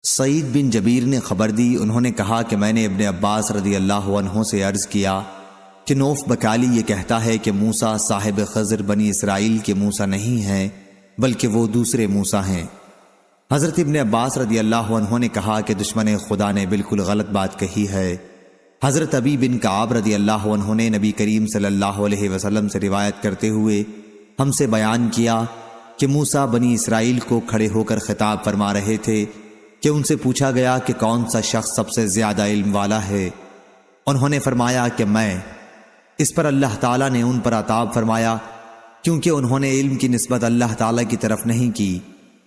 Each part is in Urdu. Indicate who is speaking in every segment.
Speaker 1: سعید بن جبیر نے خبر دی، انہوں نے کہا کہ میں نے ابن عباس رضی اللہ عنہ سے عرض کیا کہ نوف بکالی یہ کہتا ہے کہ موسیٰ صاحب خضر بنی اسرائیل کے موسیٰ نہیں ہیں بلکہ وہ دوسرے موسیٰ ہیں۔ حضرت ابن عباس رضی اللہ عنہ نے کہا کہ دشمن خدا نے بالکل غلط بات کہی ہے۔ حضرت ابی بن کعب رضی اللہ عنہ نے نبی کریم صلی اللہ علیہ وسلم سے روایت کرتے ہوئے ہم سے بیان کیا کہ موسیٰ بنی اسرائیل کو کھڑے ہو کر خطاب فرما رہے تھے کہ ان سے پوچھا گیا کہ کون سا شخص سب سے زیادہ علم والا ہے؟ انہوں نے فرمایا کہ میں۔ اس پر اللہ تعالیٰ نے ان پر عطاب فرمایا کیونکہ انہوں نے علم کی نسبت اللہ تعالیٰ کی طرف نہیں کی۔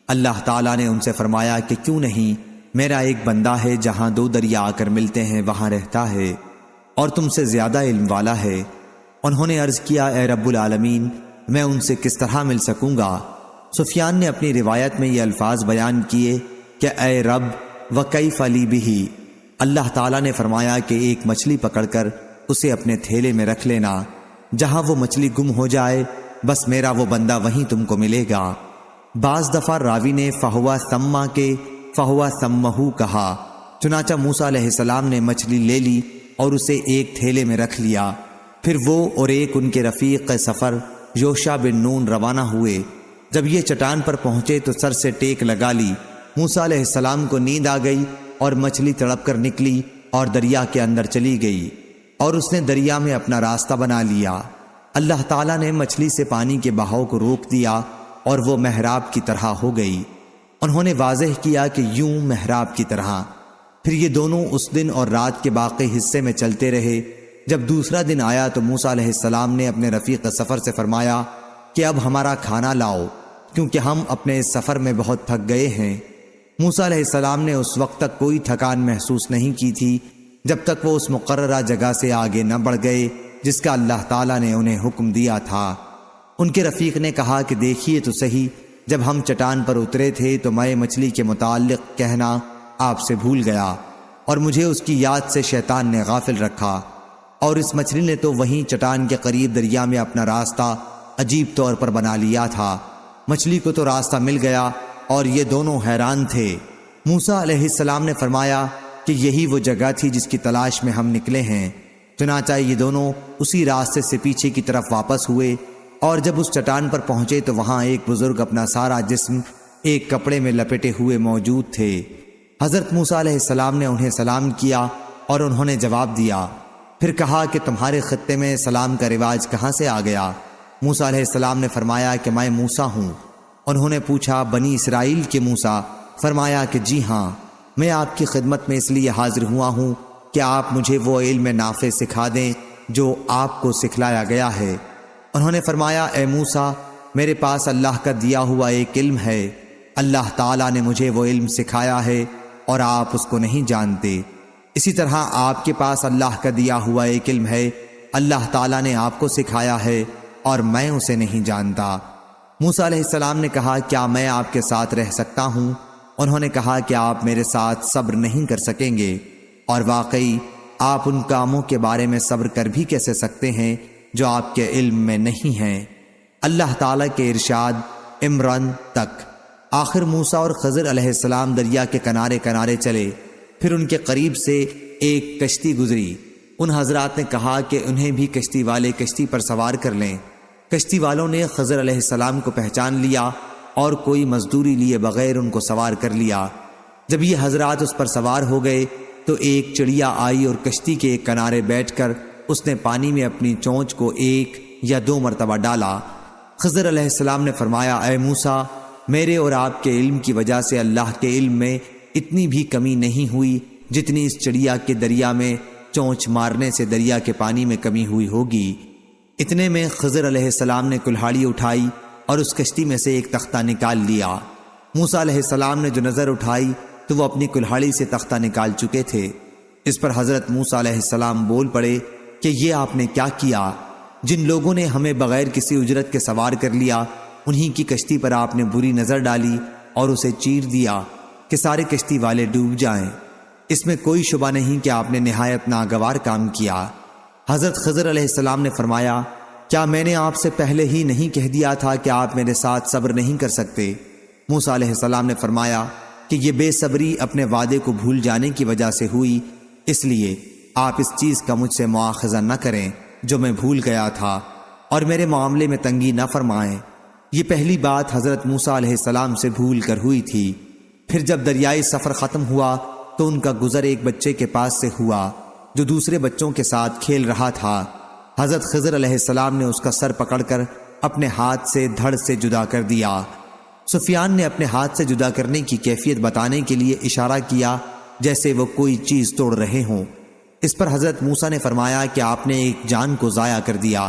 Speaker 1: اللہ تعالیٰ نے ان سے فرمایا کہ کیوں نہیں، میرا ایک بندہ ہے جہاں دو دریا آ کر ملتے ہیں وہاں رہتا ہے اور تم سے زیادہ علم والا ہے۔ انہوں نے عرض کیا اے رب العالمین، میں ان سے کس طرح مل سکوں گا؟ سفیان نے اپنی روایت میں یہ الفاظ بیان کیے کہ اے رب وکیف لی بہ، اللہ تعالیٰ نے فرمایا کہ ایک مچھلی پکڑ کر اسے اپنے تھیلے میں رکھ لینا، جہاں وہ مچھلی گم ہو جائے بس میرا وہ بندہ وہیں تم کو ملے گا۔ بعض دفعہ راوی نے فہوا ثما کے فہوا ثمہ کہا، چنانچہ موسیٰ علیہ السلام نے مچھلی لے لی اور اسے ایک تھیلے میں رکھ لیا۔ پھر وہ اور ایک ان کے رفیق سفر یوشع بن نون روانہ ہوئے۔ جب یہ چٹان پر پہنچے تو سر سے ٹیک لگا لی۔ موسیٰ علیہ السلام کو نیند آ گئی اور مچھلی تڑپ کر نکلی اور دریا کے اندر چلی گئی اور اس نے دریا میں اپنا راستہ بنا لیا۔ اللہ تعالیٰ نے مچھلی سے پانی کے بہاؤ کو روک دیا اور وہ محراب کی طرح ہو گئی۔ انہوں نے واضح کیا کہ یوں محراب کی طرح۔ پھر یہ دونوں اس دن اور رات کے باقی حصے میں چلتے رہے۔ جب دوسرا دن آیا تو موسیٰ علیہ السلام نے اپنے رفیق سفر سے فرمایا کہ اب ہمارا کھانا لاؤ کیونکہ ہم اپنے اس سفر میں بہت تھک گئے ہیں۔ موسیٰ علیہ السلام نے اس وقت تک کوئی تھکان محسوس نہیں کی تھی جب تک وہ اس مقررہ جگہ سے آگے نہ بڑھ گئے جس کا اللہ تعالیٰ نے انہیں حکم دیا تھا۔ ان کے رفیق نے کہا کہ دیکھیے تو صحیح، جب ہم چٹان پر اترے تھے تو میں مچھلی کے متعلق کہنا آپ سے بھول گیا اور مجھے اس کی یاد سے شیطان نے غافل رکھا، اور اس مچھلی نے تو وہیں چٹان کے قریب دریا میں اپنا راستہ عجیب طور پر بنا لیا تھا۔ مچھلی کو تو راستہ مل گیا اور یہ دونوں حیران تھے۔ موسیٰ علیہ السلام نے فرمایا کہ یہی وہ جگہ تھی جس کی تلاش میں ہم نکلے ہیں۔ چنانچہ یہ دونوں اسی راستے سے پیچھے کی طرف واپس ہوئے اور جب اس چٹان پر پہنچے تو وہاں ایک بزرگ اپنا سارا جسم ایک کپڑے میں لپٹے ہوئے موجود تھے۔ حضرت موسیٰ علیہ السلام نے انہیں سلام کیا اور انہوں نے جواب دیا۔ پھر کہا کہ تمہارے خطے میں سلام کا رواج کہاں سے آ گیا؟ موسیٰ علیہ السلام نے فرمایا کہ میں موسیٰ ہوں۔ انہوں نے پوچھا بنی اسرائیل کے موسیٰ؟ فرمایا کہ جی ہاں، میں آپ کی خدمت میں اس لیے حاضر ہوا ہوں کہ آپ مجھے وہ علم نافع سکھا دیں جو آپ کو سکھلایا گیا ہے۔ انہوں نے فرمایا اے موسیٰ، میرے پاس اللہ کا دیا ہوا ایک علم ہے، اللہ تعالیٰ نے مجھے وہ علم سکھایا ہے اور آپ اس کو نہیں جانتے۔ اسی طرح آپ کے پاس اللہ کا دیا ہوا ایک علم ہے، اللہ تعالیٰ نے آپ کو سکھایا ہے اور میں اسے نہیں جانتا۔ موسیٰ علیہ السلام نے کہا کیا میں آپ کے ساتھ رہ سکتا ہوں؟ انہوں نے کہا کہ آپ میرے ساتھ صبر نہیں کر سکیں گے، اور واقعی آپ ان کاموں کے بارے میں صبر کر بھی کیسے سکتے ہیں جو آپ کے علم میں نہیں ہیں۔ اللہ تعالیٰ کے ارشاد عمران تک۔ آخر موسیٰ اور خضر علیہ السلام دریا کے کنارے کنارے چلے، پھر ان کے قریب سے ایک کشتی گزری۔ ان حضرات نے کہا کہ انہیں بھی کشتی والے کشتی پر سوار کر لیں۔ کشتی والوں نے خضر علیہ السلام کو پہچان لیا اور کوئی مزدوری لیے بغیر ان کو سوار کر لیا۔ جب یہ حضرات اس پر سوار ہو گئے تو ایک چڑیا آئی اور کشتی کے ایک کنارے بیٹھ کر اس نے پانی میں اپنی چونچ کو 1 یا 2 مرتبہ ڈالا۔ خضر علیہ السلام نے فرمایا اے موسیٰ، میرے اور آپ کے علم کی وجہ سے اللہ کے علم میں اتنی بھی کمی نہیں ہوئی جتنی اس چڑیا کے دریا میں چونچ مارنے سے دریا کے پانی میں کمی ہوئی ہوگی۔ اتنے میں خضر علیہ السلام نے کلہاڑی اٹھائی اور اس کشتی میں سے ایک تختہ نکال لیا۔ موسیٰ علیہ السلام نے جو نظر اٹھائی تو وہ اپنی کلہاڑی سے تختہ نکال چکے تھے۔ اس پر حضرت موسیٰ علیہ السلام بول پڑے کہ یہ آپ نے کیا کیا؟ جن لوگوں نے ہمیں بغیر کسی اجرت کے سوار کر لیا انہی کی کشتی پر آپ نے بری نظر ڈالی اور اسے چیر دیا کہ سارے کشتی والے ڈوب جائیں۔ اس میں کوئی شبہ نہیں کہ آپ نے نہایت ناگوار کام کیا۔ حضرت خضر علیہ السلام نے فرمایا کیا میں نے آپ سے پہلے ہی نہیں کہہ دیا تھا کہ آپ میرے ساتھ صبر نہیں کر سکتے؟ موسیٰ علیہ السلام نے فرمایا کہ کہ یہ بے صبری اپنے وعدے کو بھول جانے کی وجہ سے ہوئی، اس لیے آپ اس چیز کا مجھ سے مواخذہ نہ کریں جو میں بھول گیا تھا، اور میرے معاملے میں تنگی نہ فرمائیں۔ یہ پہلی بات حضرت موسیٰ علیہ السلام سے بھول کر ہوئی تھی۔ پھر جب دریائے سفر ختم ہوا تو ان کا گزر ایک بچے کے پاس سے ہوا جو دوسرے بچوں کے ساتھ کھیل رہا تھا۔ حضرت خضر علیہ السلام نے اس کا سر پکڑ کر اپنے ہاتھ سے دھڑ سے جدا کر دیا۔ سفیان نے اپنے ہاتھ سے جدا کرنے کی کیفیت بتانے کے لیے اشارہ کیا جیسے وہ کوئی چیز توڑ رہے ہوں۔ اس پر حضرت موسیٰ نے فرمایا کہ آپ نے ایک جان کو ضائع کر دیا،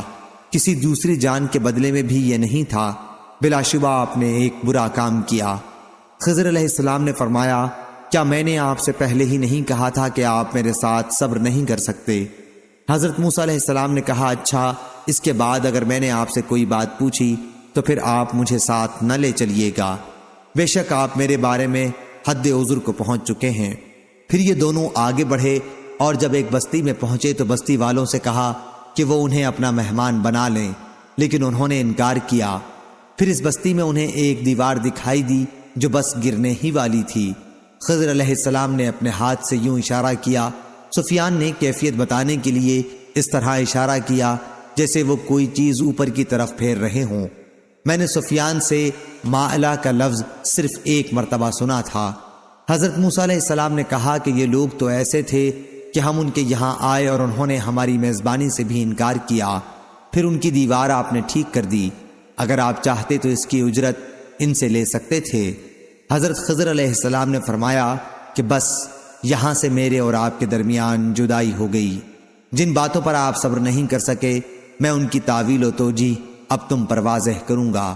Speaker 1: کسی دوسری جان کے بدلے میں بھی یہ نہیں تھا، بلا شبہ آپ نے ایک برا کام کیا۔ خضر علیہ السلام نے فرمایا، کیا میں نے آپ سے پہلے ہی نہیں کہا تھا کہ آپ میرے ساتھ صبر نہیں کر سکتے؟ حضرت موسیٰ علیہ السلام نے کہا، اچھا، اس کے بعد اگر میں نے آپ سے کوئی بات پوچھی تو پھر آپ مجھے ساتھ نہ لے چلیے گا، بے شک آپ میرے بارے میں حد عذر کو پہنچ چکے ہیں۔ پھر یہ دونوں آگے بڑھے اور جب ایک بستی میں پہنچے تو بستی والوں سے کہا کہ وہ انہیں اپنا مہمان بنا لیں، لیکن انہوں نے انکار کیا۔ پھر اس بستی میں انہیں ایک دیوار دکھائی دی جو بس گرنے ہی والی تھی۔ خضر علیہ السلام نے اپنے ہاتھ سے یوں اشارہ کیا۔ سفیان نے کیفیت بتانے کے لیے اس طرح اشارہ کیا جیسے وہ کوئی چیز اوپر کی طرف پھیر رہے ہوں۔ میں نے سفیان سے مائلہ کا لفظ صرف ایک مرتبہ سنا تھا۔ حضرت موسیٰ علیہ السلام نے کہا کہ یہ لوگ تو ایسے تھے کہ ہم ان کے یہاں آئے اور انہوں نے ہماری میزبانی سے بھی انکار کیا، پھر ان کی دیوار آپ نے ٹھیک کر دی، اگر آپ چاہتے تو اس کی اجرت ان سے لے سکتے تھے۔ حضرت خضر علیہ السلام نے فرمایا کہ بس یہاں سے میرے اور آپ کے درمیان جدائی ہو گئی۔ جن باتوں پر آپ صبر نہیں کر سکے میں ان کی تعویل و توجیہ اب تم پر واضح کروں گا۔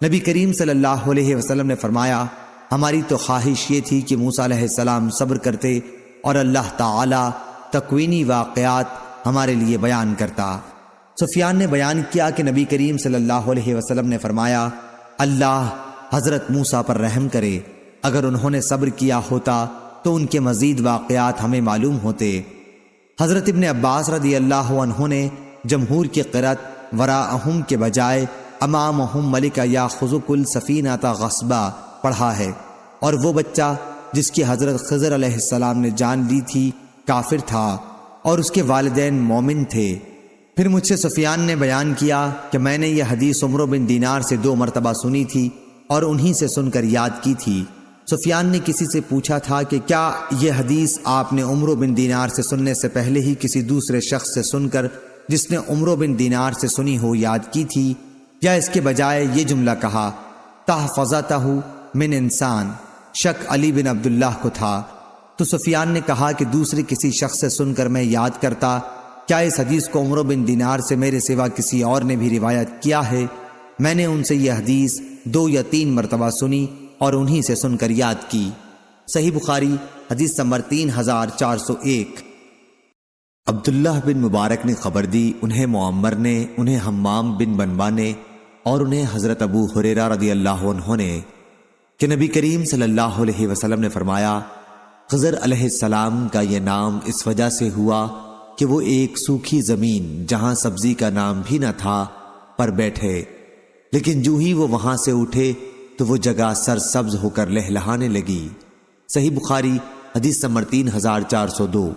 Speaker 1: نبی کریم صلی اللہ علیہ وسلم نے فرمایا، ہماری تو خواہش یہ تھی کہ موسیٰ علیہ السلام صبر کرتے اور اللہ تعالی تکوینی واقعات ہمارے لیے بیان کرتا۔ سفیان نے بیان کیا کہ نبی کریم صلی اللہ علیہ وسلم نے فرمایا، اللہ حضرت موسیٰ پر رحم کرے، اگر انہوں نے صبر کیا ہوتا تو ان کے مزید واقعات ہمیں معلوم ہوتے۔ حضرت ابن عباس رضی اللہ عنہ نے جمہور کی قرأت وراءہم کے بجائے امامہم ملک یاخذ السفینۃ غصبا پڑھا ہے، اور وہ بچہ جس کی حضرت خضر علیہ السلام نے جان لی تھی کافر تھا اور اس کے والدین مومن تھے۔ پھر مجھ سے سفیان نے بیان کیا کہ میں نے یہ حدیث عمرو بن دینار سے 2 مرتبہ سنی تھی اور انہی سے سن کر یاد کی تھی۔ سفیان نے کسی سے پوچھا تھا کہ کیا یہ حدیث آپ نے عمرو بن دینار سے سننے سے پہلے ہی کسی دوسرے شخص سے سن کر جس نے عمرو بن دینار سے سنی ہو یاد کی تھی، یا اس کے بجائے یہ جملہ کہا تحفظتہ من انسان؟ شک علی بن عبداللہ کو تھا۔ تو سفیان نے کہا کہ دوسرے کسی شخص سے سن کر میں یاد کرتا، کیا اس حدیث کو عمرو بن دینار سے میرے سوا کسی اور نے بھی روایت کیا ہے؟ میں نے ان سے یہ حدیث 2 یا 3 مرتبہ سنی اور انہی سے سن کر یاد کی۔ صحیح بخاری حدیث نمبر 3401۔ عبداللہ بن مبارک نے خبر دی، انہیں معمر نے، انہیں حمام بن بنبا نے اور انہیں حضرت ابو ہریرہ رضی اللہ عنہ نے کہ نبی کریم صلی اللہ علیہ وسلم نے فرمایا، خضر علیہ السلام کا یہ نام اس وجہ سے ہوا کہ وہ ایک سوکھی زمین جہاں سبزی کا نام بھی نہ تھا پر بیٹھے، لیکن جو ہی وہ وہاں سے اٹھے تو وہ جگہ سرسبز ہو کر لہلہانے لگی۔ صحیح بخاری حدیث نمبر 3402۔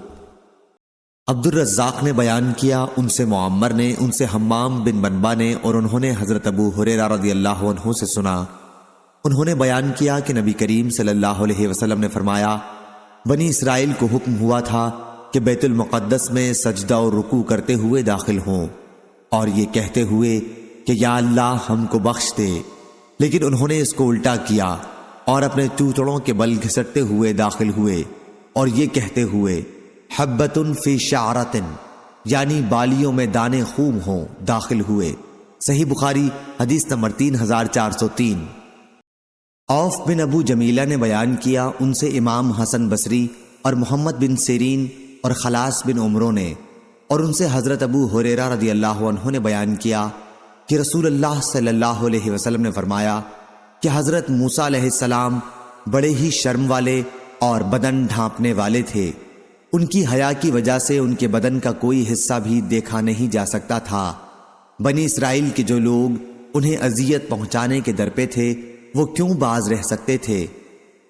Speaker 1: عبد الرزاق نے بیان کیا، ان سے معمر نے، ان سے حمام بن بنبا نے اور انہوں نے حضرت ابو ہریرہ رضی اللہ عنہ سے سنا۔ انہوں نے بیان کیا کہ نبی کریم صلی اللہ علیہ وسلم نے فرمایا، بنی اسرائیل کو حکم ہوا تھا کہ بیت المقدس میں سجدہ اور رکوع کرتے ہوئے داخل ہوں اور یہ کہتے ہوئے کہ یا اللہ ہم کو بخش دے، لیکن انہوں نے اس کو الٹا کیا اور اپنے چوتڑوں کے بل گھسٹتے ہوئے داخل ہوئے اور یہ کہتے ہوئے حبۃ فی شعرۃ، یعنی بالیوں میں دانے خوب ہوں، داخل ہوئے۔ صحیح بخاری حدیث نمبر 3403۔ عوف بن ابو جمیلہ نے بیان کیا، ان سے امام حسن بصری اور محمد بن سیرین اور خلاص بن عمرو نے اور ان سے حضرت ابو ہریرہ رضی اللہ عنہ نے بیان کیا کہ رسول اللہ صلی اللہ علیہ وسلم نے فرمایا کہ حضرت موسیٰ علیہ السلام بڑے ہی شرم والے اور بدن ڈھانپنے والے تھے، ان کی حیا کی وجہ سے ان کے بدن کا کوئی حصہ بھی دیکھا نہیں جا سکتا تھا۔ بنی اسرائیل کے جو لوگ انہیں اذیت پہنچانے کے در پہ تھے وہ کیوں باز رہ سکتے تھے؟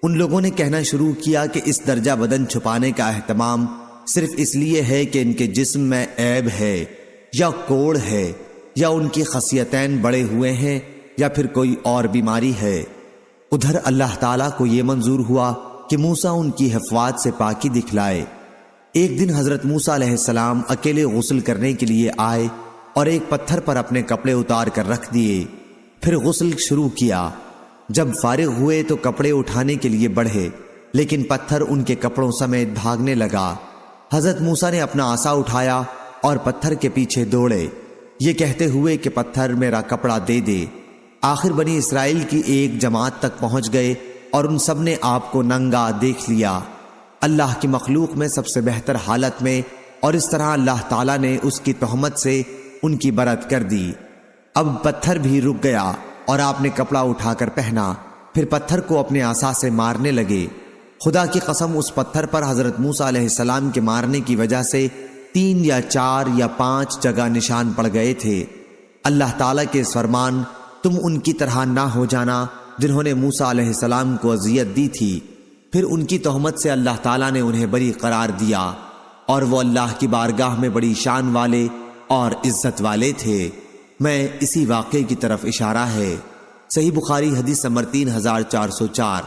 Speaker 1: ان لوگوں نے کہنا شروع کیا کہ اس درجہ بدن چھپانے کا اہتمام صرف اس لیے ہے کہ ان کے جسم میں عیب ہے یا کوڑ ہے یا ان کی خصیتین بڑے ہوئے ہیں یا پھر کوئی اور بیماری ہے۔ ادھر اللہ تعالیٰ کو یہ منظور ہوا کہ موسیٰ ان کی حفوات سے پاکی دکھلائے۔ ایک دن حضرت موسیٰ علیہ السلام اکیلے غسل کرنے کے لیے آئے اور ایک پتھر پر اپنے کپڑے اتار کر رکھ دیے، پھر غسل شروع کیا۔ جب فارغ ہوئے تو کپڑے اٹھانے کے لیے بڑھے، لیکن پتھر ان کے کپڑوں سمیت بھاگنے لگا۔ حضرت موسیٰ نے اپنا عصا اٹھایا اور پتھر کے پیچھے دوڑے، یہ کہتے ہوئے کہ پتھر میرا کپڑا دے دے۔ آخر بنی اسرائیل کی ایک جماعت تک پہنچ گئے اور ان سب نے آپ کو ننگا دیکھ لیا، اللہ کی مخلوق میں سب سے بہتر حالت میں، اور اس طرح اللہ تعالیٰ نے اس کی تہمت سے ان کی برت کر دی۔ اب پتھر بھی رک گیا اور آپ نے کپڑا اٹھا کر پہنا، پھر پتھر کو اپنے عصا سے مارنے لگے۔ خدا کی قسم اس پتھر پر حضرت موسیٰ علیہ السلام کے مارنے کی وجہ سے 3 یا 4 یا 5 جگہ نشان پڑ گئے تھے۔ اللہ تعالیٰ کے اس فرمان تم ان کی طرح نہ ہو جانا جنہوں نے موسیٰ علیہ السلام کو اذیت دی تھی، پھر ان کی تہمت سے اللہ تعالیٰ نے انہیں بری قرار دیا، اور وہ اللہ کی بارگاہ میں بڑی شان والے اور عزت والے تھے۔ میں اسی واقعے کی طرف اشارہ ہے۔ صحیح بخاری حدیث نمبر 3404۔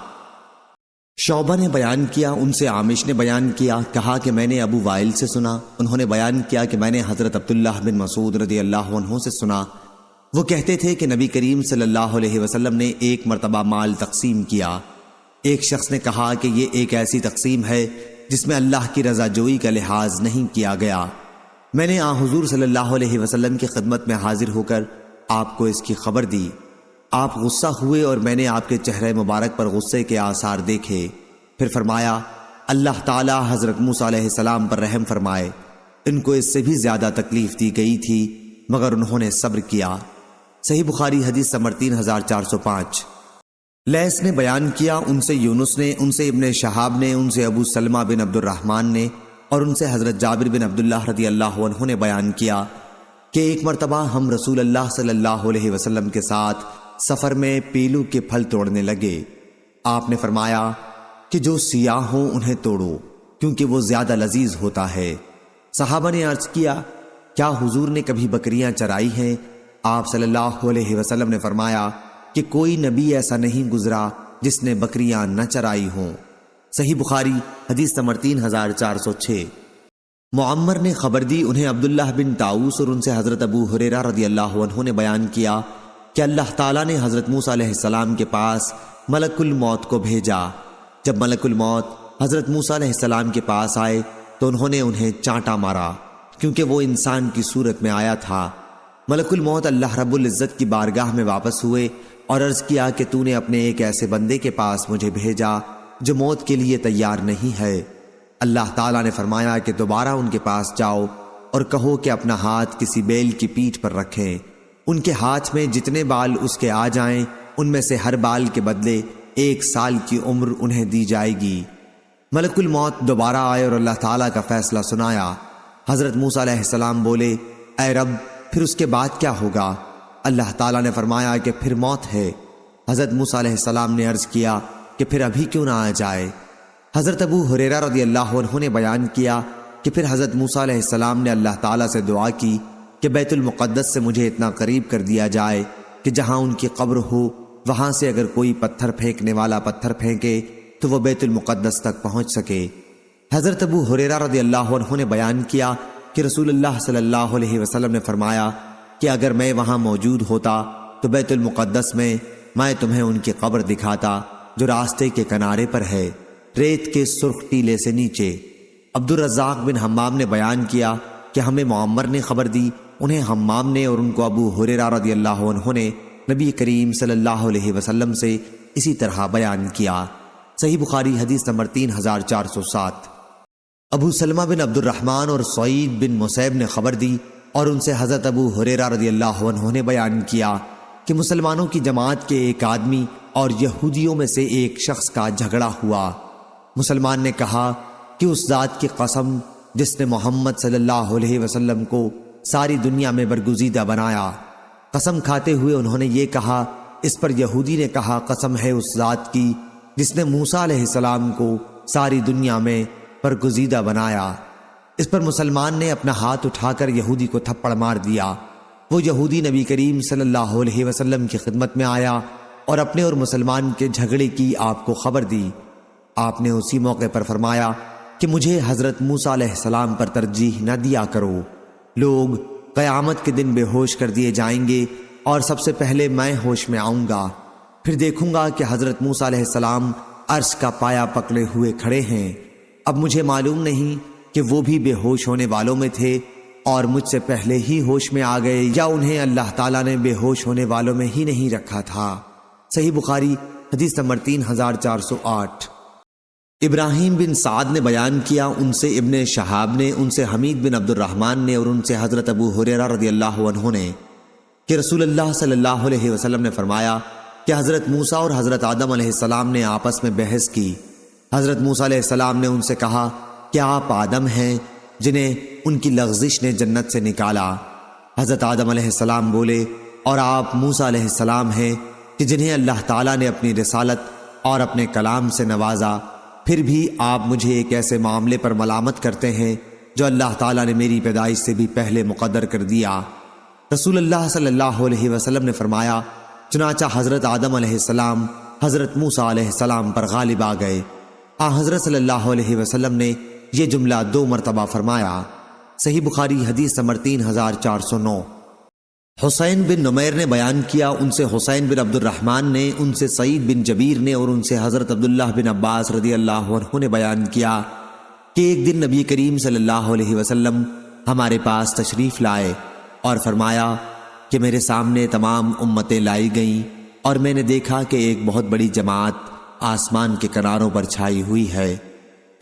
Speaker 1: شعبہ نے بیان کیا، ان سے عامش نے بیان کیا، کہا کہ میں نے ابو وائل سے سنا، انہوں نے بیان کیا کہ میں نے حضرت عبداللہ بن مسعود رضی اللہ عنہ سے سنا، وہ کہتے تھے کہ نبی کریم صلی اللہ علیہ وسلم نے ایک مرتبہ مال تقسیم کیا۔ ایک شخص نے کہا کہ یہ ایک ایسی تقسیم ہے جس میں اللہ کی رضا جوئی کا لحاظ نہیں کیا گیا۔ میں نے حضور صلی اللہ علیہ وسلم کی خدمت میں حاضر ہو کر آپ کو اس کی خبر دی۔ آپ غصہ ہوئے اور میں نے آپ کے چہرے مبارک پر غصے کے آثار دیکھے۔ پھر فرمایا، اللہ تعالی حضرت موسیٰ علیہ السلام پر رحم فرمائے، ان کو اس سے بھی زیادہ تکلیف دی گئی تھی مگر انہوں نے صبر کیا۔ صحیح بخاری حدیث نمبر 3405۔ لیث نے بیان کیا، ان سے یونس نے، ان سے ابن شہاب نے، ان سے ابو سلمہ بن عبد الرحمن نے، اور ان سے حضرت جابر بن عبداللہ رضی اللہ عنہ نے بیان کیا کہ ایک مرتبہ ہم رسول اللہ صلی اللہ علیہ وسلم کے ساتھ سفر میں پیلو کے پھل توڑنے لگے۔ آپ نے فرمایا کہ جو سیاہ ہوں انہیں توڑو، کیونکہ وہ زیادہ لذیذ ہوتا ہے۔ صحابہ نے عرض کیا، کیا حضور نے کبھی بکریاں چرائی ہیں؟ آپ صلی اللہ علیہ وسلم نے فرمایا کہ کوئی نبی ایسا نہیں گزرا جس نے بکریاں نہ چرائی ہوں۔ صحیح بخاری حدیث نمبر 3406۔ معمر نے خبر دی، انہیں عبداللہ بن طاؤس اور ان سے حضرت ابو ہریرہ رضی اللہ عنہ نے بیان کیا کہ اللہ تعالیٰ نے حضرت موسیٰ علیہ السلام کے پاس ملک الموت کو بھیجا۔ جب ملک الموت حضرت موسیٰ علیہ السلام کے پاس آئے تو انہوں نے انہیں چانٹا مارا، کیونکہ وہ انسان کی صورت میں آیا تھا۔ ملک الموت اللہ رب العزت کی بارگاہ میں واپس ہوئے اور عرض کیا کہ تو نے اپنے ایک ایسے بندے کے پاس مجھے بھیجا جو موت کے لیے تیار نہیں ہے۔ اللہ تعالیٰ نے فرمایا کہ دوبارہ ان کے پاس جاؤ اور کہو کہ اپنا ہاتھ کسی بیل کی پیٹھ پر رکھیں، ان کے ہاتھ میں جتنے بال اس کے آ جائیں ان میں سے ہر بال کے بدلے 1 سال کی عمر انہیں دی جائے گی۔ ملک الموت دوبارہ آئے اور اللہ تعالیٰ کا فیصلہ سنایا۔ حضرت موسیٰ علیہ السلام بولے، اے رب پھر اس کے بعد کیا ہوگا؟ اللہ تعالیٰ نے فرمایا کہ پھر موت ہے۔ حضرت موسیٰ علیہ السلام نے عرض کیا کہ پھر ابھی کیوں نہ آ جائے؟ حضرت ابو ہریرہ رضی اللہ عنہ نے بیان کیا کہ پھر حضرت موسیٰ علیہ السلام نے اللہ تعالیٰ سے دعا کی کہ بیت المقدس سے مجھے اتنا قریب کر دیا جائے کہ جہاں ان کی قبر ہو وہاں سے اگر کوئی پتھر پھینکنے والا پتھر پھینکے تو وہ بیت المقدس تک پہنچ سکے۔ حضرت ابو ہریرہ رضی اللہ عنہ نے بیان کیا کہ رسول اللہ صلی اللہ علیہ وسلم نے فرمایا کہ اگر میں وہاں موجود ہوتا تو بیت المقدس میں تمہیں ان کی قبر دکھاتا جو راستے کے کنارے پر ہے، ریت کے سرخ ٹیلے سے نیچے۔ عبد الرزاق بن حمام نے بیان کیا کہ ہمیں معمر نے خبر دی، انہیں حمام نے اور ان کو ابو ہریرہ رضی اللہ عنہ نے نبی کریم صلی اللہ علیہ وسلم سے اسی طرح بیان کیا۔ صحیح بخاری حدیث نمبر 3407۔ ابو سلمہ بن عبد الرحمن اور سعید بن مسیب نے خبر دی اور ان سے حضرت ابو ہریرہ رضی اللہ عنہ نے بیان کیا کہ مسلمانوں کی جماعت کے ایک آدمی اور یہودیوں میں سے ایک شخص کا جھگڑا ہوا۔ مسلمان نے کہا کہ اس ذات کی قسم جس نے محمد صلی اللہ علیہ وسلم کو ساری دنیا میں برگزیدہ بنایا۔ قسم کھاتے ہوئے انہوں نے یہ کہا۔ اس پر یہودی نے کہا، قسم ہے اس ذات کی جس نے موسیٰ علیہ السلام کو ساری دنیا میں برگزیدہ بنایا۔ اس پر مسلمان نے اپنا ہاتھ اٹھا کر یہودی کو تھپڑ مار دیا۔ وہ یہودی نبی کریم صلی اللہ علیہ وسلم کی خدمت میں آیا اور اپنے اور مسلمان کے جھگڑے کی آپ کو خبر دی۔ آپ نے اسی موقع پر فرمایا کہ مجھے حضرت موسیٰ علیہ السلام پر ترجیح نہ دیا کرو۔ لوگ قیامت کے دن بے ہوش کر دیے جائیں گے اور سب سے پہلے میں ہوش میں آؤں گا۔ پھر دیکھوں گا کہ حضرت موسیٰ علیہ السلام عرش کا پایا پکڑے ہوئے کھڑے ہیں۔ اب مجھے معلوم نہیں کہ وہ بھی بے ہوش ہونے والوں میں تھے اور مجھ سے پہلے ہی ہوش میں آ گئے، یا انہیں اللہ تعالیٰ نے بے ہوش ہونے والوں میں ہی نہیں رکھا تھا۔ صحیح بخاری حدیث نمبر 3408۔ ابراہیم بن سعد نے بیان کیا، ان سے ابن شہاب نے، ان سے حمید بن عبد الرحمن نے اور ان سے حضرت ابو ہریرہ رضی اللہ عنہ نے کہ رسول اللہ صلی اللہ علیہ وسلم نے فرمایا کہ حضرت موسیٰ اور حضرت آدم علیہ السلام نے آپس میں بحث کی۔ حضرت موسیٰ علیہ السلام نے ان سے کہا کہ آپ آدم ہیں جنہیں ان کی لغزش نے جنت سے نکالا۔ حضرت آدم علیہ السلام بولے، اور آپ موسیٰ علیہ السلام ہیں کہ جنہیں اللہ تعالیٰ نے اپنی رسالت اور اپنے کلام سے نوازا، پھر بھی آپ مجھے ایک ایسے معاملے پر ملامت کرتے ہیں جو اللہ تعالیٰ نے میری پیدائش سے بھی پہلے مقدر کر دیا۔ رسول اللہ صلی اللہ علیہ وسلم نے فرمایا، چنانچہ حضرت آدم علیہ السلام حضرت موسیٰ علیہ السلام پر غالب آ گئے۔ حضرت صلی اللہ علیہ وسلم نے یہ جملہ 2 مرتبہ فرمایا۔ صحیح بخاری حدیث نمبر 3409۔ حسین بن نمیر نے بیان کیا، ان سے حسین بن عبد الرحمن نے، ان سے سعید بن جبیر نے اور ان سے حضرت عبداللہ بن عباس رضی اللہ عنہ نے بیان کیا کہ ایک دن نبی کریم صلی اللہ علیہ وسلم ہمارے پاس تشریف لائے اور فرمایا کہ میرے سامنے تمام امتیں لائی گئیں اور میں نے دیکھا کہ ایک بہت بڑی جماعت آسمان کے کناروں پر چھائی ہوئی ہے۔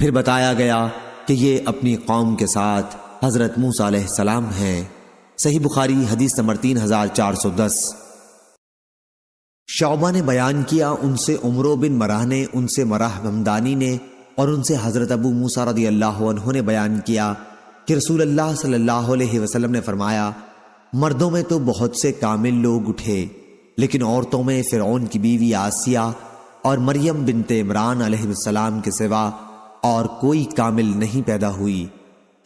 Speaker 1: پھر بتایا گیا کہ یہ اپنی قوم کے ساتھ حضرت موسیٰ علیہ السلام ہیں۔ صحیح بخاری حدیث نمبر 3410۔ شعبہ نے بیان کیا، ان سے عمرو بن مرہ نے، ان سے مرہ ہمدانی نے اور ان سے حضرت ابو موسیٰ رضی اللہ عنہ نے بیان کیا کہ رسول اللہ صلی اللہ علیہ وسلم نے فرمایا، مردوں میں تو بہت سے کامل لوگ اٹھے، لیکن عورتوں میں فرعون کی بیوی آسیہ اور مریم بنت عمران علیہ السلام کے سوا اور کوئی کامل نہیں پیدا ہوئی۔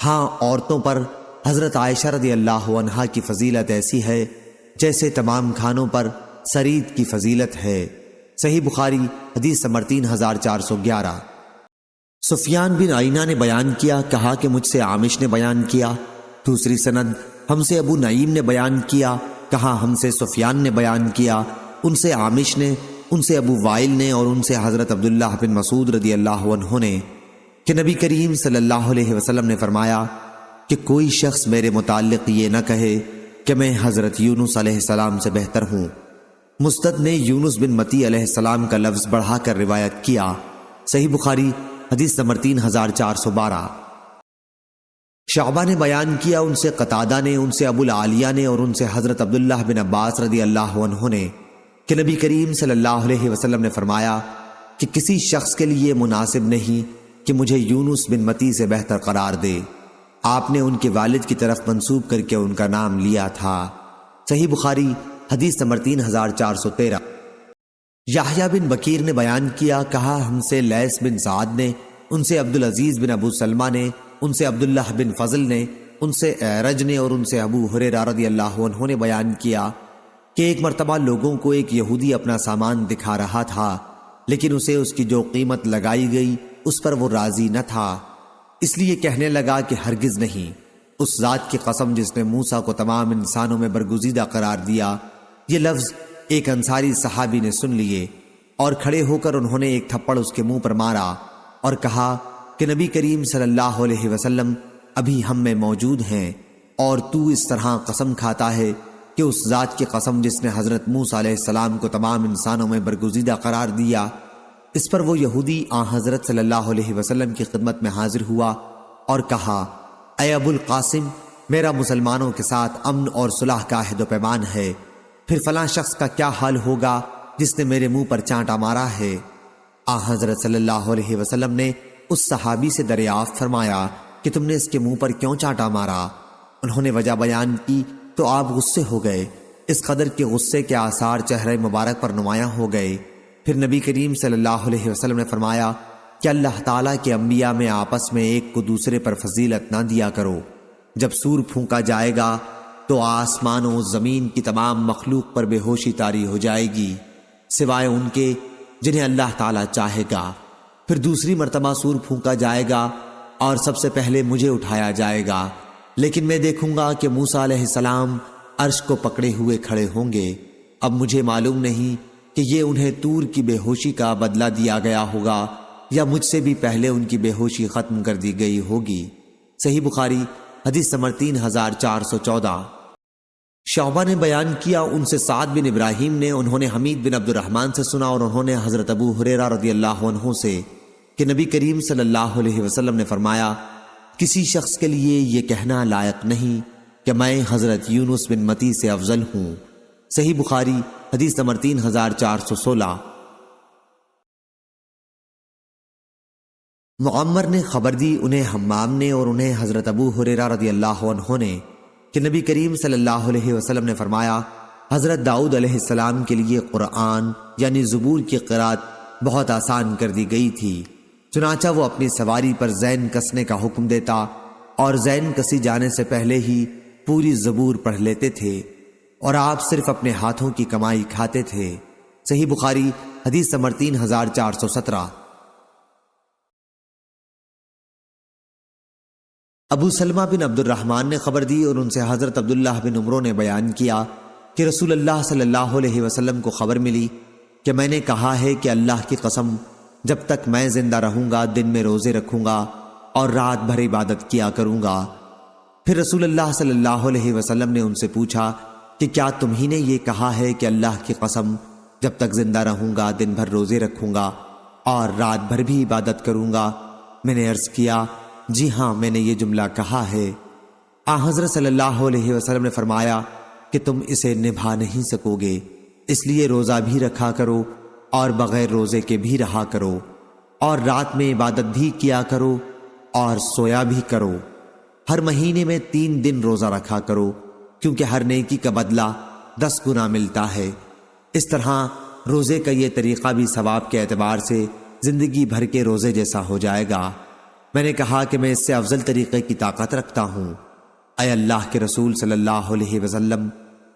Speaker 1: ہاں، عورتوں پر حضرت عائشہ رضی اللہ عنہا کی فضیلت ایسی ہے جیسے تمام کھانوں پر سرید کی فضیلت ہے۔ صحیح بخاری حدیث نمبر 3411۔ سفیان بن عینہ نے بیان کیا، کہا کہ مجھ سے عامش نے بیان کیا۔ دوسری سند ہم سے ابو نعیم نے بیان کیا، کہا ہم سے سفیان نے بیان کیا، ان سے عامش نے، ان سے ابو وائل نے اور ان سے حضرت عبداللہ بن مسعود رضی اللہ عنہ نے کہ نبی کریم صلی اللہ علیہ وسلم نے فرمایا کہ کوئی شخص میرے متعلق یہ نہ کہے کہ میں حضرت یونس علیہ السلام سے بہتر ہوں۔ مستد نے یونس بن متی علیہ السلام کا لفظ بڑھا کر روایت کیا۔ صحیح بخاری حدیث نمبر 3412۔ شعبہ نے بیان کیا، ان سے قتادہ نے، ان سے ابو العالیہ نے اور ان سے حضرت عبداللہ بن عباس رضی اللہ عنہ نے کہ نبی کریم صلی اللہ علیہ وسلم نے فرمایا کہ کسی شخص کے لیے مناسب نہیں کہ مجھے یونس بن متی سے بہتر قرار دے۔ آپ نے ان کے والد کی طرف منسوب کر کے ان کا نام لیا تھا۔ صحیح بخاری حدیث نمبر 3413۔ یحییٰ بن بکیر نے بیان کیا، کہا ہم سے لیث بن سعد نے، ان سے عبدالعزیز بن ابو سلمہ نے، ان سے عبداللہ بن فضل نے، ان سے اعرج نے اور ان سے ابو ہریرہ رضی اللہ عنہ نے بیان کیا کہ ایک مرتبہ لوگوں کو ایک یہودی اپنا سامان دکھا رہا تھا، لیکن اسے اس کی جو قیمت لگائی گئی اس پر وہ راضی نہ تھا، اس لیے کہنے لگا کہ ہرگز نہیں، اس ذات کی قسم جس نے موسیٰ کو تمام انسانوں میں برگزیدہ قرار دیا۔ یہ لفظ ایک انصاری صحابی نے سن لیے اور کھڑے ہو کر انہوں نے ایک تھپڑ اس کے منہ پر مارا اور کہا کہ نبی کریم صلی اللہ علیہ وسلم ابھی ہم میں موجود ہیں اور تو اس طرح قسم کھاتا ہے کہ اس ذات کی قسم جس نے حضرت موسیٰ علیہ السلام کو تمام انسانوں میں برگزیدہ قرار دیا۔ اس پر وہ یہودی حضرت صلی اللہ علیہ وسلم کی خدمت میں حاضر ہوا اور کہا، اے ابو القاسم، میرا مسلمانوں کے ساتھ امن اور صلح کا عہد و پیمان ہے، پھر فلاں شخص کا کیا حال ہوگا جس نے میرے منہ پر چانٹا مارا ہے۔ حضرت صلی اللہ علیہ وسلم نے اس صحابی سے دریافت فرمایا کہ تم نے اس کے منہ پر کیوں چانٹا مارا؟ انہوں نے وجہ بیان کی تو آپ غصے ہو گئے، اس قدر کے غصے کے آثار چہرے مبارک پر نمایاں ہو گئے۔ پھر نبی کریم صلی اللہ علیہ وسلم نے فرمایا کہ اللہ تعالیٰ کے انبیاء میں آپس میں ایک کو دوسرے پر فضیلت نہ دیا کرو۔ جب سور پھونکا جائے گا تو آسمان و زمین کی تمام مخلوق پر بے ہوشی طاری ہو جائے گی سوائے ان کے جنہیں اللہ تعالیٰ چاہے گا۔ پھر دوسری مرتبہ سور پھونکا جائے گا اور سب سے پہلے مجھے اٹھایا جائے گا، لیکن میں دیکھوں گا کہ موسیٰ علیہ السلام عرش کو پکڑے ہوئے کھڑے ہوں گے۔ اب مجھے معلوم نہیں کہ یہ انہیں طور کی بے ہوشی کا بدلہ دیا گیا ہوگا یا مجھ سے بھی پہلے ان کی بے ہوشی ختم کر دی گئی ہوگی۔ صحیح بخاری حدیث نمبر 3414۔ شعبہ نے بیان کیا ان سے سعد بن ابراہیم نے، انہوں نے حمید بن عبد الرحمن سے سنا اور انہوں نے حضرت ابو ہریرہ رضی اللہ عنہ سے کہ نبی کریم صلی اللہ علیہ وسلم نے فرمایا کسی شخص کے لیے یہ کہنا لائق نہیں کہ میں حضرت یونس بن متی سے افضل ہوں۔ صحیح بخاری حدیث نمبر 3416۔ معمر نے خبر دی انہیں حمام نے اور انہیں حضرت ابو ہریرہ رضی اللہ عنہ نے کہ نبی کریم صلی اللہ علیہ وسلم نے فرمایا حضرت داؤد علیہ السلام کے لیے قرآن یعنی زبور کی قرات بہت آسان کر دی گئی تھی، چنانچہ وہ اپنی سواری پر زین کسنے کا حکم دیتا اور زین کسی جانے سے پہلے ہی پوری زبور پڑھ لیتے تھے اور آپ صرف اپنے ہاتھوں کی کمائی کھاتے تھے۔ صحیح بخاری حدیث نمبر 3417۔ ابو سلمہ بن عبد الرحمن نے خبر دی اور ان سے حضرت عبداللہ بن عمرو نے بیان کیا کہ رسول اللہ صلی اللہ علیہ وسلم کو خبر ملی کہ میں نے کہا ہے کہ اللہ کی قسم جب تک میں زندہ رہوں گا دن میں روزے رکھوں گا اور رات بھر عبادت کیا کروں گا۔ پھر رسول اللہ صلی اللہ علیہ وسلم نے ان سے پوچھا کہ کیا تمہیں نے یہ کہا ہے کہ اللہ کی قسم جب تک زندہ رہوں گا دن بھر روزے رکھوں گا اور رات بھر بھی عبادت کروں گا؟ میں نے عرض کیا جی ہاں میں نے یہ جملہ کہا ہے۔ حضرت صلی اللہ علیہ وسلم نے فرمایا کہ تم اسے نبھا نہیں سکو گے، اس لیے روزہ بھی رکھا کرو اور بغیر روزے کے بھی رہا کرو، اور رات میں عبادت بھی کیا کرو اور سویا بھی کرو۔ ہر مہینے میں 3 دن روزہ رکھا کرو، کیونکہ ہر نیکی کا بدلہ 10 گنا ملتا ہے۔ اس طرح روزے کا یہ طریقہ بھی ثواب کے اعتبار سے زندگی بھر کے روزے جیسا ہو جائے گا۔ میں نے کہا کہ میں اس سے افضل طریقے کی طاقت رکھتا ہوں۔ اے اللہ کے رسول صلی اللہ علیہ وسلم،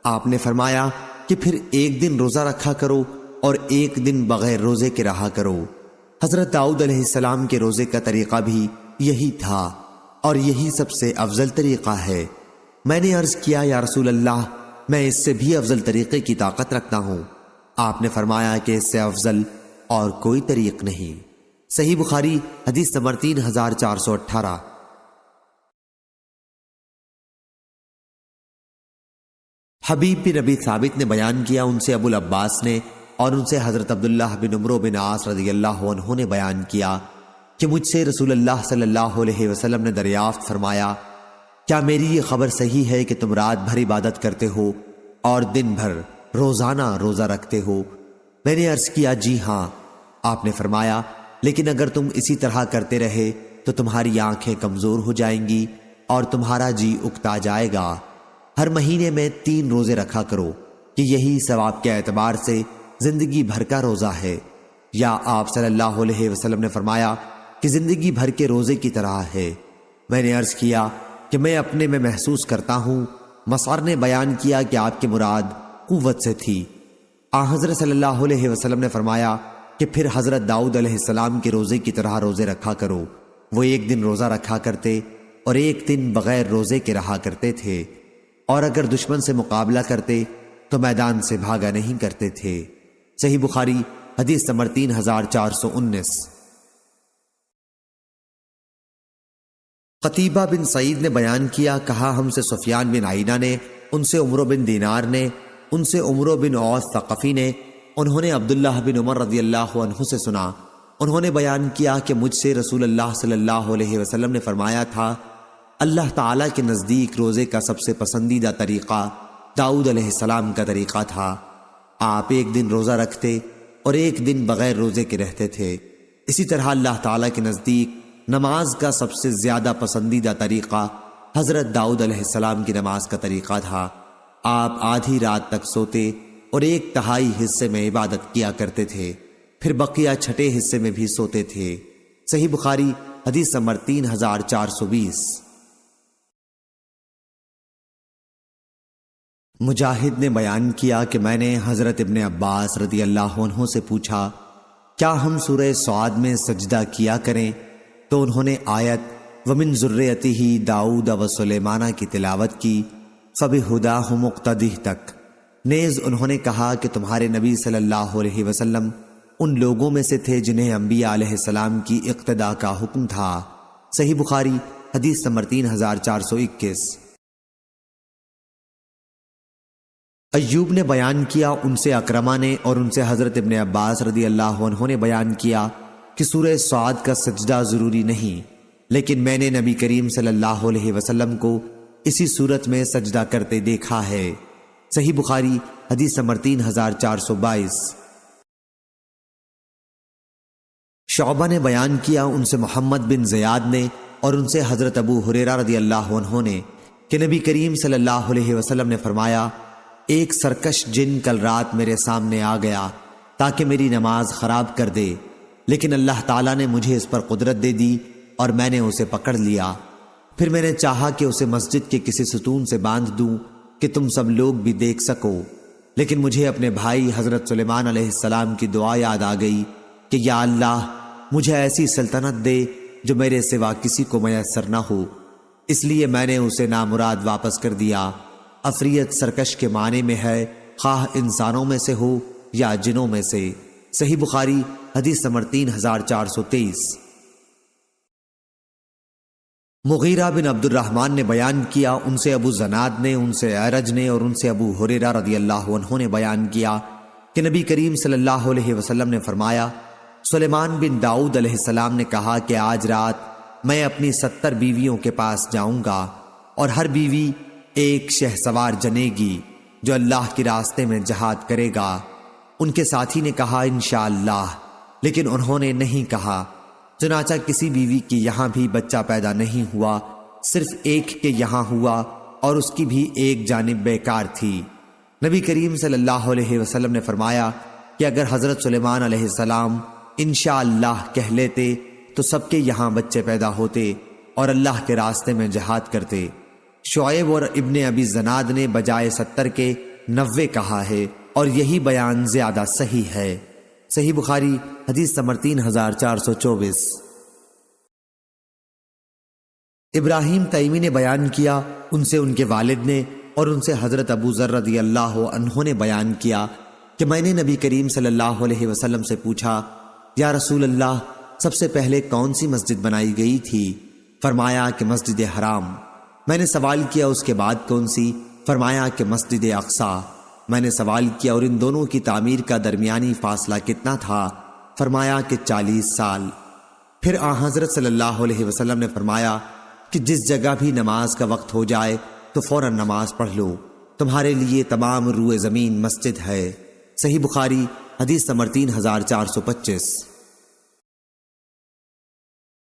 Speaker 1: آپ نے فرمایا کہ پھر 1 دن روزہ رکھا کرو اور 1 دن بغیر روزے کے رہا کرو۔ حضرت داؤد علیہ السلام کے روزے کا طریقہ بھی یہی تھا اور یہی سب سے افضل طریقہ ہے۔ میں نے عرض کیا یا رسول اللہ میں اس سے بھی افضل طریقے کی طاقت رکھتا ہوں۔ آپ نے فرمایا کہ اس سے افضل اور کوئی طریق نہیں۔ صحیح بخاری حدیث نمبر 3418۔ حبیب بن ابی ثابت نے بیان کیا ان سے ابو العباس نے اور ان سے حضرت عبداللہ بن عمرو بن عاص رضی اللہ عنہ نے بیان کیا کہ مجھ سے رسول اللہ صلی اللہ علیہ وسلم نے دریافت فرمایا کیا میری یہ خبر صحیح ہے کہ تم رات بھر عبادت کرتے ہو اور دن بھر روزانہ روزہ رکھتے ہو؟ میں نے عرض کیا جی ہاں۔ آپ نے فرمایا لیکن اگر تم اسی طرح کرتے رہے تو تمہاری آنکھیں کمزور ہو جائیں گی اور تمہارا جی اکتا جائے گا۔ ہر مہینے میں 3 روزے رکھا کرو کہ یہی ثواب کے اعتبار سے زندگی بھر کا روزہ ہے۔ یا آپ صلی اللہ علیہ وسلم نے فرمایا کہ زندگی بھر کے روزے کی طرح ہے۔ میں نے عرض کیا کہ میں اپنے میں محسوس کرتا ہوں۔ مسعر نے بیان کیا کہ آپ کی مراد قوت سے تھی۔ حضرت صلی اللہ علیہ وسلم نے فرمایا کہ پھر حضرت داؤد علیہ السلام کے روزے کی طرح روزے رکھا کرو۔ وہ 1 دن روزہ رکھا کرتے اور 1 دن بغیر روزے کے رہا کرتے تھے، اور اگر دشمن سے مقابلہ کرتے تو میدان سے بھاگا نہیں کرتے تھے۔ صحیح بخاری حدیث نمبر 3419۔ قتیبہ بن سعید نے بیان کیا کہا ہم سے سفیان بن عینہ نے، ان سے عمرو بن دینار نے، ان سے عمرو بن اوس ثقفی نے، انہوں نے عبداللہ بن عمر رضی اللہ عنہ سے سنا، انہوں نے بیان کیا کہ مجھ سے رسول اللہ صلی اللہ علیہ وسلم نے فرمایا تھا اللہ تعالیٰ کے نزدیک روزے کا سب سے پسندیدہ طریقہ داؤد علیہ السلام کا طریقہ تھا۔ آپ 1 دن روزہ رکھتے اور 1 دن بغیر روزے کے رہتے تھے۔ اسی طرح اللہ تعالیٰ کے نزدیک نماز کا سب سے زیادہ پسندیدہ طریقہ حضرت داؤد علیہ السلام کی نماز کا طریقہ تھا۔ آپ آدھی رات تک سوتے اور 1/3 حصے میں عبادت کیا کرتے تھے۔ پھر بقیہ چھٹے حصے میں بھی سوتے تھے۔ صحیح بخاری حدیث نمبر 3420۔ مجاہد نے بیان کیا کہ میں نے حضرت ابن عباس رضی اللہ عنہ سے پوچھا کیا ہم سورہ صاد میں سجدہ کیا کریں؟ تو انہوں نے آیت وَمِن ذُرِّيَّتِهِ داؤد وسلیمان کی تلاوت کی، فَبِهُدَاهُ مُقْتَدِهْ تک۔ نیز انہوں نے کہا کہ تمہارے نبی صلی اللہ علیہ وسلم ان لوگوں میں سے تھے جنہیں انبیاء علیہ السلام کی اقتداء کا حکم تھا۔ صحیح بخاری حدیث نمبر 3421۔ ایوب نے بیان کیا ان سے اکرمہ نے اور ان سے حضرت ابن عباس رضی اللہ عنہ نے بیان کیا کہ سورہ صاد کا سجدہ ضروری نہیں، لیکن میں نے نبی کریم صلی اللہ علیہ وسلم کو اسی صورت میں سجدہ کرتے دیکھا ہے۔ صحیح بخاری حدیث نمبر 3422۔ شعبہ نے بیان کیا ان سے محمد بن زیاد نے اور ان سے حضرت ابو ہریرہ رضی اللہ عنہ نے کہ نبی کریم صلی اللہ علیہ وسلم نے فرمایا ایک سرکش جن کل رات میرے سامنے آ گیا تاکہ میری نماز خراب کر دے، لیکن اللہ تعالیٰ نے مجھے اس پر قدرت دے دی اور میں نے اسے پکڑ لیا۔ پھر میں نے چاہا کہ اسے مسجد کے کسی ستون سے باندھ دوں کہ تم سب لوگ بھی دیکھ سکو، لیکن مجھے اپنے بھائی حضرت سلیمان علیہ السلام کی دعا یاد آ گئی کہ یا اللہ مجھے ایسی سلطنت دے جو میرے سوا کسی کو میسر نہ ہو، اس لیے میں نے اسے نامراد واپس کر دیا۔ افریت سرکش کے معنی میں ہے، خواہ انسانوں میں سے ہو یا جنوں میں سے۔ صحیح بخاری حدیث نمبر 3423۔ مغیرہ بن عبد الرحمن نے بیان کیا ان سے ابو زناد نے، ان سے اعرج نے اور ان سے ابو ہریرہ رضی اللہ عنہ نے بیان کیا کہ نبی کریم صلی اللہ علیہ وسلم نے فرمایا سلیمان بن داؤد علیہ السلام نے کہا کہ آج رات میں اپنی 70 بیویوں کے پاس جاؤں گا اور ہر بیوی ایک شہسوار جنے گی جو اللہ کے راستے میں جہاد کرے گا۔ ان کے ساتھی نے کہا انشاءاللہ، لیکن انہوں نے نہیں کہا۔ چنانچہ کسی بیوی کی یہاں بھی بچہ پیدا نہیں ہوا، صرف ایک کے یہاں ہوا اور اس کی بھی ایک جانب بیکار تھی۔ نبی کریم صلی اللہ علیہ وسلم نے فرمایا کہ اگر حضرت سلیمان علیہ السلام انشاءاللہ کہہ لیتے تو سب کے یہاں بچے پیدا ہوتے اور اللہ کے راستے میں جہاد کرتے۔ شعیب اور ابن ابی زناد نے بجائے 70 کے 90 کہا ہے اور یہی بیان زیادہ صحیح ہے۔ صحیح بخاری حدیث نمبر 3424۔ ابراہیم تیمی نے بیان کیا ان سے ان کے والد نے اور ان سے حضرت ابو ذر رضی اللہ عنہ نے بیان کیا کہ میں نے نبی کریم صلی اللہ علیہ وسلم سے پوچھا یا رسول اللہ سب سے پہلے کون سی مسجد بنائی گئی تھی؟ فرمایا کہ مسجد حرام۔ میں نے سوال کیا اس کے بعد کون سی؟ فرمایا کہ مسجد اقصی۔ میں نے سوال کیا اور ان دونوں کی تعمیر کا درمیانی فاصلہ کتنا تھا؟ فرمایا کہ 40 سال۔ پھر آن حضرت صلی اللہ علیہ وسلم نے فرمایا کہ جس جگہ بھی نماز کا وقت ہو جائے تو فوراً نماز پڑھ لو، تمہارے لیے تمام روئے زمین مسجد ہے۔ صحیح بخاری حدیث نمبر 3425۔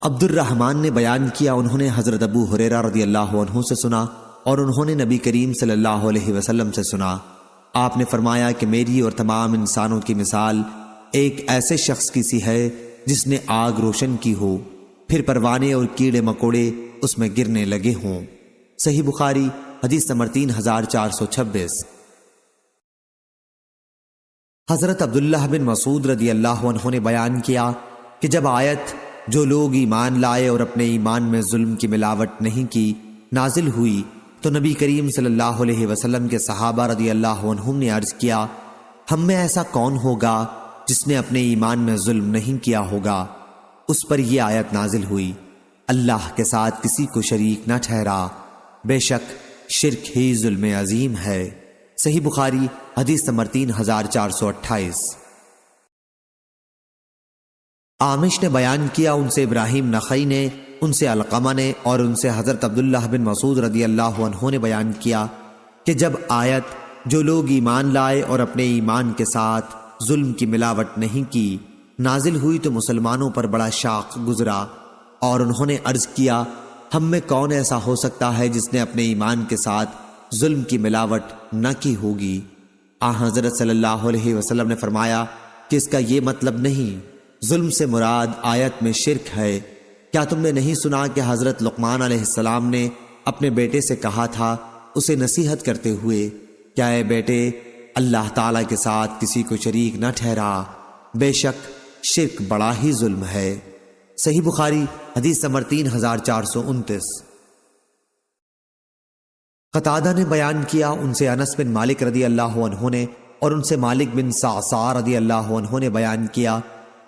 Speaker 1: عبد الرحمن نے بیان کیا انہوں نے حضرت ابو ہریرہ رضی اللہ عنہ سے سنا اور انہوں نے نبی کریم صلی اللہ علیہ وسلم سے سنا۔ آپ نے فرمایا کہ میری اور تمام انسانوں کی مثال ایک ایسے شخص کی سی ہے جس نے آگ روشن کی ہو، پھر پروانے اور کیڑے مکوڑے اس میں گرنے لگے ہوں۔ صحیح بخاری حدیث نمبر 3426۔ حضرت عبداللہ بن مسعود رضی اللہ عنہ نے بیان کیا کہ جب آیت جو لوگ ایمان لائے اور اپنے ایمان میں ظلم کی ملاوٹ نہیں کی نازل ہوئی تو نبی کریم صلی اللہ علیہ وسلم کے صحابہ رضی اللہ عنہم نے عرض کیا ہم میں ایسا کون ہوگا جس نے اپنے ایمان میں ظلم نہیں کیا ہوگا؟ اس پر یہ آیت نازل ہوئی اللہ کے ساتھ کسی کو شریک نہ ٹھہرا، بے شک شرک ہی ظلم عظیم ہے۔ صحیح بخاری حدیث نمبر 3428۔ عامش نے بیان کیا ان سے ابراہیم نخعی نے، ان سے علقمہ نے اور ان سے حضرت عبداللہ بن مسعود رضی اللہ عنہ نے بیان کیا کہ جب آیت جو لوگ ایمان لائے اور اپنے ایمان کے ساتھ ظلم کی ملاوٹ نہیں کی نازل ہوئی تو مسلمانوں پر بڑا شاق گزرا اور انہوں نے عرض کیا ہم میں کون ایسا ہو سکتا ہے جس نے اپنے ایمان کے ساتھ ظلم کی ملاوٹ نہ کی ہوگی؟ حضرت صلی اللہ علیہ وسلم نے فرمایا کہ اس کا یہ مطلب نہیں، ظلم سے مراد آیت میں شرک ہے۔ کیا تم نے نہیں سنا کہ حضرت لقمان علیہ السلام نے اپنے بیٹے سے کہا تھا اسے نصیحت کرتے ہوئے، کیا اے بیٹے اللہ تعالیٰ کے ساتھ کسی کو شریک نہ ٹھہرا، بے شک شرک بڑا ہی ظلم ہے۔ صحیح بخاری حدیث نمبر 3429۔ قتادہ نے بیان کیا، ان سے انس بن مالک رضی اللہ عنہ نے اور ان سے مالک بن صعصع رضی اللہ عنہ نے بیان کیا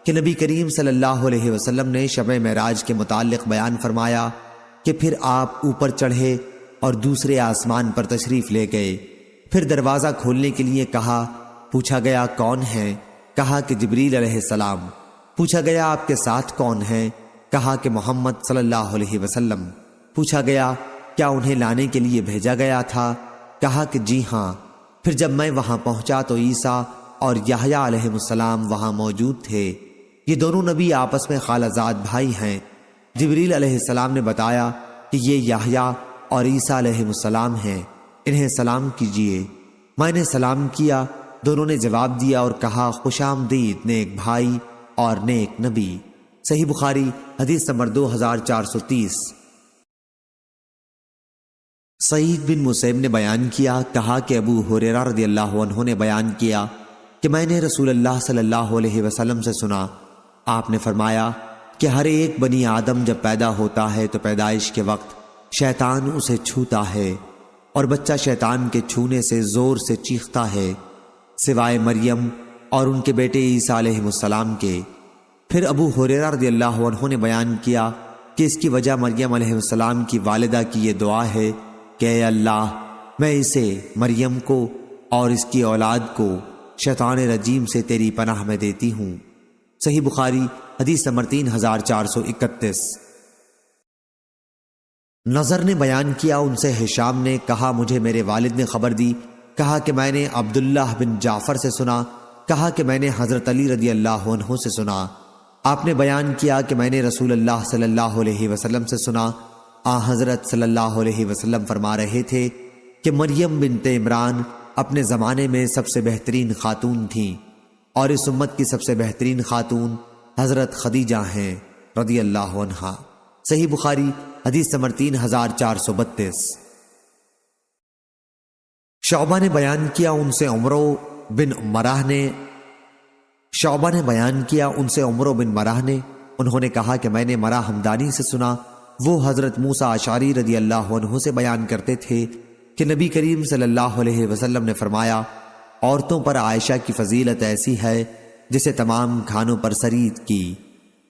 Speaker 1: کہ نبی کریم صلی اللہ علیہ وسلم نے شب معراج کے متعلق بیان فرمایا کہ پھر آپ اوپر چڑھے اور دوسرے آسمان پر تشریف لے گئے۔ پھر دروازہ کھولنے کے لیے کہا، پوچھا گیا کون ہے؟ کہا کہ جبریل علیہ السلام۔ پوچھا گیا آپ کے ساتھ کون ہیں؟ کہا کہ محمد صلی اللہ علیہ وسلم۔ پوچھا گیا کیا انہیں لانے کے لیے بھیجا گیا تھا؟ کہا کہ جی ہاں۔ پھر جب میں وہاں پہنچا تو عیسیٰ اور یحییٰ علیہ السلام وہاں موجود تھے۔ یہ دونوں نبی آپس میں خالہ زاد بھائی ہیں۔ جبریل علیہ السلام نے بتایا کہ یہ یحییٰ اور عیسیٰ علیہ السلام ہیں، انہیں سلام کیجیے۔ میں نے سلام کیا، دونوں نے جواب دیا اور کہا خوش آمدید نیک بھائی اور نیک نبی۔ صحیح بخاری حدیث نمبر 2430۔ سعید بن مسیب نے بیان کیا، کہا کہ ابو ہریرہ رضی اللہ عنہ نے بیان کیا کہ میں نے رسول اللہ صلی اللہ علیہ وسلم سے سنا، آپ نے فرمایا کہ ہر ایک بنی آدم جب پیدا ہوتا ہے تو پیدائش کے وقت شیطان اسے چھوتا ہے اور بچہ شیطان کے چھونے سے زور سے چیختا ہے، سوائے مریم اور ان کے بیٹے عیسیٰ علیہ السلام کے۔ پھر ابو ہریرہ رضی اللہ عنہ نے بیان کیا کہ اس کی وجہ مریم علیہ السلام کی والدہ کی یہ دعا ہے کہ اے اللہ میں اسے مریم کو اور اس کی اولاد کو شیطان رجیم سے تیری پناہ میں دیتی ہوں۔ صحیح بخاری حدیث نمبر 3431۔ نظر نے بیان کیا، ان سے ہشام نے کہا مجھے میرے والد نے خبر دی، کہا کہ میں نے عبداللہ بن جعفر سے سنا، کہا کہ میں نے حضرت علی رضی اللہ عنہ سے سنا، آپ نے بیان کیا کہ میں نے رسول اللہ صلی اللہ علیہ وسلم سے سنا، حضرت صلی اللہ علیہ وسلم فرما رہے تھے کہ مریم بنت عمران اپنے زمانے میں سب سے بہترین خاتون تھیں اور اس امت کی سب سے بہترین خاتون حضرت خدیجہ ہیں رضی اللہ عنہا۔ صحیح بخاری حدیث نمبر 3432۔ شعبہ نے بیان کیا، ان سے عمرو بن مراہ نے انہوں نے کہا کہ میں نے مراہ ہمدانی سے سنا، وہ حضرت موسیٰ اشعری رضی اللہ عنہ سے بیان کرتے تھے کہ نبی کریم صلی اللہ علیہ وسلم نے فرمایا عورتوں پر عائشہ کی فضیلت ایسی ہے جسے تمام کھانوں پر سرید کی۔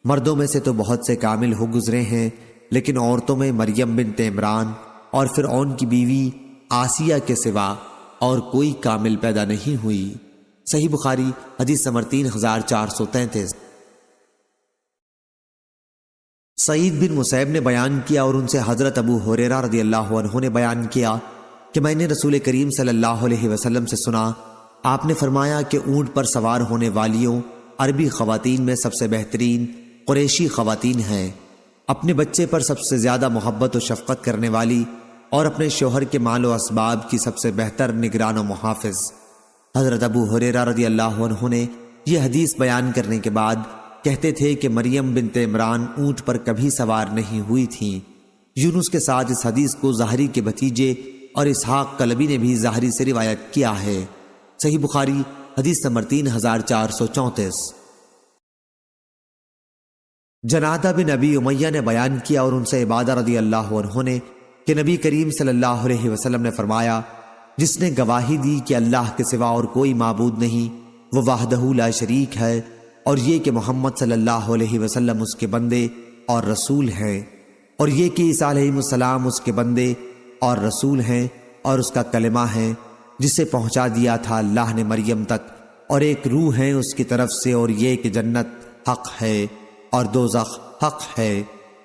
Speaker 1: مردوں میں سے تو بہت سے کامل ہو گزرے ہیں، لیکن عورتوں میں مریم بنت عمران اور فرعون کی بیوی آسیہ کے سوا اور کوئی کامل پیدا نہیں ہوئی۔ صحیح بخاری حدیث نمبر 3433۔ سعید بن مسیب نے بیان کیا اور ان سے حضرت ابو ہریرہ رضی اللہ عنہ نے بیان کیا کہ میں نے رسول کریم صلی اللہ علیہ وسلم سے سنا، آپ نے فرمایا کہ اونٹ پر سوار ہونے والیوں عربی خواتین میں سب سے بہترین قریشی خواتین ہیں، اپنے بچے پر سب سے زیادہ محبت و شفقت کرنے والی اور اپنے شوہر کے مال و اسباب کی سب سے بہتر نگران و محافظ۔ حضرت ابو ہریرہ رضی اللہ عنہ نے یہ حدیث بیان کرنے کے بعد کہتے تھے کہ مریم بنت عمران اونٹ پر کبھی سوار نہیں ہوئی تھیں۔ یونس کے ساتھ اس حدیث کو زہری کے بھتیجے اور اسحاق کلبی نے بھی زہری سے روایت کیا ہے۔ صحیح بخاری حدیث نمبر 3434۔ جنادہ بن ابی امیہ نے بیان کیا اور ان سے عبادہ رضی اللہ عنہ نے کہ نبی کریم صلی اللہ علیہ وسلم نے فرمایا جس نے گواہی دی کہ اللہ کے سوا اور کوئی معبود نہیں، وہ وحدہ لا شریک ہے، اور یہ کہ محمد صلی اللہ علیہ وسلم اس کے بندے اور رسول ہیں، اور یہ کہ عیسیٰ علیہ السلام اس کے بندے اور رسول ہیں اور اس کا کلمہ ہے جسے پہنچا دیا تھا اللہ نے مریم تک، اور ایک روح ہے اس کی طرف سے، اور یہ کہ جنت حق ہے اور دوزخ حق ہے،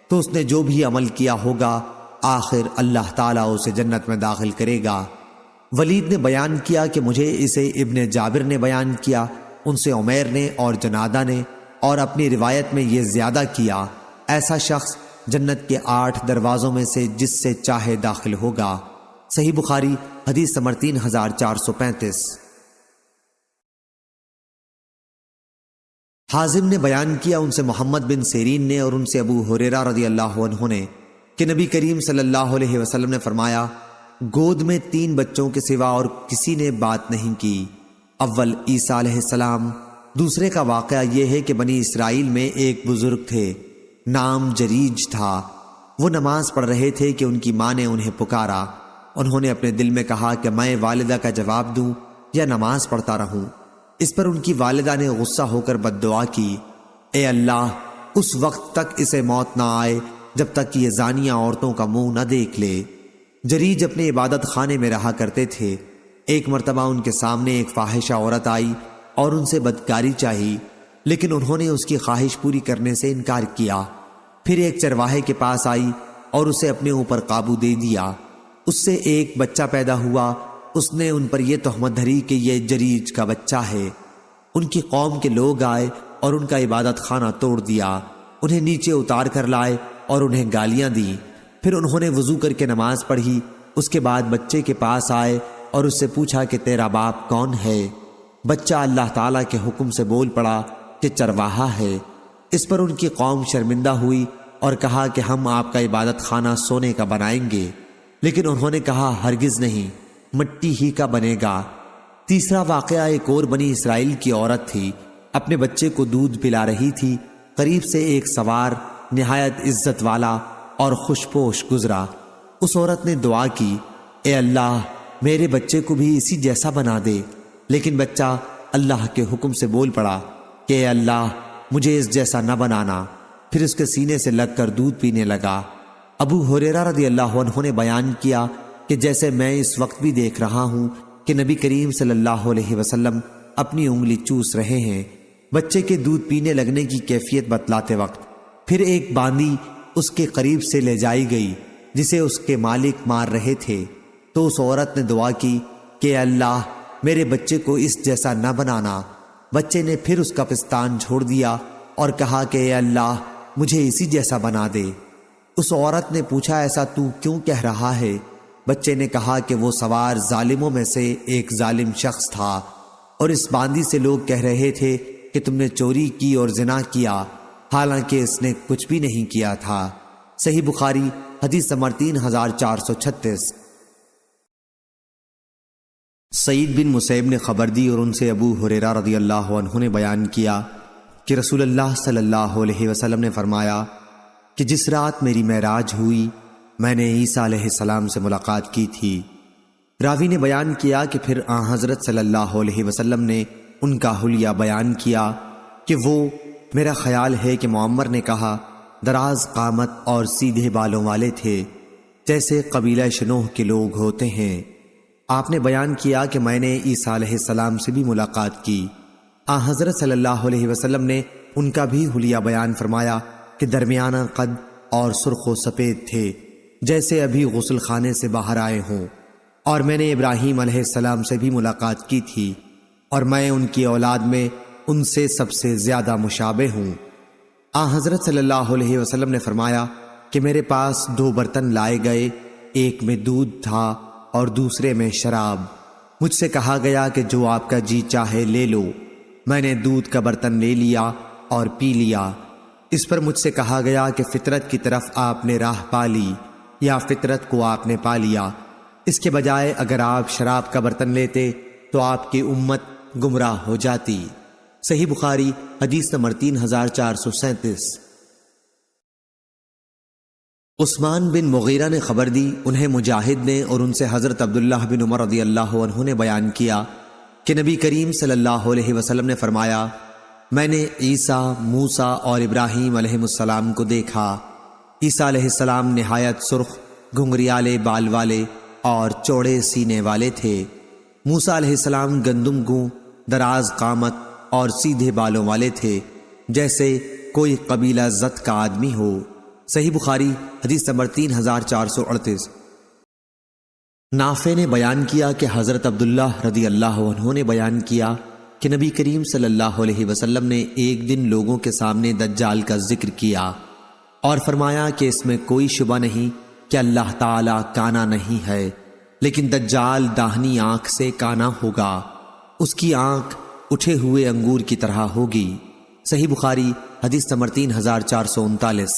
Speaker 1: تو اس نے جو بھی عمل کیا ہوگا آخر اللہ تعالیٰ اسے جنت میں داخل کرے گا۔ ولید نے بیان کیا کہ مجھے اسے ابن جابر نے بیان کیا، ان سے عمیر نے اور جنادہ نے، اور اپنی روایت میں یہ زیادہ کیا ایسا شخص جنت کے 8 دروازوں میں سے جس سے چاہے داخل ہوگا۔ صحیح بخاری حدیث نمبر 3435۔ حازم نے بیان کیا ان سے محمد بن سیرین نے اور ان سے ابو ہریرہ رضی اللہ عنہ نے کہ نبی کریم صلی اللہ علیہ وسلم نے فرمایا، گود میں 3 بچوں کے سوا اور کسی نے بات نہیں کی۔ اول عیسیٰ علیہ السلام، دوسرے کا واقعہ یہ ہے کہ بنی اسرائیل میں ایک بزرگ تھے، نام جریج تھا۔ وہ نماز پڑھ رہے تھے کہ ان کی ماں نے انہیں پکارا۔ انہوں نے اپنے دل میں کہا کہ میں والدہ کا جواب دوں یا نماز پڑھتا رہوں۔ اس پر ان کی والدہ نے غصہ ہو کر بد دعا کی، اے اللہ، اس وقت تک اسے موت نہ آئے جب تک کہ یہ زانیہ عورتوں کا منہ نہ دیکھ لے۔ جریج اپنے عبادت خانے میں رہا کرتے تھے۔ ایک مرتبہ ان کے سامنے ایک فاحشہ عورت آئی اور ان سے بدکاری چاہی، لیکن انہوں نے اس کی خواہش پوری کرنے سے انکار کیا۔ پھر ایک چرواہے کے پاس آئی اور اسے اپنے اوپر قابو دے دیا۔ اس سے ایک بچہ پیدا ہوا۔ اس نے ان پر یہ تہمت دھری کہ یہ جریج کا بچہ ہے۔ ان کی قوم کے لوگ آئے اور ان کا عبادت خانہ توڑ دیا، انہیں نیچے اتار کر لائے اور انہیں گالیاں دیں۔ پھر انہوں نے وضو کر کے نماز پڑھی۔ اس کے بعد بچے کے پاس آئے اور اس سے پوچھا کہ تیرا باپ کون ہے؟ بچہ اللہ تعالیٰ کے حکم سے بول پڑا کہ چرواہا ہے۔ اس پر ان کی قوم شرمندہ ہوئی اور کہا کہ ہم آپ کا عبادت خانہ سونے کا بنائیں گے، لیکن انہوں نے کہا ہرگز نہیں، مٹی ہی کا بنے گا۔ تیسرا واقعہ ایک اور بنی اسرائیل کی عورت تھی، اپنے بچے کو دودھ پلا رہی تھی۔ قریب سے ایک سوار نہایت عزت والا اور خوشپوش گزرا۔ اس عورت نے دعا کی، اے اللہ، میرے بچے کو بھی اسی جیسا بنا دے، لیکن بچہ اللہ کے حکم سے بول پڑا کہ اے اللہ، مجھے اس جیسا نہ بنانا۔ پھر اس کے سینے سے لگ کر دودھ پینے لگا۔ ابو ہریرہ رضی اللہ عنہ نے بیان کیا کہ جیسے میں اس وقت بھی دیکھ رہا ہوں کہ نبی کریم صلی اللہ علیہ وسلم اپنی انگلی چوس رہے ہیں بچے کے دودھ پینے لگنے کی کیفیت بتلاتے وقت۔ پھر ایک باندی اس کے قریب سے لے جائی گئی جسے اس کے مالک مار رہے تھے، تو اس عورت نے دعا کی کہ اے اللہ، میرے بچے کو اس جیسا نہ بنانا۔ بچے نے پھر اس کا پستان چھوڑ دیا اور کہا کہ اے اللہ، مجھے اسی جیسا بنا دے۔ اس عورت نے پوچھا ایسا تو کیوں کہہ رہا ہے؟ بچے نے کہا کہ وہ سوار ظالموں میں سے ایک ظالم شخص تھا، اور اس باندی سے لوگ کہہ رہے تھے کہ تم نے چوری کی اور زنا کیا، حالانکہ اس نے کچھ بھی نہیں کیا تھا۔ صحیح بخاری حدیث نمبر 3436۔ سعید بن مسیب نے خبر دی اور ان سے ابو ہریرہ رضی اللہ عنہ نے بیان کیا کہ رسول اللہ صلی اللہ علیہ وسلم نے فرمایا کہ جس رات میری معراج ہوئی میں نے عیسیٰ علیہ السلام سے ملاقات کی تھی۔ راوی نے بیان کیا کہ پھر آن حضرت صلی اللہ علیہ وسلم نے ان کا حلیہ بیان کیا کہ وہ، میرا خیال ہے کہ معمر نے کہا، دراز قامت اور سیدھے بالوں والے تھے، جیسے قبیلہ شنوح کے لوگ ہوتے ہیں۔ آپ نے بیان کیا کہ میں نے عیسیٰ علیہ السلام سے بھی ملاقات کی۔ آن حضرت صلی اللہ علیہ وسلم نے ان کا بھی حلیہ بیان فرمایا کہ درمیانہ قد اور سرخ و سفید تھے، جیسے ابھی غسل خانے سے باہر آئے ہوں، اور میں نے ابراہیم علیہ السلام سے بھی ملاقات کی تھی، اور میں ان کی اولاد میں ان سے سب سے زیادہ مشابہ ہوں۔ آن حضرت صلی اللہ علیہ وسلم نے فرمایا کہ میرے پاس 2 برتن لائے گئے، ایک میں دودھ تھا اور دوسرے میں شراب۔ مجھ سے کہا گیا کہ جو آپ کا جی چاہے لے لو۔ میں نے دودھ کا برتن لے لیا اور پی لیا۔ اس پر مجھ سے کہا گیا کہ فطرت کی طرف آپ نے راہ پا لی یا فطرت کو آپ نے پا لیا، اس کے بجائے اگر آپ شراب کا برتن لیتے تو آپ کی امت گمراہ ہو جاتی۔ صحیح بخاری حدیث نمبر 3437۔ عثمان بن مغیرہ نے خبر دی، انہیں مجاہد نے اور ان سے حضرت عبداللہ بن عمر رضی اللہ عنہ نے بیان کیا کہ نبی کریم صلی اللہ علیہ وسلم نے فرمایا، میں نے عیسیٰ، موسیٰ اور ابراہیم علیہ السلام کو دیکھا۔ عیسیٰ علیہ السلام نہایت سرخ، گھنگریالے بال والے اور چوڑے سینے والے تھے۔ موسیٰ علیہ السلام گندم گوں، دراز قامت اور سیدھے بالوں والے تھے، جیسے کوئی قبیلہ زت کا آدمی ہو۔ صحیح بخاری حدیث نمبر 3438۔ نافع نے بیان کیا کہ حضرت عبداللہ رضی اللہ عنہ نے بیان کیا کہ نبی کریم صلی اللہ علیہ وسلم نے ایک دن لوگوں کے سامنے دجال کا ذکر کیا اور فرمایا کہ اس میں کوئی شبہ نہیں کہ اللہ تعالیٰ کانا نہیں ہے، لیکن دجال داہنی آنکھ سے کانا ہوگا، اس کی آنکھ اٹھے ہوئے انگور کی طرح ہوگی۔ صحیح بخاری حدیث نمبر 3439۔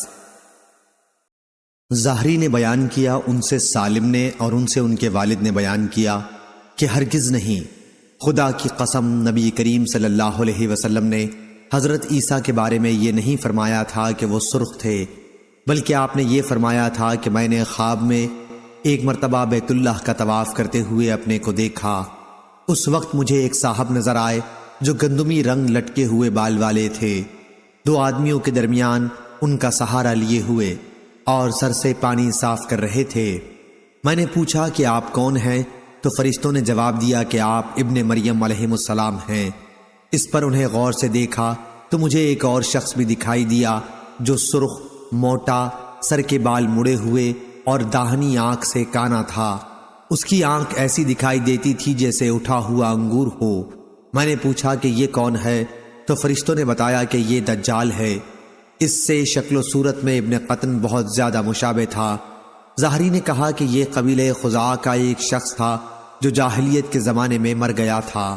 Speaker 1: زہری نے بیان کیا ان سے سالم نے اور ان سے ان کے والد نے بیان کیا کہ ہرگز نہیں، خدا کی قسم نبی کریم صلی اللہ علیہ وسلم نے حضرت عیسیٰ کے بارے میں یہ نہیں فرمایا تھا کہ وہ سرخ تھے، بلکہ آپ نے یہ فرمایا تھا کہ میں نے خواب میں ایک مرتبہ بیت اللہ کا طواف کرتے ہوئے اپنے کو دیکھا۔ اس وقت مجھے ایک صاحب نظر آئے جو گندمی رنگ لٹکے ہوئے بال والے تھے، دو آدمیوں کے درمیان ان کا سہارا لیے ہوئے اور سر سے پانی صاف کر رہے تھے۔ میں نے پوچھا کہ آپ کون ہیں؟ تو فرشتوں نے جواب دیا کہ آپ ابن مریم علیہ السلام ہیں۔ اس پر انہیں غور سے دیکھا تو مجھے ایک اور شخص بھی دکھائی دیا جو سرخ، موٹا، سر کے بال مڑے ہوئے اور داہنی آنکھ سے کانا تھا۔ اس کی آنکھ ایسی دکھائی دیتی تھی جیسے اٹھا ہوا انگور ہو۔ میں نے پوچھا کہ یہ کون ہے؟ تو فرشتوں نے بتایا کہ یہ دجال ہے۔ اس سے شکل و صورت میں ابن قطن بہت زیادہ مشابہ تھا۔ زہری نے کہا کہ یہ قبیلہ خزاعہ کا ایک شخص تھا جو جاہلیت کے زمانے میں مر گیا تھا۔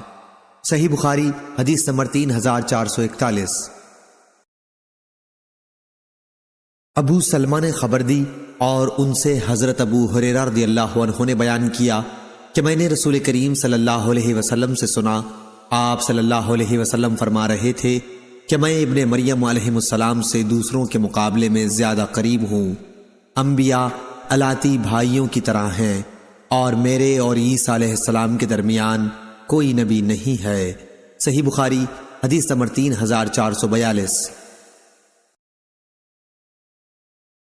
Speaker 1: صحیح بخاری حدیث نمبر 3441۔ ابو سلمہ نے خبر دی اور ان سے حضرت ابو ہریرہ رضی اللہ عنہ نے بیان کیا کہ میں نے رسول کریم صلی اللہ علیہ وسلم سے سنا، آپ صلی اللہ علیہ وسلم فرما رہے تھے کہ میں ابن مریم علیہ السلام سے دوسروں کے مقابلے میں زیادہ قریب ہوں۔ انبیاء الاتی بھائیوں کی طرح ہیں اور میرے اور عیسیٰ علیہ السلام کے درمیان کوئی نبی نہیں ہے۔ صحیح بخاری حدیث نمبر 3442۔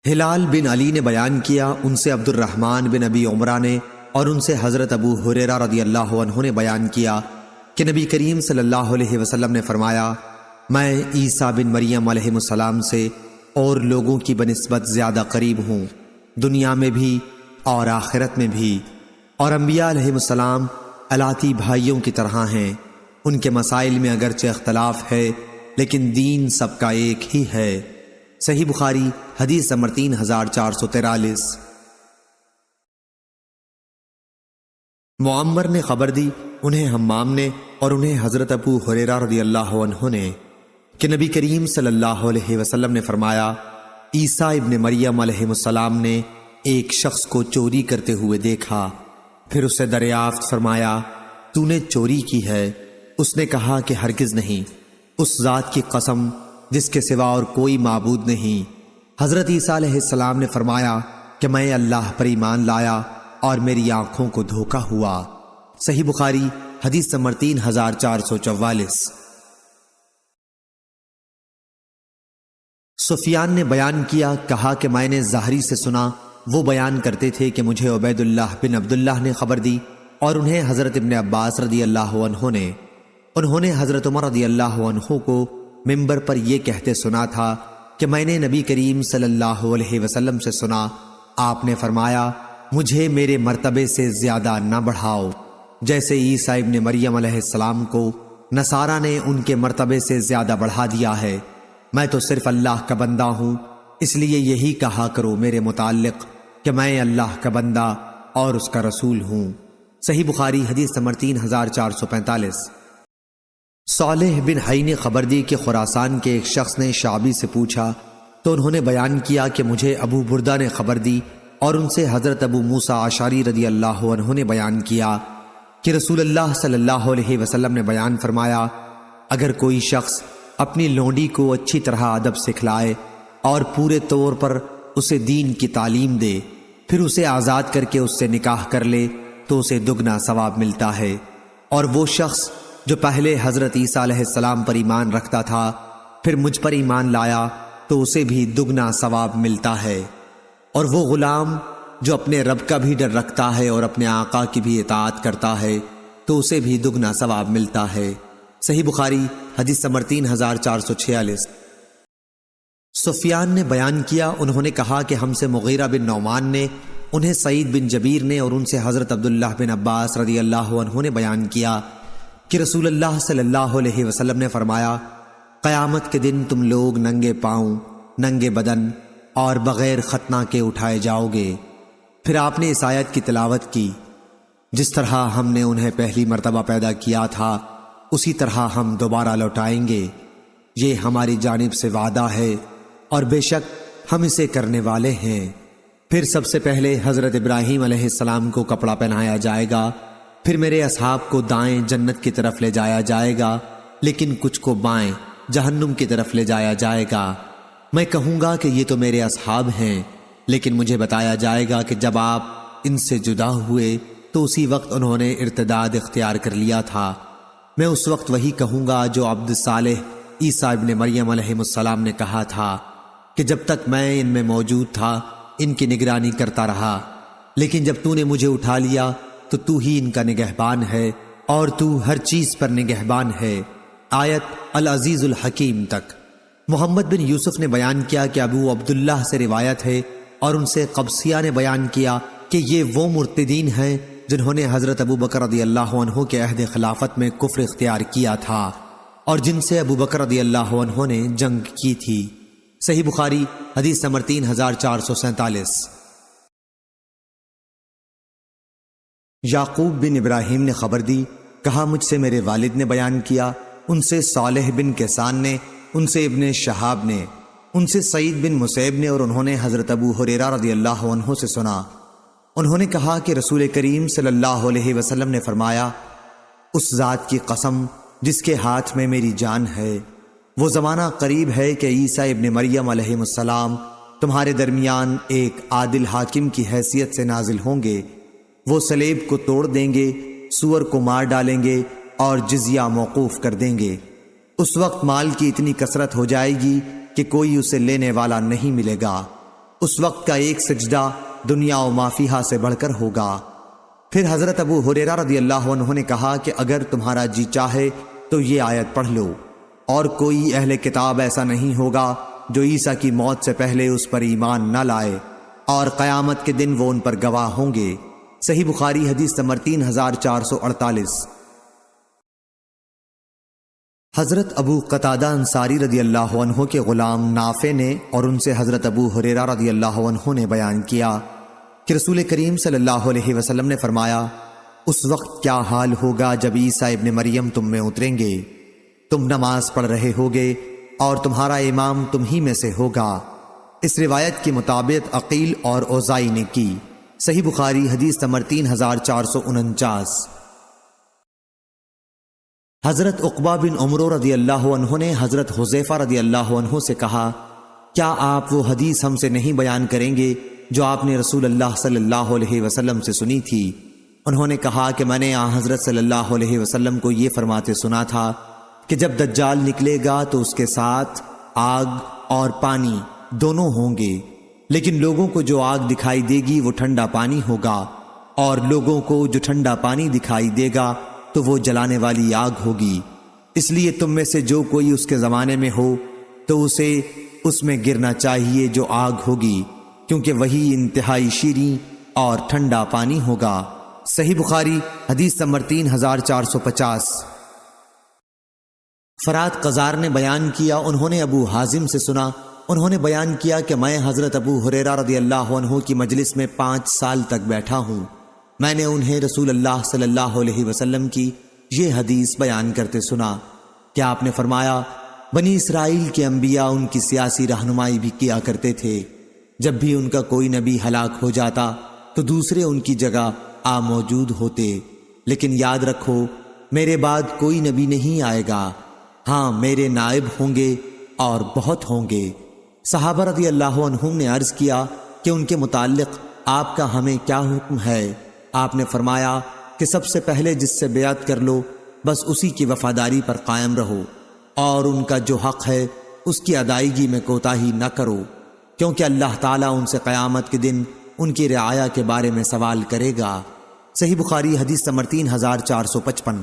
Speaker 1: ہلال بن علی نے بیان کیا ان سے عبد الرحمن بن ابی عمرہ نے اور ان سے حضرت ابو ہریرہ رضی اللہ عنہ نے بیان کیا کہ نبی کریم صلی اللہ علیہ وسلم نے فرمایا، میں عیسیٰ بن مریم علیہ السلام سے اور لوگوں کی بنسبت زیادہ قریب ہوں، دنیا میں بھی اور آخرت میں بھی، اور انبیاء علیہ السلام الاتی بھائیوں کی طرح ہیں۔ ان کے مسائل میں اگرچہ اختلاف ہے لیکن دین سب کا ایک ہی ہے۔ صحیح بخاری حدیث نمبر 3443۔ معمر نے خبر دی انہیں حمام نے اور انہیں حضرت ابو ہریرہ رضی اللہ عنہ نے کہ نبی کریم صلی اللہ علیہ وسلم نے فرمایا، عیسیٰ ابن مریم علیہ السلام نے ایک شخص کو چوری کرتے ہوئے دیکھا، پھر اس سے دریافت فرمایا، تو نے چوری کی ہے؟ اس نے کہا کہ ہرگز نہیں، اس ذات کی قسم جس کے سوا اور کوئی معبود نہیں۔ حضرت عیسیٰ علیہ السلام نے فرمایا کہ میں اللہ پر ایمان لایا اور میری آنکھوں کو دھوکا ہوا۔ صحیح بخاری حدیث نمبر 3444۔ سفیان نے بیان کیا، کہا کہ میں نے زہری سے سنا، وہ بیان کرتے تھے کہ مجھے عبید اللہ بن عبداللہ نے خبر دی اور انہیں حضرت ابن عباس رضی اللہ عنہ نے، انہوں نے حضرت عمر رضی اللہ عنہ کو ممبر پر یہ کہتے سنا تھا کہ میں نے نبی کریم صلی اللہ علیہ وسلم سے سنا، آپ نے فرمایا، مجھے میرے مرتبے سے زیادہ نہ بڑھاؤ، جیسے عیسیٰ ابن مریم علیہ السلام کو نصارہ نے ان کے مرتبے سے زیادہ بڑھا دیا ہے۔ میں تو صرف اللہ کا بندہ ہوں، اس لیے یہی کہا کرو میرے متعلق کہ میں اللہ کا بندہ اور اس کا رسول ہوں۔ صحیح بخاری حدیث نمبر 3445۔ صالح بن حی نے خبر دی کہ خراسان کے ایک شخص نے شعبی سے پوچھا تو انہوں نے بیان کیا کہ مجھے ابو بردہ نے خبر دی اور ان سے حضرت ابو موسیٰ اشعری رضی اللہ عنہ نے بیان کیا کہ رسول اللہ صلی اللہ علیہ وسلم نے بیان فرمایا، اگر کوئی شخص اپنی لونڈی کو اچھی طرح ادب سکھلائے اور پورے طور پر اسے دین کی تعلیم دے، پھر اسے آزاد کر کے اس سے نکاح کر لے تو اسے دگنا ثواب ملتا ہے، اور وہ شخص جو پہلے حضرت عیسیٰ علیہ السلام پر ایمان رکھتا تھا پھر مجھ پر ایمان لایا تو اسے بھی دگنا ثواب ملتا ہے، اور وہ غلام جو اپنے رب کا بھی ڈر رکھتا ہے اور اپنے آقا کی بھی اطاعت کرتا ہے تو اسے بھی دگنا ثواب ملتا ہے۔ صحیح بخاری حدیث نمبر 3446۔ سفیان نے بیان کیا، انہوں نے کہا کہ ہم سے مغیرہ بن نعمان نے، انہیں سعید بن جبیر نے اور ان سے حضرت عبداللہ بن عباس رضی اللہ عنہ نے بیان کیا کہ رسول اللہ صلی اللہ علیہ وسلم نے فرمایا، قیامت کے دن تم لوگ ننگے پاؤں، ننگے بدن اور بغیر ختنہ کے اٹھائے جاؤ گے۔ پھر آپ نے اس آیت کی تلاوت کی، جس طرح ہم نے انہیں پہلی مرتبہ پیدا کیا تھا اسی طرح ہم دوبارہ لوٹائیں گے۔
Speaker 2: یہ ہماری جانب سے وعدہ ہے اور بے شک ہم اسے کرنے والے ہیں۔ پھر سب سے پہلے حضرت ابراہیم علیہ السلام کو کپڑا پہنایا جائے گا، پھر میرے اصحاب کو دائیں جنت کی طرف لے جایا جائے گا، لیکن کچھ کو بائیں جہنم کی طرف لے جایا جائے گا۔ میں کہوں گا کہ یہ تو میرے اصحاب ہیں، لیکن مجھے بتایا جائے گا کہ جب آپ ان سے جدا ہوئے تو اسی وقت انہوں نے ارتداد اختیار کر لیا تھا۔ میں اس وقت وہی کہوں گا جو عبد صالح عیسیٰ ابن مریم علیہ السلام نے کہا تھا کہ جب تک میں ان میں موجود تھا ان کی نگرانی کرتا رہا، لیکن جب تو نے مجھے اٹھا لیا تو ہی ان کا نگہبان ہے اور تو ہر چیز پر نگہبان ہے۔ آیت العزیز الحکیم تک۔ محمد بن یوسف نے بیان کیا کہ ابو عبداللہ سے روایت ہے اور ان سے قبسیہ نے بیان کیا کہ یہ وہ مرتدین ہیں جنہوں نے حضرت ابو بکر رضی اللہ عنہ کے عہد خلافت میں کفر اختیار کیا تھا اور جن سے ابو بکر رضی اللہ عنہ نے جنگ کی تھی۔ صحیح بخاری حدیث نمبر 3447۔
Speaker 1: یعقوب بن ابراہیم نے خبر دی، کہا مجھ سے میرے والد نے بیان کیا، ان سے صالح بن کیسان نے، ان سے ابن شہاب نے، ان سے سعید بن مسیب نے، اور انہوں نے حضرت ابو ہریرہ رضی اللہ عنہ سے سنا۔ انہوں نے کہا کہ رسول کریم صلی اللہ علیہ وسلم نے فرمایا، اس ذات کی قسم جس کے ہاتھ میں میری جان ہے، وہ زمانہ قریب ہے کہ عیسیٰ ابن مریم علیہ السلام تمہارے درمیان ایک عادل حاکم کی حیثیت سے نازل ہوں گے۔ وہ صلیب کو توڑ دیں گے، سور کو مار ڈالیں گے اور جزیہ موقوف کر دیں گے۔ اس وقت مال کی اتنی کثرت ہو جائے گی کہ کوئی اسے لینے والا نہیں ملے گا۔ اس وقت کا ایک سجدہ دنیا و ما فیہا سے بڑھ کر ہوگا۔ پھر حضرت ابو ہریرہ رضی اللہ عنہ نے کہا کہ اگر تمہارا جی چاہے تو یہ آیت پڑھ لو، اور کوئی اہل کتاب ایسا نہیں ہوگا جو عیسیٰ کی موت سے پہلے اس پر ایمان نہ لائے، اور قیامت کے دن وہ ان پر گواہ ہوں گے۔ صحیح بخاری حدیث نمبر 3448۔ حضرت ابو قتادہ انصاری رضی اللہ عنہ کے غلام نافع نے اور ان سے حضرت ابو ہریرہ رضی اللہ عنہ نے بیان کیا کہ رسول کریم صلی اللہ علیہ وسلم نے فرمایا، اس وقت کیا حال ہوگا جب عیسیٰ ابن مریم تم میں اتریں گے، تم نماز پڑھ رہے ہوگے اور تمہارا امام تم ہی میں سے ہوگا۔ اس روایت کے مطابق عقیل اور اوزائی نے کی۔ صحیح بخاری حدیث نمبر 3449۔ حضرت عقبہ بن عمرو رضی اللہ عنہ نے حضرت حذیفہ رضی اللہ عنہ سے کہا، کیا آپ وہ حدیث ہم سے نہیں بیان کریں گے جو آپ نے رسول اللہ صلی اللہ علیہ وسلم سے سنی تھی؟ انہوں نے کہا کہ میں نے حضرت صلی اللہ علیہ وسلم کو یہ فرماتے سنا تھا کہ جب دجال نکلے گا تو اس کے ساتھ آگ اور پانی دونوں ہوں گے، لیکن لوگوں کو جو آگ دکھائی دے گی وہ ٹھنڈا پانی ہوگا، اور لوگوں کو جو ٹھنڈا پانی دکھائی دے گا تو وہ جلانے والی آگ ہوگی۔ اس لیے تم میں سے جو کوئی اس کے زمانے میں ہو تو اسے اس میں گرنا چاہیے جو آگ ہوگی، کیونکہ وہی انتہائی شیریں اور ٹھنڈا پانی ہوگا۔ صحیح بخاری حدیث نمبر 3450۔ فرات قزار نے بیان کیا، انہوں نے ابو حازم سے سنا، انہوں نے بیان کیا کہ میں حضرت ابو ہریرہ رضی اللہ عنہ کی مجلس میں 5 سال تک بیٹھا ہوں۔ میں نے انہیں رسول اللہ صلی اللہ علیہ وسلم کی یہ حدیث بیان کرتے سنا کہ آپ نے فرمایا، بنی اسرائیل کے انبیاء ان کی سیاسی رہنمائی بھی کیا کرتے تھے۔ جب بھی ان کا کوئی نبی ہلاک ہو جاتا تو دوسرے ان کی جگہ آ موجود ہوتے، لیکن یاد رکھو میرے بعد کوئی نبی نہیں آئے گا، ہاں میرے نائب ہوں گے اور بہت ہوں گے۔ صحابہ رضی اللہ عنہم نے عرض کیا کہ ان کے متعلق آپ کا ہمیں کیا حکم ہے؟ آپ نے فرمایا کہ سب سے پہلے جس سے بیعت کر لو بس اسی کی وفاداری پر قائم رہو، اور ان کا جو حق ہے اس کی ادائیگی میں کوتاہی نہ کرو، کیونکہ اللہ تعالیٰ ان سے قیامت کے دن ان کی رعایا کے بارے میں سوال کرے گا۔ صحیح بخاری حدیث نمبر 3455۔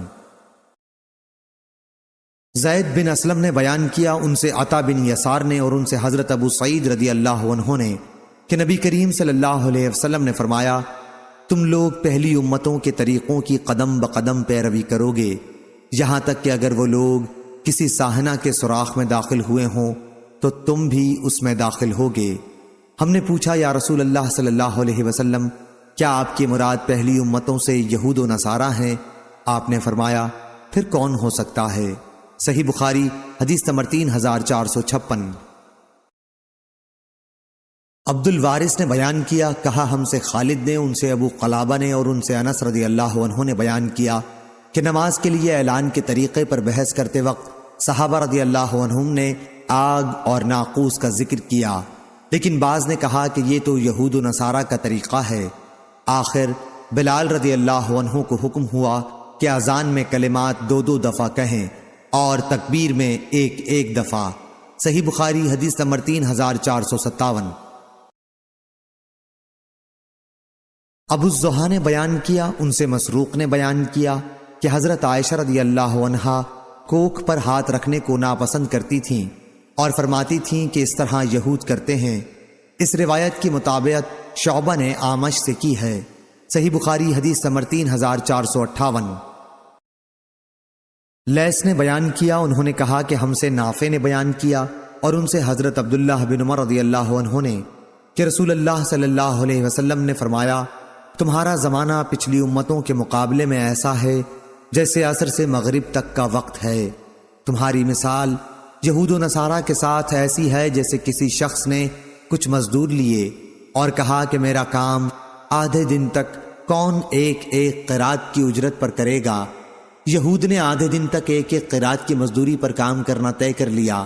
Speaker 1: زید بن اسلم نے بیان کیا، ان سے عطا بن یسار نے اور ان سے حضرت ابو سعید رضی اللہ عنہ نے کہ نبی کریم صلی اللہ علیہ وسلم نے فرمایا، تم لوگ پہلی امتوں کے طریقوں کی قدم بقدم پیروی کرو گے، یہاں تک کہ اگر وہ لوگ کسی ساحنہ کے سوراخ میں داخل ہوئے ہوں تو تم بھی اس میں داخل ہوگے۔ ہم نے پوچھا، یا رسول اللہ صلی اللہ علیہ وسلم، کیا آپ کی مراد پہلی امتوں سے یہود و نصارہ ہیں؟ آپ نے فرمایا، پھر کون ہو سکتا ہے؟
Speaker 2: صحیح بخاری حدیث نمبر 3456۔ عبد الوارث نے بیان کیا، کہا ہم سے خالد نے، ان سے ابو قلابہ نے اور ان سے انس رضی اللہ عنہ نے بیان کیا کہ نماز کے لیے اعلان کے طریقے پر بحث کرتے وقت صحابہ رضی اللہ عنہم نے آگ اور ناقوس کا ذکر کیا، لیکن بعض نے کہا کہ یہ تو یہود و نصارہ کا طریقہ ہے۔ آخر بلال رضی اللہ عنہ کو حکم ہوا کہ اذان میں کلمات 2 دفعہ کہیں اور تکبیر میں ایک دفعہ۔ صحیح بخاری حدیث نمبر 3457۔ ابو الزحا نے بیان کیا، ان سے مسروق نے بیان کیا کہ حضرت عائشہ رضی اللہ عنہا کوکھ پر ہاتھ رکھنے کو ناپسند کرتی تھیں اور فرماتی تھیں کہ اس طرح یہود کرتے ہیں۔ اس روایت کی مطابقت شعبہ نے اعمش سے کی ہے۔ صحیح بخاری حدیث نمبر 3458۔ لیث نے بیان کیا، انہوں نے کہا کہ ہم سے نافع نے بیان کیا اور ان سے حضرت عبداللہ بن عمر رضی اللہ عنہ نے کہ رسول اللہ صلی اللہ علیہ وسلم نے فرمایا، تمہارا زمانہ پچھلی امتوں کے مقابلے میں ایسا ہے جیسے عصر سے مغرب تک کا وقت ہے۔ تمہاری مثال یہود و نصارہ کے ساتھ ایسی ہے جیسے کسی شخص نے کچھ مزدور لیے اور کہا کہ میرا کام آدھے دن تک کون ایک قرات کی اجرت پر کرے گا۔ یہود نے آدھے دن تک ایک قرات کی مزدوری پر کام کرنا طے کر لیا۔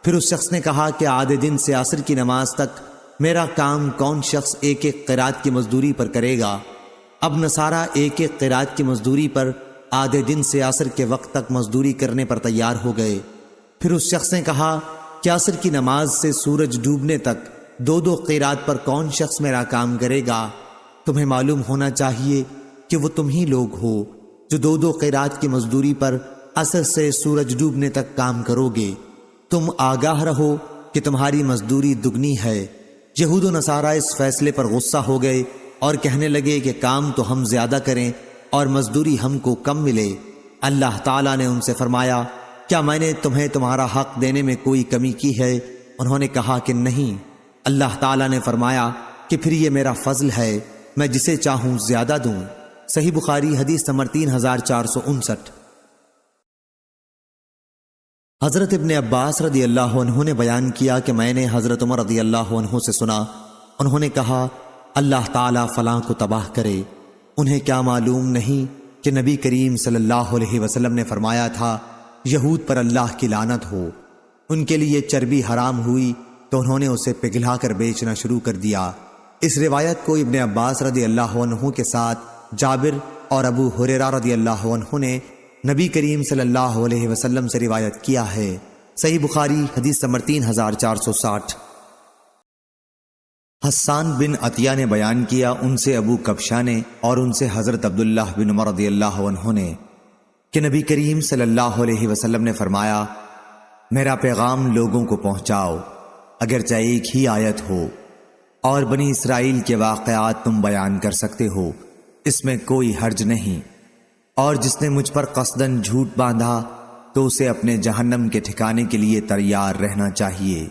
Speaker 2: پھر اس شخص نے کہا کہ آدھے دن سے عصر کی نماز تک میرا کام کون شخص ایک قرات کی مزدوری پر کرے گا۔ اب نصارہ ایک قرات کی مزدوری پر آدھے دن سے عصر کے وقت تک مزدوری کرنے پر تیار ہو گئے۔ پھر اس شخص نے کہا کہ عصر کی نماز سے سورج ڈوبنے تک 2 قرات پر کون شخص میرا کام کرے گا۔ تمہیں معلوم ہونا چاہیے کہ وہ تم ہی لوگ ہو جو 2 قرات کی مزدوری پر عصر سے سورج ڈوبنے تک کام کرو گے۔ تم آگاہ رہو کہ تمہاری مزدوری دگنی ہے۔ یہود و نصارہ اس فیصلے پر غصہ ہو گئے اور کہنے لگے کہ کام تو ہم زیادہ کریں اور مزدوری ہم کو کم ملے۔ اللہ تعالیٰ نے ان سے فرمایا، کیا میں نے تمہیں تمہارا حق دینے میں کوئی کمی کی ہے؟ انہوں نے کہا کہ نہیں۔ اللہ تعالیٰ نے فرمایا کہ پھر یہ میرا فضل ہے، میں جسے چاہوں زیادہ دوں۔ صحیح بخاری حدیث نمبر 3459۔ حضرت ابن عباس رضی اللہ عنہ نے بیان کیا کہ میں نے حضرت عمر رضی اللہ عنہ سے سنا، انہوں نے کہا، اللہ تعالیٰ فلاں کو تباہ کرے۔ انہیں کیا معلوم نہیں کہ نبی کریم صلی اللہ علیہ وسلم نے فرمایا تھا، یہود پر اللہ کی لعنت ہو۔ ان کے لیے چربی حرام ہوئی تو انہوں نے اسے پگھلا کر بیچنا شروع کر دیا۔ اس روایت کو ابن عباس رضی اللہ عنہ کے ساتھ جابر اور ابو ہریرہ رضی اللہ عنہ نے نبی کریم صلی اللہ علیہ وسلم سے روایت کیا ہے۔ صحیح بخاری حدیث نمبر 3460۔ حسان بن عطیہ نے بیان کیا، ان سے ابو کبشہ نے اور ان سے حضرت عبداللہ بن عمر رضی اللہ عنہ نے کہ نبی کریم صلی اللہ علیہ وسلم نے فرمایا، میرا پیغام لوگوں کو پہنچاؤ، اگرچہ ایک ہی آیت ہو، اور بنی اسرائیل کے واقعات تم بیان کر سکتے ہو، اس میں کوئی حرج نہیں، اور جس نے مجھ پر قصداً جھوٹ باندھا تو اسے اپنے جہنم کے ٹھکانے کے لیے تیار رہنا چاہیے۔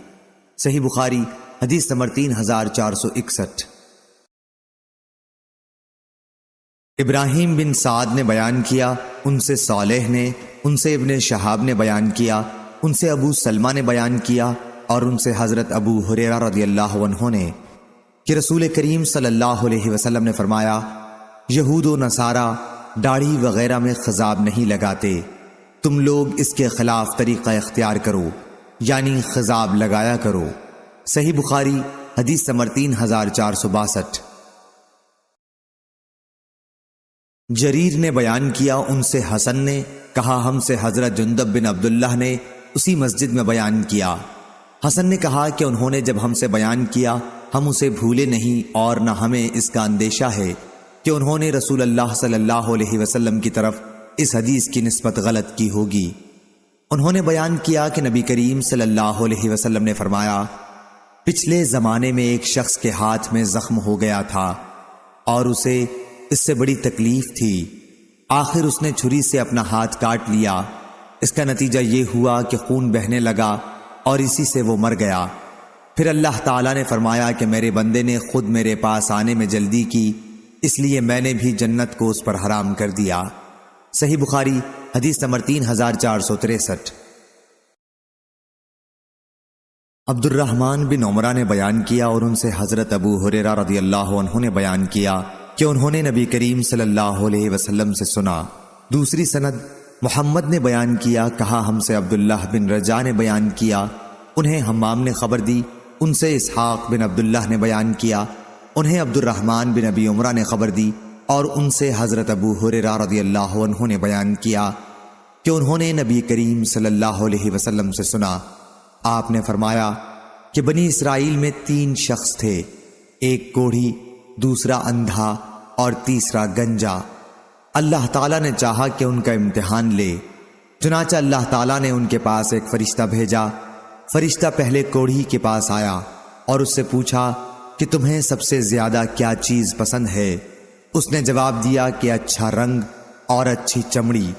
Speaker 2: صحیح بخاری حدیث نمبر 3461۔ ابراہیم بن سعد نے بیان کیا، ان سے صالح نے، ان سے ابن شہاب نے بیان کیا، ان سے ابو سلمہ نے بیان کیا اور ان سے حضرت ابو ہریرہ رضی اللہ عنہ نے کہ رسول کریم صلی اللہ علیہ وسلم نے فرمایا، یہود و نصارہ داڑھی وغیرہ میں خضاب نہیں لگاتے، تم لوگ اس کے خلاف طریقہ اختیار کرو، یعنی خضاب لگایا کرو۔ صحیح بخاری حدیث نمبر 3462۔ جریر نے بیان کیا، ان سے حسن نے کہا، ہم سے حضرت جندب بن عبداللہ نے اسی مسجد میں بیان کیا۔ حسن نے کہا کہ انہوں نے جب ہم سے بیان کیا ہم اسے بھولے نہیں اور نہ ہمیں اس کا اندیشہ ہے کہ انہوں نے رسول اللہ صلی اللہ علیہ وسلم کی طرف اس حدیث کی نسبت غلط کی ہوگی۔ انہوں نے بیان کیا کہ نبی کریم صلی اللہ علیہ وسلم نے فرمایا، پچھلے زمانے میں ایک شخص کے ہاتھ میں زخم ہو گیا تھا اور اسے اس سے بڑی تکلیف تھی، آخر اس نے چھری سے اپنا ہاتھ کاٹ لیا، اس کا نتیجہ یہ ہوا کہ خون بہنے لگا اور اسی سے وہ مر گیا۔ پھر اللہ تعالیٰ نے فرمایا کہ میرے بندے نے خود میرے پاس آنے میں جلدی کی، اس لیے میں نے بھی جنت کو اس پر حرام کر دیا۔ صحیح بخاری حدیث نمبر 3463۔
Speaker 1: عبد الرحمن بن عمرہ نے بیان کیا اور ان سے حضرت ابو ہریرہ رضی اللہ عنہ نے بیان کیا کہ انہوں نے نبی کریم صلی اللہ علیہ وسلم سے سنا۔ دوسری سند محمد نے بیان کیا، کہا ہم سے عبداللہ بن رجا نے بیان کیا، انہیں حمام نے خبر دی، ان سے اسحاق بن عبداللہ نے بیان کیا، انہیں عبد الرحمن بن ابی عمرہ نے خبر دی، اور ان سے حضرت ابو ہریرہ رضی اللہ عنہ نے بیان کیا کہ انہوں نے نبی کریم صلی اللہ علیہ وسلم سے سنا۔ آپ نے فرمایا کہ بنی اسرائیل میں 3 شخص تھے، ایک کوڑھی، دوسرا اندھا اور تیسرا گنجا۔ اللہ تعالیٰ نے چاہا کہ ان کا امتحان لے، چنانچہ اللہ تعالیٰ نے ان کے پاس ایک فرشتہ بھیجا۔ فرشتہ پہلے کوڑھی کے پاس آیا اور اس سے پوچھا کہ تمہیں سب سے زیادہ کیا چیز پسند ہے؟ اس نے جواب دیا کہ اچھا رنگ اور اچھی چمڑی،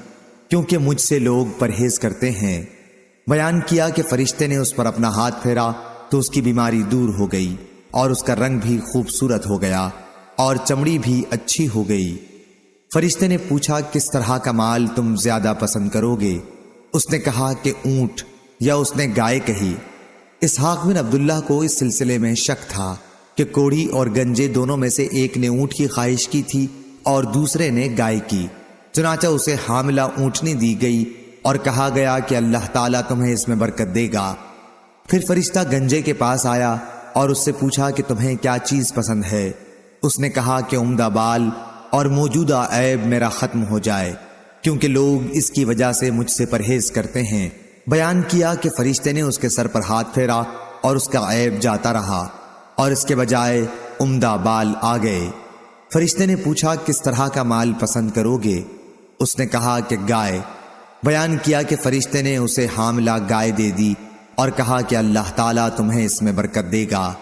Speaker 1: کیونکہ مجھ سے لوگ پرہیز کرتے ہیں۔ بیان کیا کہ فرشتے نے اس پر اپنا ہاتھ پھیرا تو اس کی بیماری دور ہو گئی اور اس کا رنگ بھی خوبصورت ہو گیا اور چمڑی بھی اچھی ہو گئی۔ فرشتے نے پوچھا کس طرح کا مال تم زیادہ پسند کرو گے؟ اس نے کہا کہ اونٹ، یا اس نے گائے کہی۔ اسحاق بن عبداللہ کو اس سلسلے میں شک تھا کہ کوڑھی اور گنجے دونوں میں سے ایک نے اونٹ کی خواہش کی تھی اور دوسرے نے گائے کی، چنانچہ اسے حاملہ اونٹنی دی گئی اور کہا گیا کہ اللہ تعالیٰ تمہیں اس میں برکت دے گا۔ پھر فرشتہ گنجے کے پاس آیا اور اس سے پوچھا کہ تمہیں کیا چیز پسند ہے؟ اس نے کہا کہ عمدہ بال اور موجودہ عیب میرا ختم ہو جائے، کیونکہ لوگ اس کی وجہ سے مجھ سے پرہیز کرتے ہیں۔ بیان کیا کہ فرشتے نے اس کے سر پر ہاتھ پھیرا اور اس کا عیب جاتا رہا اور اس کے بجائے عمدہ بال آ گئے۔ فرشتے نے پوچھا کس طرح کا مال پسند کرو گے؟ اس نے کہا کہ گائے۔ بیان کیا کہ فرشتے نے اسے حاملہ گائے دے دی اور کہا کہ اللہ تعالیٰ تمہیں اس میں برکت دے گا۔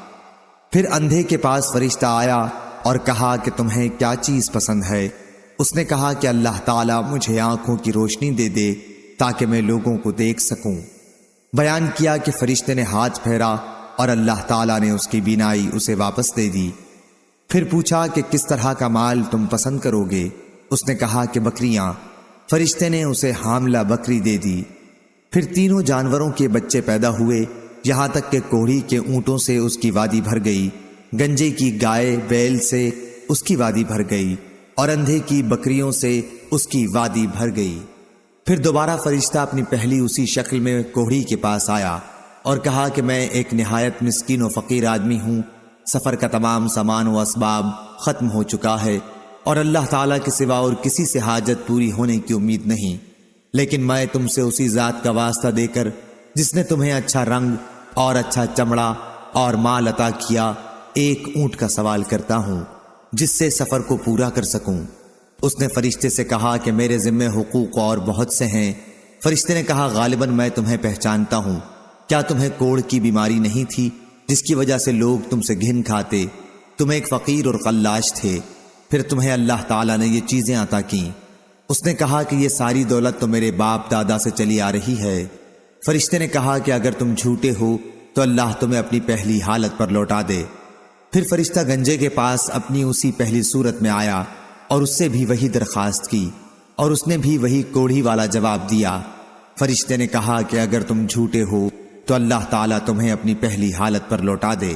Speaker 1: پھر اندھے کے پاس فرشتہ آیا اور کہا کہ تمہیں کیا چیز پسند ہے؟ اس نے کہا کہ اللہ تعالیٰ مجھے آنکھوں کی روشنی دے دے تاکہ میں لوگوں کو دیکھ سکوں۔ بیان کیا کہ فرشتے نے ہاتھ پھیرا اور اللہ تعالیٰ نے اس کی بینائی اسے واپس دے دی۔ پھر پوچھا کہ کس طرح کا مال تم پسند کرو گے؟ اس نے کہا کہ بکریاں۔ فرشتے نے اسے حاملہ بکری دے دی۔ پھر تینوں جانوروں کے بچے پیدا ہوئے، یہاں تک کہ کوڑھی کے اونٹوں سے اس کی وادی بھر گئی، گنجے کی گائے بیل سے اس کی وادی بھر گئی اور اندھے کی بکریوں سے اس کی وادی بھر گئی۔ پھر دوبارہ فرشتہ اپنی پہلی اسی شکل میں کوڑھی کے پاس آیا اور کہا کہ میں ایک نہایت مسکین و فقیر آدمی ہوں، سفر کا تمام سامان و اسباب ختم ہو چکا ہے اور اللہ تعالیٰ کے سوا اور کسی سے حاجت پوری ہونے کی امید نہیں، لیکن میں تم سے اسی ذات کا واسطہ دے کر جس نے تمہیں اچھا رنگ اور اچھا چمڑا اور مال عطا کیا، ایک اونٹ کا سوال کرتا ہوں جس سے سفر کو پورا کر سکوں۔ اس نے فرشتے سے کہا کہ میرے ذمے حقوق اور بہت سے ہیں۔ فرشتے نے کہا غالباً میں تمہیں پہچانتا ہوں، کیا تمہیں کوڑھ کی بیماری نہیں تھی جس کی وجہ سے لوگ تم سے گھن کھاتے؟ تم ایک فقیر اور قلاش تھے، پھر تمہیں اللہ تعالیٰ نے یہ چیزیں عطا کیں۔ اس نے کہا کہ یہ ساری دولت تو میرے باپ دادا سے چلی آ رہی ہے۔ فرشتے نے کہا کہ اگر تم جھوٹے ہو تو اللہ تمہیں اپنی پہلی حالت پر لوٹا دے۔ پھر فرشتہ گنجے کے پاس اپنی اسی پہلی صورت میں آیا اور اس سے بھی وہی درخواست کی اور اس نے بھی وہی کوڑھی والا جواب دیا۔ فرشتے نے کہا کہ اگر تم جھوٹے ہو تو اللہ تعالیٰ تمہیں اپنی پہلی حالت پر لوٹا دے۔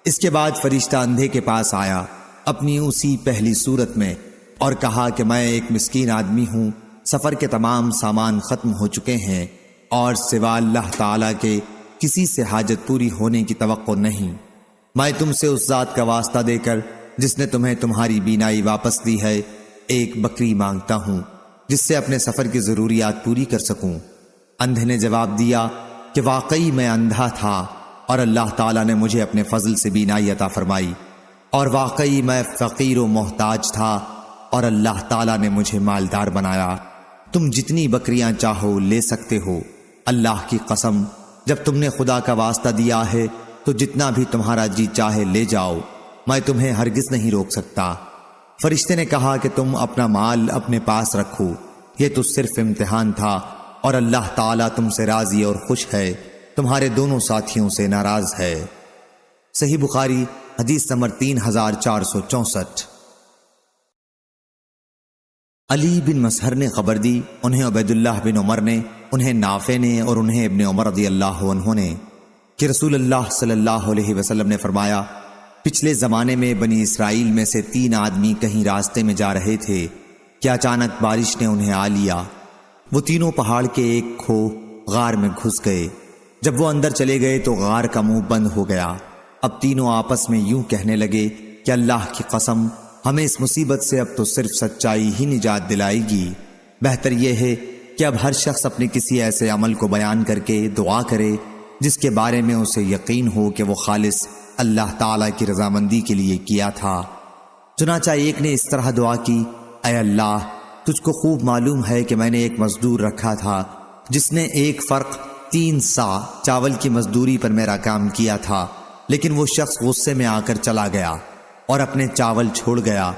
Speaker 1: اس کے بعد فرشتہ اندھے کے پاس آیا اپنی اسی پہلی صورت میں اور کہا کہ میں ایک مسکین آدمی ہوں، سفر کے تمام سامان ختم ہو چکے ہیں اور سوا اللہ تعالیٰ کے کسی سے حاجت پوری ہونے کی توقع نہیں۔ میں تم سے اس ذات کا واسطہ دے کر جس نے تمہیں تمہاری بینائی واپس دی ہے، ایک بکری مانگتا ہوں جس سے اپنے سفر کی ضروریات پوری کر سکوں۔ اندھے نے جواب دیا کہ واقعی میں اندھا تھا اور اللہ تعالیٰ نے مجھے اپنے فضل سے بینائی عطا فرمائی، اور واقعی میں فقیر و محتاج تھا اور اللہ تعالیٰ نے مجھے مالدار بنایا۔ تم جتنی بکریاں چاہو لے سکتے ہو، اللہ کی قسم جب تم نے خدا کا واسطہ دیا ہے تو جتنا بھی تمہارا جی چاہے لے جاؤ، میں تمہیں ہرگز نہیں روک سکتا۔ فرشتے نے کہا کہ تم اپنا مال اپنے پاس رکھو، یہ تو صرف امتحان تھا اور اللہ تعالیٰ تم سے راضی اور خوش ہے، تمہارے دونوں ساتھیوں سے ناراض ہے۔ صحیح بخاری حدیث نمبر 3464۔ علی بن مسہر نے خبر دی، انہیں عبید اللہ بن عمر نے، انہیں نافع نے اور انہیں ابن عمر رضی اللہ عنہ نے کہ رسول اللہ صلی اللہ علیہ وسلم نے فرمایا، پچھلے زمانے میں بنی اسرائیل میں سے 3 آدمی کہیں راستے میں جا رہے تھے کہ اچانک بارش نے انہیں آ لیا۔ وہ تینوں پہاڑ کے ایک کھو غار میں گھس گئے۔ جب وہ اندر چلے گئے تو غار کا منہ بند ہو گیا۔ اب تینوں آپس میں یوں کہنے لگے کہ اللہ کی قسم، ہمیں اس مصیبت سے اب تو صرف سچائی ہی نجات دلائے گی۔ بہتر یہ ہے کہ اب ہر شخص اپنے کسی ایسے عمل کو بیان کر کے دعا کرے جس کے بارے میں اسے یقین ہو کہ وہ خالص اللہ تعالیٰ کی رضامندی کے لیے کیا تھا۔ چنانچہ ایک نے اس طرح دعا کی، اے اللہ، تجھ کو خوب معلوم ہے کہ میں نے ایک مزدور رکھا تھا جس نے 1 فرق 3 سا چاول کی مزدوری پر میرا کام کیا تھا، لیکن وہ شخص غصے میں آ کر چلا گیا اور اپنے چاول چھوڑ گیا۔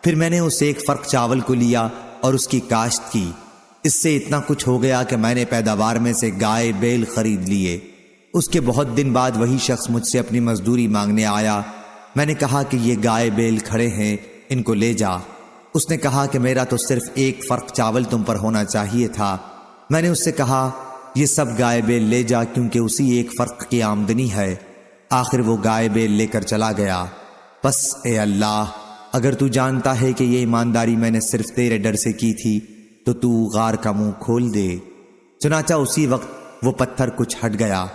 Speaker 1: پھر میں نے اس 1 فرق چاول کو لیا اور اس کی کاشت کی۔ اس سے اتنا کچھ ہو گیا کہ میں نے پیداوار میں سے گائے بیل خرید لیے۔ اس کے بہت دن بعد وہی شخص مجھ سے اپنی مزدوری مانگنے آیا۔ میں نے کہا کہ یہ گائے بیل کھڑے ہیں، ان کو لے جا۔ اس نے کہا کہ میرا تو صرف 1 فرق چاول تم پر ہونا چاہیے تھا۔ میں نے اس سے کہا یہ سب گائے بیل لے جا، کیونکہ اسی 1 فرق کی آمدنی ہے۔ آخر وہ گائے بیل لے کر چلا گیا۔ بس اے اللہ، اگر تو جانتا ہے کہ یہ ایمانداری میں نے صرف تیرے ڈر سے کی تھی تو تو غار کا منہ کھول دے۔ چنانچہ اسی وقت وہ پتھر کچھ ہٹ گیا۔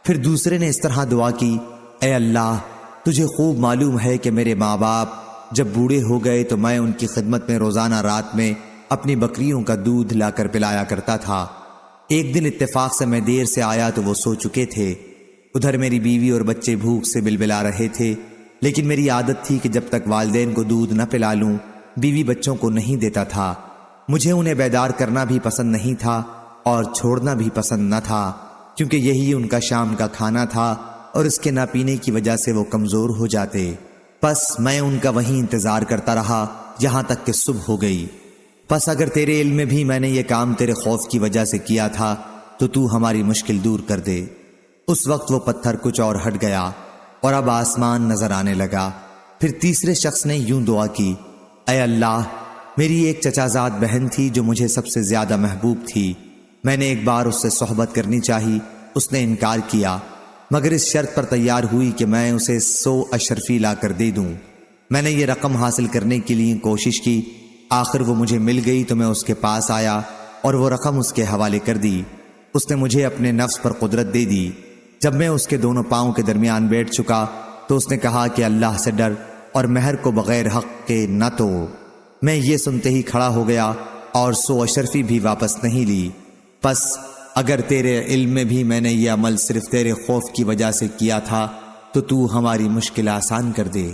Speaker 1: پھر دوسرے نے اس طرح دعا کی، اے اللہ، تجھے خوب معلوم ہے کہ میرے ماں باپ جب بوڑھے ہو گئے تو میں ان کی خدمت میں روزانہ رات میں اپنی بکریوں کا دودھ لا کر پلایا کرتا تھا۔ ایک دن اتفاق سے میں دیر سے آیا تو وہ سو چکے تھے۔ ادھر میری بیوی اور بچے بھوک سے بلبلا رہے تھے، لیکن میری عادت تھی کہ جب تک والدین کو دودھ نہ پلا لوں بیوی بچوں کو نہیں دیتا تھا۔ مجھے انہیں بیدار کرنا بھی پسند نہیں تھا اور چھوڑنا بھی پسند نہ تھا، کیونکہ یہی ان کا شام کا کھانا تھا اور اس کے نہ پینے کی وجہ سے وہ کمزور ہو جاتے۔ پس میں ان کا وہیں انتظار کرتا رہا یہاں تک کہ صبح ہو گئی۔ پس اگر تیرے علم میں بھی میں نے یہ کام تیرے خوف کی وجہ سے کیا تھا تو تو ہماری مشکل دور کر دے۔ اس وقت وہ پتھر کچھ اور ہٹ گیا اور اب آسمان نظر آنے لگا۔ پھر تیسرے شخص نے یوں دعا کی، اے اللہ، میری ایک چچا زاد بہن تھی جو مجھے سب سے زیادہ محبوب تھی۔ میں نے ایک بار اس سے صحبت کرنی چاہی، اس نے انکار کیا، مگر اس شرط پر تیار ہوئی کہ میں اسے 100 اشرفی لا کر دے دوں۔ میں نے یہ رقم حاصل کرنے کے لیے کوشش کی، آخر وہ مجھے مل گئی تو میں اس کے پاس آیا اور وہ رقم اس کے حوالے کر دی۔ اس نے مجھے اپنے نفس پر قدرت دے دی۔ جب میں اس کے دونوں پاؤں کے درمیان بیٹھ چکا تو اس نے کہا کہ اللہ سے ڈر اور مہر کو بغیر حق کے نہ توڑ۔ میں یہ سنتے ہی کھڑا ہو گیا اور 100 اشرفی بھی واپس نہیں لی۔ پس اگر تیرے علم میں بھی میں نے یہ عمل صرف تیرے خوف کی وجہ سے کیا تھا تو تو ہماری مشکل آسان کر دے۔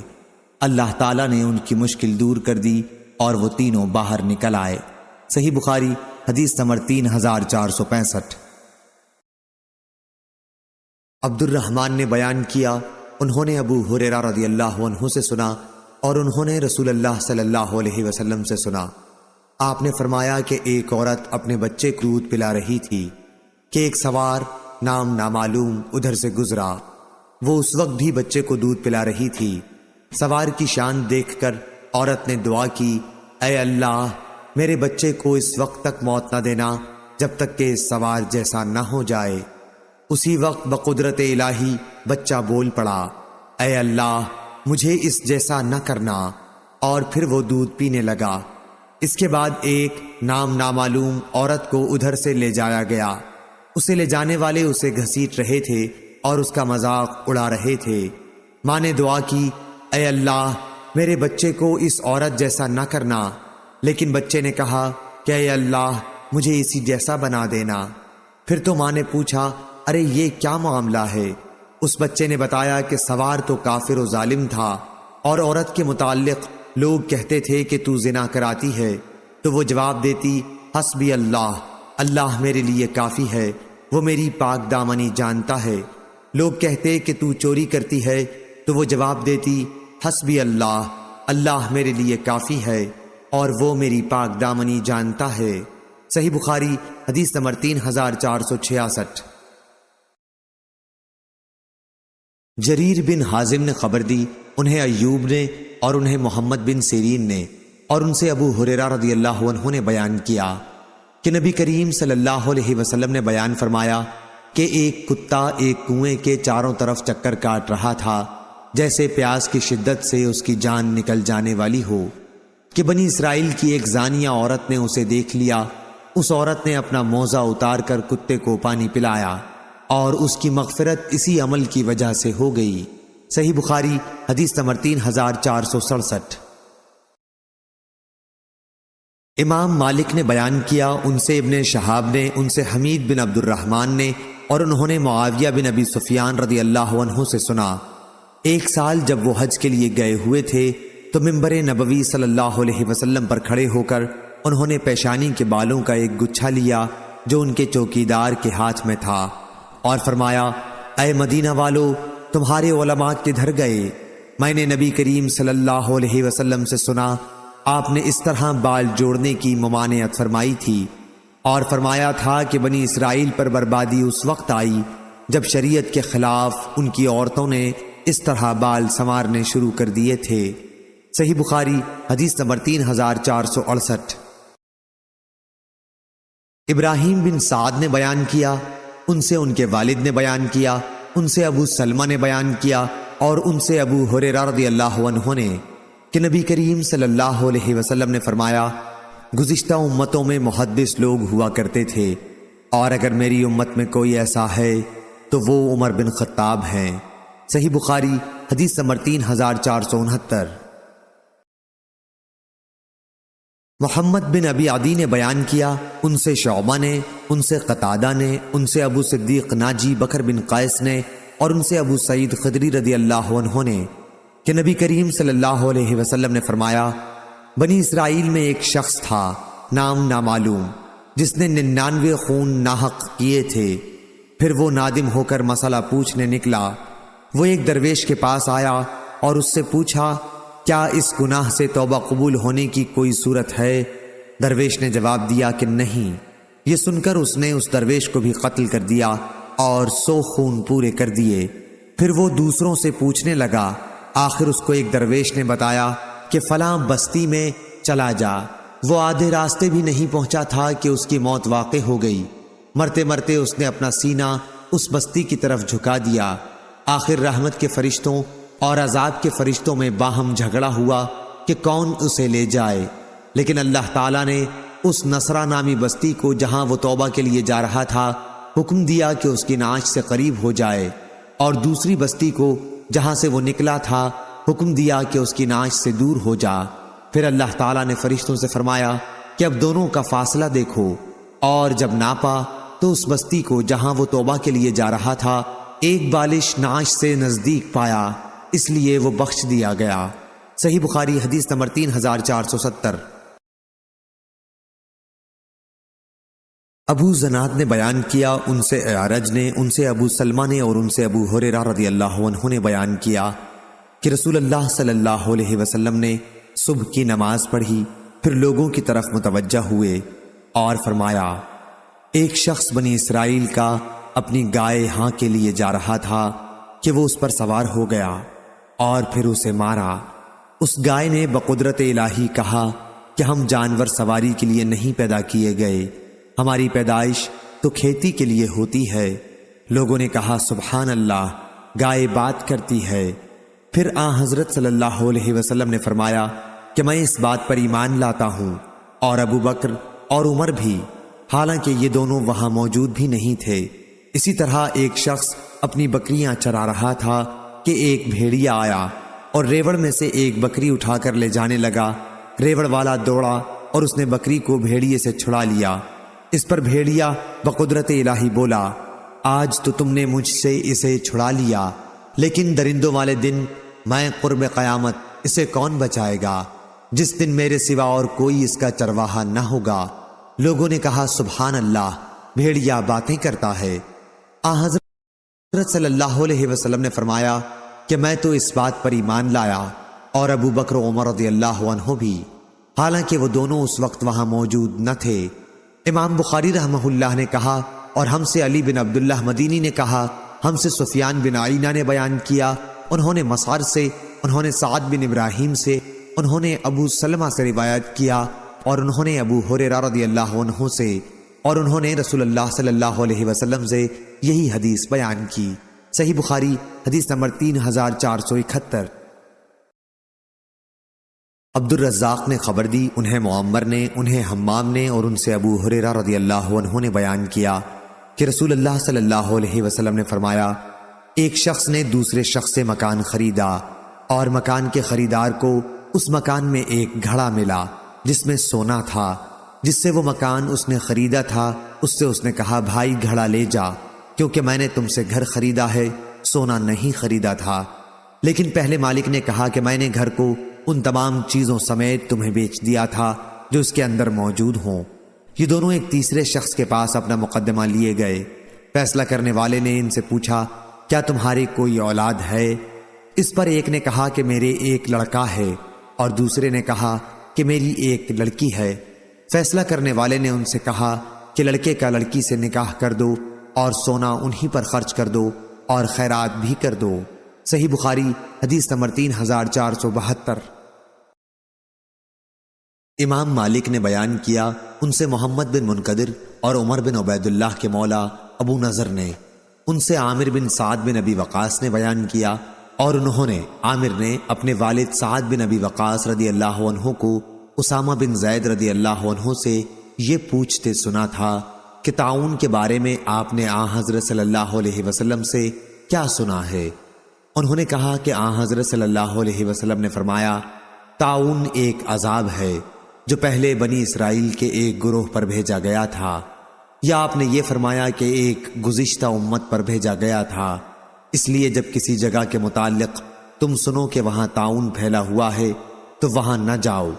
Speaker 1: اللہ تعالیٰ نے ان کی مشکل دور کر دی اور وہ تینوں باہر نکل آئے۔ صحیح بخاری حدیث نمبر 3465۔ عبد الرحمن نے بیان کیا، انہوں نے ابو ہریرہ رضی اللہ عنہ سے سنا اور انہوں نے رسول اللہ صلی اللہ علیہ وسلم سے سنا۔ آپ نے فرمایا کہ ایک عورت اپنے بچے کو دودھ پلا رہی تھی کہ ایک سوار نام نامعلوم ادھر سے گزرا۔ وہ اس وقت بھی بچے کو دودھ پلا رہی تھی۔ سوار کی شان دیکھ کر عورت نے دعا کی، اے اللہ، میرے بچے کو اس وقت تک موت نہ دینا جب تک کہ اس سوار جیسا نہ ہو جائے۔ اسی وقت بقدرت الہی بچہ بول پڑا، اے اللہ، مجھے اس جیسا نہ کرنا، اور پھر وہ دودھ پینے لگا۔ اس کے بعد ایک نام نامعلوم عورت کو ادھر سے لے جایا گیا۔ اسے لے جانے والے اسے گھسیٹ رہے تھے اور اس کا مذاق اڑا رہے تھے۔ ماں نے دعا کی، اے اللہ، میرے بچے کو اس عورت جیسا نہ کرنا، لیکن بچے نے کہا کہ اے اللہ، مجھے اسی جیسا بنا دینا۔ پھر تو ماں نے پوچھا، ارے یہ کیا معاملہ ہے؟ اس بچے نے بتایا کہ سوار تو کافر و ظالم تھا اور عورت کے متعلق لوگ کہتے تھے کہ تو زنا کراتی ہے، تو وہ جواب دیتی، حسبی اللہ، اللہ میرے لیے کافی ہے، وہ میری پاک دامنی جانتا ہے۔ لوگ کہتے کہ تو چوری کرتی ہے، تو وہ جواب دیتی، حسبی اللہ، اللہ میرے لیے کافی ہے اور وہ میری پاک دامنی جانتا ہے۔ صحیح بخاری حدیث نمبر 3466۔ جریر بن حازم نے خبر دی، انہیں ایوب نے اور انہیں محمد بن سیرین نے اور ان سے ابو ہریرہ رضی اللہ عنہ نے بیان کیا کہ نبی کریم صلی اللہ علیہ وسلم نے بیان فرمایا
Speaker 2: کہ ایک کتا ایک کنویں کے چاروں طرف چکر کاٹ رہا تھا جیسے پیاس کی شدت سے اس کی جان نکل جانے والی ہو، کہ بنی اسرائیل کی ایک زانیہ عورت نے اسے دیکھ لیا۔ اس عورت نے اپنا موزہ اتار کر کتے کو پانی پلایا اور اس کی مغفرت اسی عمل کی وجہ سے ہو گئی۔ صحیح بخاری حدیث نمبر 3467۔ امام مالک نے بیان کیا، ان سے ابن شہاب نے، ان سے حمید بن عبد الرحمن نے، اور انہوں نے معاویہ بن ابی سفیان رضی اللہ عنہ سے سنا، ایک سال جب وہ حج کے لیے گئے ہوئے تھے تو منبر نبوی صلی اللہ علیہ وسلم پر کھڑے ہو کر انہوں نے پیشانی کے بالوں کا ایک گچھا لیا جو ان کے چوکیدار کے ہاتھ میں تھا، اور فرمایا، اے مدینہ والو، تمہارے علماء کدھر گئے؟ میں نے نبی کریم صلی اللہ علیہ وسلم سے سنا آپ نے اس طرح بال جوڑنے کی ممانعت فرمائی تھی، اور فرمایا تھا کہ بنی اسرائیل پر بربادی اس وقت آئی جب شریعت کے خلاف ان کی عورتوں نے اس طرح بال سنوارنے شروع کر دیے تھے۔ صحیح بخاری حدیث نمبر 3468۔ ابراہیم بن سعد نے بیان کیا، ان سے ان کے والد نے بیان کیا، ان سے ابو سلمہ نے بیان کیا، اور ان سے ابو ہریرہ رضی اللہ عنہ نے کہ نبی کریم صلی اللہ علیہ وسلم نے فرمایا، گزشتہ امتوں میں محدث لوگ ہوا کرتے تھے، اور اگر میری امت میں کوئی ایسا ہے تو وہ عمر بن خطاب ہیں۔ صحیح بخاری حدیث نمبر 3469۔ محمد بن ابی عدی نے بیان کیا، ان سے شعبہ نے، ان سے قتادہ نے، ان سے ابو صدیق ناجی بکر بن قیس نے، اور ان سے ابو سعید خدری رضی اللہ عنہ نے کہ نبی کریم صلی اللہ علیہ وسلم نے فرمایا، بنی اسرائیل میں ایک شخص تھا نام نامعلوم جس نے 99 خون ناحق کیے تھے، پھر وہ نادم ہو کر مسئلہ پوچھنے نکلا۔ وہ ایک درویش کے پاس آیا اور اس سے پوچھا، کیا اس گناہ سے توبہ قبول ہونے کی کوئی صورت ہے؟ درویش نے جواب دیا کہ نہیں۔ یہ سن کر اس نے اس درویش کو بھی قتل کر دیا اور 100 خون پورے کر دیے۔ پھر وہ دوسروں سے پوچھنے لگا، آخر اس کو ایک درویش نے بتایا کہ فلاں بستی میں چلا جا۔ وہ آدھے راستے بھی نہیں پہنچا تھا کہ اس کی موت واقع ہو گئی۔ مرتے مرتے اس نے اپنا سینہ اس بستی کی طرف جھکا دیا۔ آخر رحمت کے فرشتوں اور عذاب کے فرشتوں میں باہم جھگڑا ہوا کہ کون اسے لے جائے، لیکن اللہ تعالیٰ نے اس نصرہ نامی بستی کو جہاں وہ توبہ کے لیے جا رہا تھا حکم دیا کہ اس کی نعش سے قریب ہو جائے، اور دوسری بستی کو جہاں سے وہ نکلا تھا حکم دیا کہ اس کی نعش سے دور ہو جا۔ پھر اللہ تعالیٰ نے فرشتوں سے فرمایا کہ اب دونوں کا فاصلہ دیکھو، اور جب ناپا تو اس بستی کو جہاں وہ توبہ کے لیے جا رہا تھا ایک بالش نعش سے نزدیک پایا، اس لیے وہ بخش دیا گیا۔ صحیح بخاری حدیث نمبر 3470۔ ابو زناد نے بیان کیا، ان سے اعرج نے، ان سے ابو سلمہ نے، اور ان سے ابو ہریرہ رضی اللہ عنہ نے بیان کیا کہ رسول اللہ صلی اللہ علیہ وسلم نے صبح کی نماز پڑھی، پھر لوگوں کی طرف متوجہ ہوئے اور فرمایا، ایک شخص بنی اسرائیل کا اپنی گائے ہاں کے لیے جا رہا تھا کہ وہ اس پر سوار ہو گیا اور پھر اسے مارا۔ اس گائے نے بقدرت الہی کہا کہ ہم جانور سواری کے لیے نہیں پیدا کیے گئے، ہماری پیدائش تو کھیتی کے لیے ہوتی ہے۔ لوگوں نے کہا، سبحان اللہ، گائے بات کرتی ہے۔ پھر حضرت صلی اللہ علیہ وسلم نے فرمایا کہ میں اس بات پر ایمان لاتا ہوں، اور ابو بکر اور عمر بھی، حالانکہ یہ دونوں وہاں موجود بھی نہیں تھے۔ اسی طرح ایک شخص اپنی بکریاں چرا رہا تھا کہ ایک بھیڑیا آیا اور ریوڑ میں سے ایک بکری اٹھا کر لے جانے لگا۔ ریوڑ والا دوڑا اور اس نے بکری کو بھیڑیے سے چھڑا لیا۔ اس پر بھیڑیا بقدرت الہی بولا، آج تو تم نے مجھ سے اسے چھڑا لیا، لیکن درندوں والے دن میں قرب قیامت اسے کون بچائے گا، جس دن میرے سوا اور کوئی اس کا چرواہا نہ ہوگا۔ لوگوں نے کہا، سبحان اللہ، بھیڑیا باتیں کرتا ہے۔ حضرت صلی اللہ علیہ وسلم نے فرمایا کہ میں تو اس بات پر ایمان لایا، اور ابو بکر و عمر رضی اللہ عنہ بھی، حالانکہ وہ دونوں اس وقت وہاں موجود نہ تھے۔ امام بخاری رحمہ اللہ نے کہا، اور ہم سے علی بن عبداللہ مدینی نے کہا، ہم سے سفیان بن عینہ نے بیان کیا، انہوں نے مسعر سے، انہوں نے سعد بن ابراہیم سے، انہوں نے ابو سلمہ سے روایت کیا، اور انہوں نے ابو ہریرہ رضی اللہ عنہ سے اور انہوں نے رسول اللہ صلی اللہ علیہ وسلم سے یہی حدیث بیان کی۔ صحیح بخاری حدیث نمبر 3471۔ عبد الرزاق نے خبر دی، انہیں معمر نے، انہیں حمام نے، اور ان سے ابو ہریرہ رضی اللہ عنہ نے بیان کیا کہ رسول اللہ صلی اللہ علیہ وسلم نے فرمایا، ایک شخص نے دوسرے شخص سے مکان خریدا، اور مکان کے خریدار کو اس مکان میں ایک گھڑا ملا جس میں سونا تھا، جس سے وہ مکان اس نے خریدا تھا۔ اس نے کہا، بھائی گھڑا لے جا، کیونکہ میں نے تم سے گھر خریدا ہے، سونا نہیں خریدا تھا۔ لیکن پہلے مالک نے کہا کہ میں نے گھر کو ان تمام چیزوں سمیت تمہیں بیچ دیا تھا جو اس کے اندر موجود ہوں۔ یہ دونوں ایک تیسرے شخص کے پاس اپنا مقدمہ لیے گئے۔ فیصلہ کرنے والے نے ان سے پوچھا، کیا تمہاری کوئی اولاد ہے؟ اس پر ایک نے کہا کہ میرے ایک لڑکا ہے، اور دوسرے نے کہا کہ میری ایک لڑکی ہے۔ فیصلہ کرنے والے نے ان سے کہا کہ لڑکے کا لڑکی سے نکاح کر دو، اور سونا انہی پر خرچ کر دو، اور خیرات بھی کر دو۔ صحیح بخاری حدیث نمبر 3472۔ امام مالک نے بیان کیا، ان سے محمد بن منقدر اور عمر بن عبید اللہ کے مولا ابو نضر نے، ان سے عامر بن سعد بن ابی وقاص نے بیان کیا، اور عامر نے اپنے والد سعد بن ابی وقاص رضی اللہ عنہ کو اسامہ بن زید رضی اللہ عنہ سے یہ پوچھتے سنا تھا کہ طاعون کے بارے میں آپ نے آن حضرت صلی اللہ علیہ وسلم سے کیا سنا ہے؟ انہوں نے کہا کہ آن حضرت صلی اللہ علیہ وسلم نے فرمایا، طاعون ایک عذاب ہے جو پہلے بنی اسرائیل کے ایک گروہ پر بھیجا گیا تھا، یا آپ نے یہ فرمایا کہ ایک گزشتہ امت پر بھیجا گیا تھا۔ اس لیے جب کسی جگہ کے متعلق تم سنو کہ وہاں طاعون پھیلا ہوا ہے تو وہاں نہ جاؤ،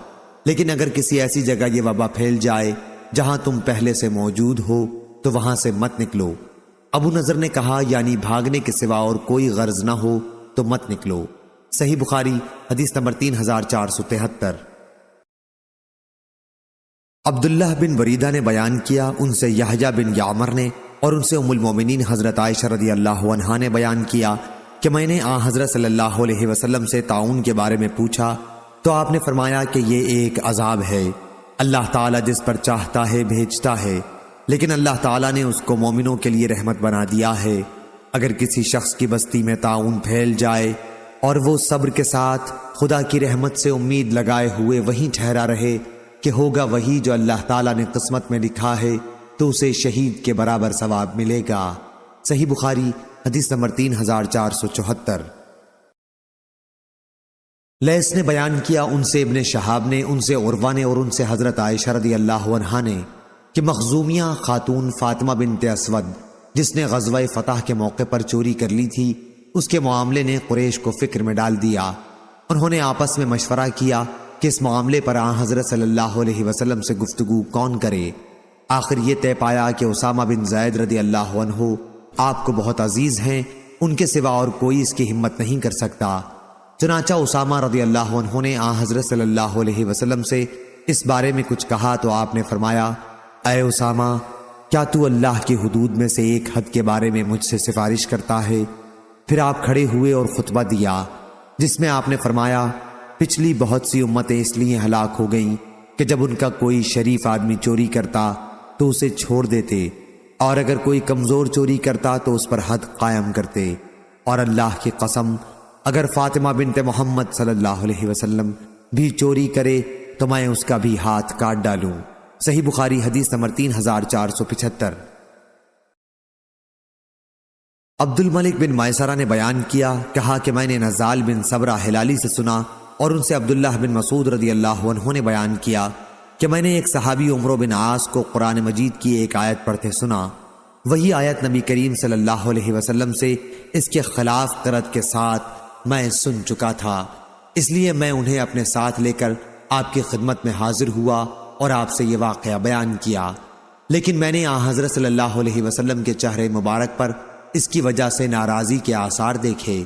Speaker 2: لیکن اگر کسی ایسی جگہ یہ وبا پھیل جائے جہاں تم پہلے سے موجود ہو تو وہاں سے مت نکلو۔ ابو نضر نے کہا، یعنی بھاگنے کے سوا اور کوئی غرض نہ ہو تو مت نکلو۔ صحیح بخاری حدیث نمبر 3473۔ عبداللہ بن وریدہ نے بیان کیا، ان سے یحییٰ بن یعمر نے، اور ان سے ام المومنین حضرت عائشہ رضی اللہ عنہا نے بیان کیا کہ میں نے آن حضرت صلی اللہ علیہ وسلم سے طاعون کے بارے میں پوچھا تو آپ نے فرمایا کہ یہ ایک عذاب ہے، اللہ تعالیٰ جس پر چاہتا ہے بھیجتا ہے، لیکن اللہ تعالیٰ نے اس کو مومنوں کے لیے رحمت بنا دیا ہے۔ اگر کسی شخص کی بستی میں طاعون پھیل جائے اور وہ صبر کے ساتھ خدا کی رحمت سے امید لگائے ہوئے وہیں ٹھہرا رہے کہ ہوگا وہی جو اللہ تعالیٰ نے قسمت میں لکھا ہے، تو اسے شہید کے برابر ثواب ملے گا۔ صحیح بخاری حدیث نمبر 3474۔ لیث نے بیان کیا، ان سے ابن شہاب نے، ان سے عروہ نے، اور ان سے حضرت عائشہ رضی اللہ عنہا نے کہ مخزومیہ خاتون فاطمہ بنت اسود جس نے غزوہ فتح کے موقع پر چوری کر لی تھی، اس کے معاملے نے قریش کو فکر میں ڈال دیا۔ انہوں نے آپس میں مشورہ کیا کہ اس معاملے پر آن حضرت صلی اللہ علیہ وسلم سے گفتگو کون کرے۔ آخر یہ طے پایا کہ اسامہ بن زید رضی اللہ عنہ آپ کو بہت عزیز ہیں، ان کے سوا اور کوئی اس کی ہمت نہیں کر سکتا۔ چنانچہ اسامہ رضی اللہ عنہ نے آن حضرت صلی اللہ علیہ وسلم سے اس بارے میں کچھ کہا تو آپ نے فرمایا، اے اسامہ، کیا تو اللہ کی حدود میں سے ایک حد کے بارے میں مجھ سے سفارش کرتا ہے؟ پھر آپ کھڑے ہوئے اور خطبہ دیا جس میں آپ نے فرمایا، پچھلی بہت سی امتیں اس لیے ہلاک ہو گئیں کہ جب ان کا کوئی شریف آدمی چوری کرتا تو اسے چھوڑ دیتے، اور اگر کوئی کمزور چوری کرتا تو اس پر حد قائم کرتے، اور اللہ کی قسم اگر فاطمہ بنت محمد صلی اللہ علیہ وسلم بھی چوری کرے تو میں اس کا بھی ہاتھ کاٹ ڈالوں۔ صحیح بخاری حدیث نمبر 3475۔ عبد الملک بن میسرہ نے بیان کیا، کہا کہ میں نے نزال بن صبرہ ہلالی سے سنا، اور ان سے عبداللہ بن مسعود رضی اللہ عنہ نے بیان کیا کہ میں نے ایک صحابی عمرو بن عاص کو قرآن مجید کی ایک آیت پڑھتے سنا۔ وہی آیت نبی کریم صلی اللہ علیہ وسلم سے اس کے خلاف قرأت کے ساتھ میں سن چکا تھا، اس لیے میں انہیں اپنے ساتھ لے کر آپ کی خدمت میں حاضر ہوا اور آپ سے یہ واقعہ بیان کیا، لیکن میں نے آن حضرت صلی اللہ علیہ وسلم کے چہرے مبارک پر اس کی وجہ سے ناراضی کے آثار دیکھے۔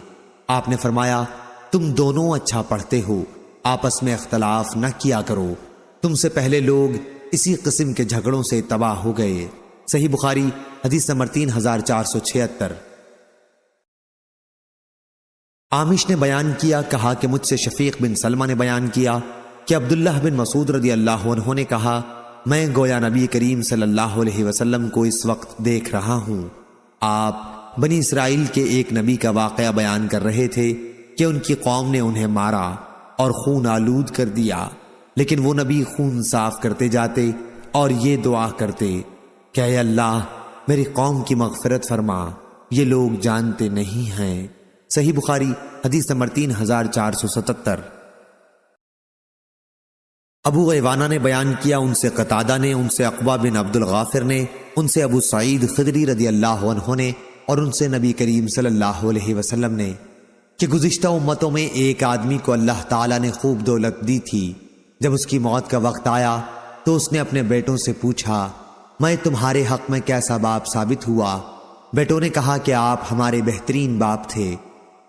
Speaker 2: آپ نے فرمایا، تم دونوں اچھا پڑھتے ہو، آپس میں اختلاف نہ کیا کرو، تم سے پہلے لوگ اسی قسم کے جھگڑوں سے تباہ ہو گئے۔ صحیح بخاری حدیث نمبر 3476۔ عامش نے بیان کیا، کہا کہ مجھ سے شفیق بن سلمہ نے بیان کیا کہ عبداللہ بن مسعود رضی اللہ عنہ نے کہا، میں گویا نبی کریم صلی اللہ علیہ وسلم کو اس وقت دیکھ رہا ہوں۔ آپ بنی اسرائیل کے ایک نبی کا واقعہ بیان کر رہے تھے کہ ان کی قوم نے انہیں مارا اور خون آلود کر دیا، لیکن وہ نبی خون صاف کرتے جاتے اور یہ دعا کرتے کہ اے اللہ میری قوم کی مغفرت فرما، یہ لوگ جانتے نہیں ہیں۔ صحیح بخاری حدیث نمبر 3477۔ ابو غیوانہ نے بیان کیا، ان سے قتادہ نے، ان سے عقبہ بن عبد الغافر نے، ان سے ابو سعید خدری رضی اللہ عنہ نے، اور ان سے نبی کریم صلی اللہ علیہ وسلم نے کہ گزشتہ امتوں میں ایک آدمی کو اللہ تعالیٰ نے خوب دولت دی تھی۔ جب اس کی موت کا وقت آیا تو اس نے اپنے بیٹوں سے پوچھا، میں تمہارے حق میں کیسا باپ ثابت ہوا؟ بیٹوں نے کہا کہ آپ ہمارے بہترین باپ تھے۔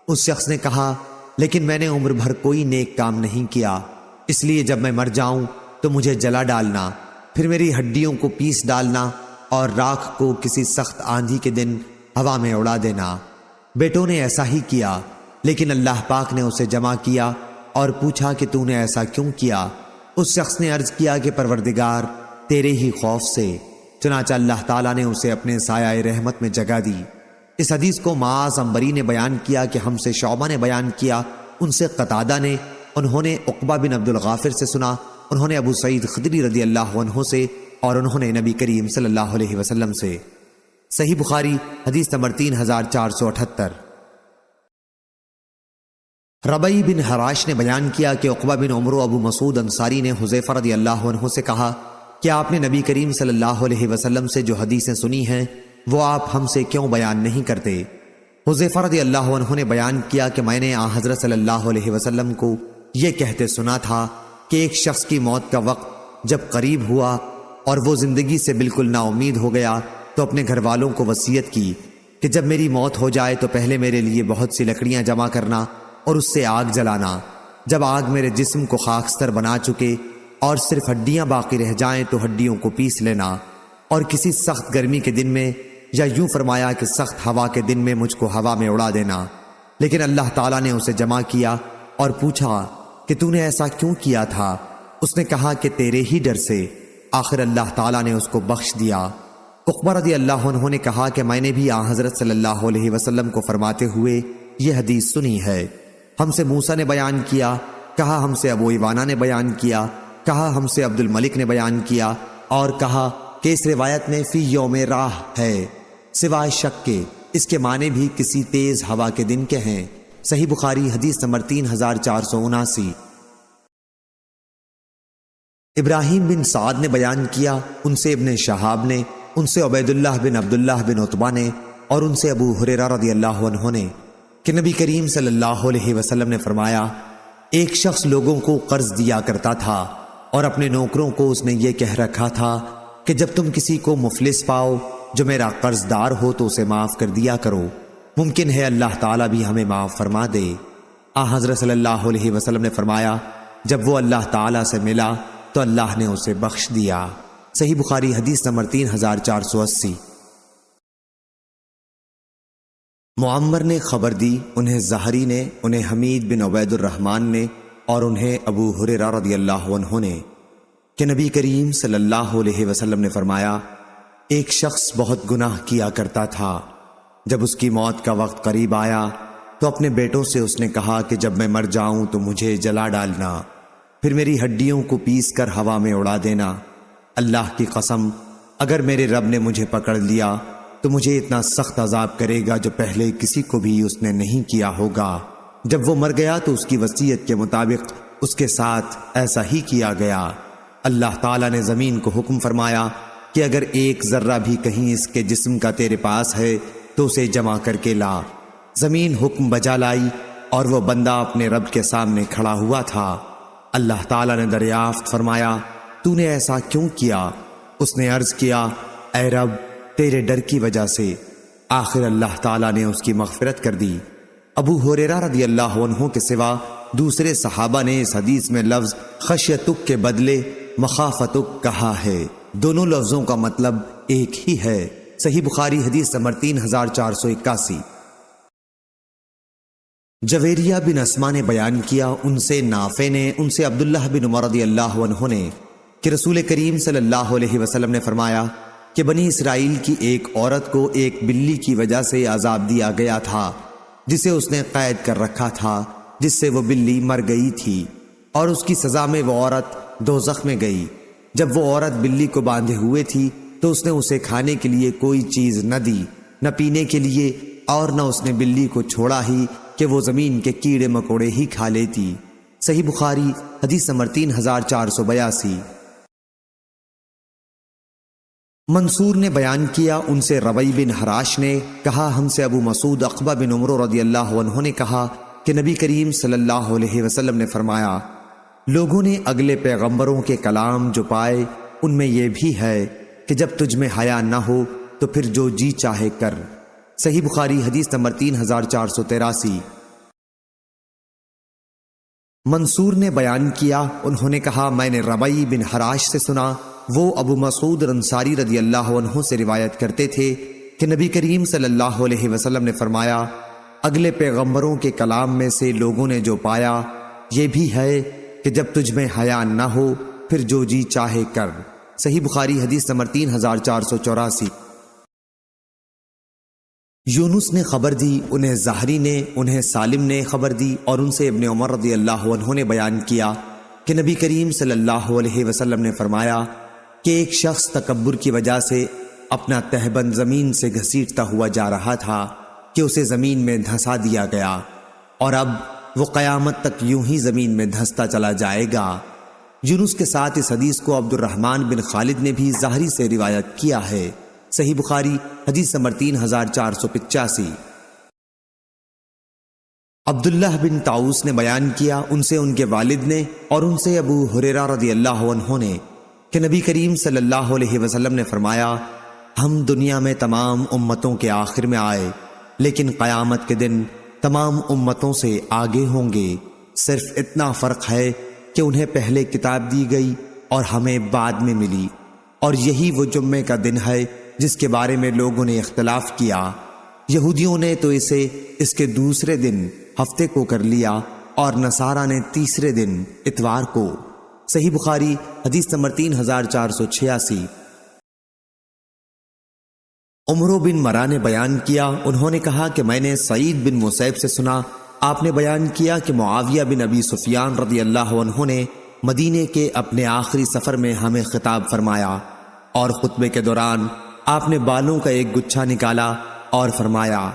Speaker 2: اس شخص نے کہا، لیکن میں نے عمر بھر کوئی نیک کام نہیں کیا، اس لیے جب میں مر جاؤں تو مجھے جلا ڈالنا، پھر میری ہڈیوں کو پیس ڈالنا اور راکھ کو کسی سخت آندھی کے دن ہوا میں اڑا دینا۔ بیٹوں نے ایسا ہی کیا، لیکن اللہ پاک نے اسے جمع کیا اور پوچھا کہ تو نے ایسا کیوں کیا؟ اس شخص نے عرض کیا کہ پروردگار تیرے ہی خوف سے۔ چنانچہ اللہ تعالیٰ نے اسے اپنے سایہ رحمت میں جگہ دی۔ اس حدیث کو معاذ عنبری نے بیان کیا کہ ہم سے شعبہ نے بیان کیا، ان سے قتادہ نے، انہوں نے عقبہ بن عبد الغافر سے سنا، انہوں نے ابو سعید خدری رضی اللہ عنہ سے، اور انہوں نے نبی کریم صلی اللہ علیہ وسلم سے۔ صحیح بخاری حدیث نمبر 3478۔ ربعی بن حراش نے بیان کیا کہ عقبہ بن عمر و ابو مسعود انصاری نے حذیفہ رضی اللہ عنہ سے کہا کہ آپ نے نبی کریم صلی اللہ علیہ وسلم سے جو حدیثیں سنی ہیں وہ آپ ہم سے کیوں بیان نہیں کرتے؟ حذیفہ رضی اللہ عنہ نے بیان کیا کہ میں نے حضرت صلی اللہ علیہ وسلم کو یہ کہتے سنا تھا کہ ایک شخص کی موت کا وقت جب قریب ہوا اور وہ زندگی سے بالکل نا امید ہو گیا تو اپنے گھر والوں کو وصیت کی کہ جب میری موت ہو جائے تو پہلے میرے لیے بہت سی لکڑیاں جمع کرنا اور اس سے آگ جلانا، جب آگ میرے جسم کو خاکستر بنا چکے اور صرف ہڈیاں باقی رہ جائیں تو ہڈیوں کو پیس لینا، اور کسی سخت گرمی کے دن میں، یا یوں فرمایا کہ سخت ہوا کے دن میں مجھ کو ہوا میں اڑا دینا۔ لیکن اللہ تعالیٰ نے اسے جمع کیا اور پوچھا کہ تو نے ایسا کیوں کیا تھا؟ اس نے کہا کہ تیرے ہی ڈر سے۔ آخر اللہ تعالیٰ نے اس کو بخش دیا۔ عقبہ رضی اللہ عنہ نے کہا کہ میں نے بھی حضرت صلی اللہ علیہ وسلم کو فرماتے ہوئے یہ حدیث سنی ہے۔ ہم سے موسیٰ نے بیان کیا، کہا ہم سے ابو ایوانہ نے بیان کیا، کہا ہم سے عبد الملک نے بیان کیا، اور کہا کہ اس روایت میں فی یوم راہ ہے، سوائے شک کے اس کے معنی بھی کسی تیز ہوا کے دن کے ہیں۔ صحیح بخاری حدیث نمبر 3479۔ ابراہیم بن سعد نے بیان کیا، ان سے ابن شہاب نے، ان سے عبید اللہ بن عبداللہ بن عتبہ نے، اور ان سے ابو ہریرہ رضی اللہ عنہ نے کہ نبی کریم صلی اللہ علیہ وسلم نے فرمایا، ایک شخص لوگوں کو قرض دیا کرتا تھا اور اپنے نوکروں کو اس نے یہ کہہ رکھا تھا کہ جب تم کسی کو مفلس پاؤ جو میرا قرض دار ہو تو اسے معاف کر دیا کرو، ممکن ہے اللہ تعالیٰ بھی ہمیں معاف فرما دے۔ حضرت صلی اللہ علیہ وسلم نے فرمایا، جب وہ اللہ تعالیٰ سے ملا تو اللہ نے اسے بخش دیا۔ صحیح بخاری حدیث نمبر 3480۔ معمر نے خبر دی، انہیں زہری نے، انہیں حمید بن عبید الرحمن نے، اور انہیں ابو ہریرہ رضی اللہ عنہ نے کہ نبی کریم صلی اللہ علیہ وسلم نے فرمایا، ایک شخص بہت گناہ کیا کرتا تھا، جب اس کی موت کا وقت قریب آیا تو اپنے بیٹوں سے اس نے کہا کہ جب میں مر جاؤں تو مجھے جلا ڈالنا، پھر میری ہڈیوں کو پیس کر ہوا میں اڑا دینا۔ اللہ کی قسم، اگر میرے رب نے مجھے پکڑ لیا تو مجھے اتنا سخت عذاب کرے گا جو پہلے کسی کو بھی اس نے نہیں کیا ہوگا۔ جب وہ مر گیا تو اس کی وصیت کے مطابق اس کے ساتھ ایسا ہی کیا گیا۔ اللہ تعالیٰ نے زمین کو حکم فرمایا کہ اگر ایک ذرہ بھی کہیں اس کے جسم کا تیرے پاس ہے تو اسے جمع کر کے لا۔ زمین حکم بجا لائی اور وہ بندہ اپنے رب کے سامنے کھڑا ہوا تھا۔ اللہ تعالیٰ نے دریافت فرمایا، تو نے ایسا کیوں کیا؟ اس نے عرض کیا، اے رب تیرے ڈر کی وجہ سے۔ آخر اللہ تعالیٰ نے اس کی مغفرت کر دی۔ ابو ہریرہ رضی اللہ عنہ کے سوا دوسرے صحابہ نے اس حدیث میں لفظ خشیتک کے بدلے مخافتک کہا ہے، دونوں لفظوں کا مطلب ایک ہی ہے۔ صحیح بخاری حدیث نمبر 3481۔ جویریہ بن اسما نے بیان کیا، ان سے نافع نے، ان سے عبداللہ بن عمر رضی اللہ عنہ نے
Speaker 1: کہ رسول کریم صلی اللہ علیہ وسلم نے فرمایا کہ بنی اسرائیل کی ایک عورت کو ایک بلی کی وجہ سے عذاب دیا گیا تھا جسے اس نے قید کر رکھا تھا، جس سے وہ بلی مر گئی تھی، اور اس کی سزا میں وہ عورت دوزخ میں گئی۔ جب وہ عورت بلی کو باندھے ہوئے تھی تو اس نے اسے کھانے کے لیے کوئی چیز نہ دی، نہ پینے کے لیے، اور نہ اس نے بلی کو چھوڑا ہی کہ وہ زمین کے کیڑے مکوڑے ہی کھا لیتی۔ صحیح بخاری حدیث نمبر 3482۔ منصور نے بیان کیا، ان سے ربیع بن حراش نے کہا، ہم سے ابو مسعود عقبہ بن عمرو رضی اللہ عنہ نے کہا کہ نبی کریم صلی اللہ علیہ وسلم نے فرمایا، لوگوں نے اگلے پیغمبروں کے کلام جو پائے ان میں یہ بھی ہے کہ جب تجھ میں حیا نہ ہو تو پھر جو جی چاہے کر۔ صحیح بخاری حدیث نمبر 3483۔ منصور نے بیان کیا، انہوں نے کہا، میں نے ربیع بن حراش سے سنا، وہ ابو مسعود انصاری رضی اللہ عنہ سے روایت کرتے تھے کہ نبی کریم صلی اللہ علیہ وسلم نے فرمایا، اگلے پیغمبروں کے کلام میں سے لوگوں نے جو پایا یہ بھی ہے کہ جب تجھ میں حیا نہ ہو پھر جو جی چاہے کر۔ صحیح بخاری حدیث نمبر 3484۔ یونس نے خبر دی، انہیں زہری نے، انہیں سالم نے خبر دی، اور ان سے ابن عمر رضی اللہ عنہ نے بیان کیا کہ نبی کریم صلی اللہ علیہ وسلم نے فرمایا کہ ایک شخص تکبر کی وجہ سے اپنا تہبند زمین سے گھسیٹتا ہوا جا رہا تھا کہ اسے زمین میں دھسا دیا گیا، اور اب وہ قیامت تک یوں ہی زمین میں دھستا چلا جائے گا۔ یونس کے ساتھ اس حدیث کو عبد الرحمن بن خالد نے بھی زہری سے روایت کیا ہے۔ صحیح بخاری حدیث نمبر 3485۔ عبداللہ بن طاؤس نے بیان کیا، ان سے ان کے والد نے اور ان سے ابو ہریرہ رضی اللہ عنہ نے کہ نبی کریم صلی اللہ علیہ وسلم نے فرمایا، ہم دنیا میں تمام امتوں کے آخر میں آئے، لیکن قیامت کے دن تمام امتوں سے آگے ہوں گے، صرف اتنا فرق ہے کہ انہیں پہلے کتاب دی گئی اور ہمیں بعد میں ملی، اور یہی وہ جمعے کا دن ہے جس کے بارے میں لوگوں نے اختلاف کیا۔ یہودیوں نے تو اسے اس کے دوسرے دن ہفتے کو کر لیا، اور نصارہ نے تیسرے دن اتوار کو۔ صحیح بخاری حدیث نمبر 3486۔ عمرو بن مرا نے بیان کیا، انہوں نے کہا کہ میں نے سعید بن مسیب سے سنا، آپ نے بیان کیا کہ معاویہ بن ابی سفیان رضی اللہ عنہ نے مدینے کے اپنے آخری سفر میں ہمیں خطاب فرمایا، اور خطبے کے دوران آپ نے بالوں کا ایک گچھا نکالا اور فرمایا،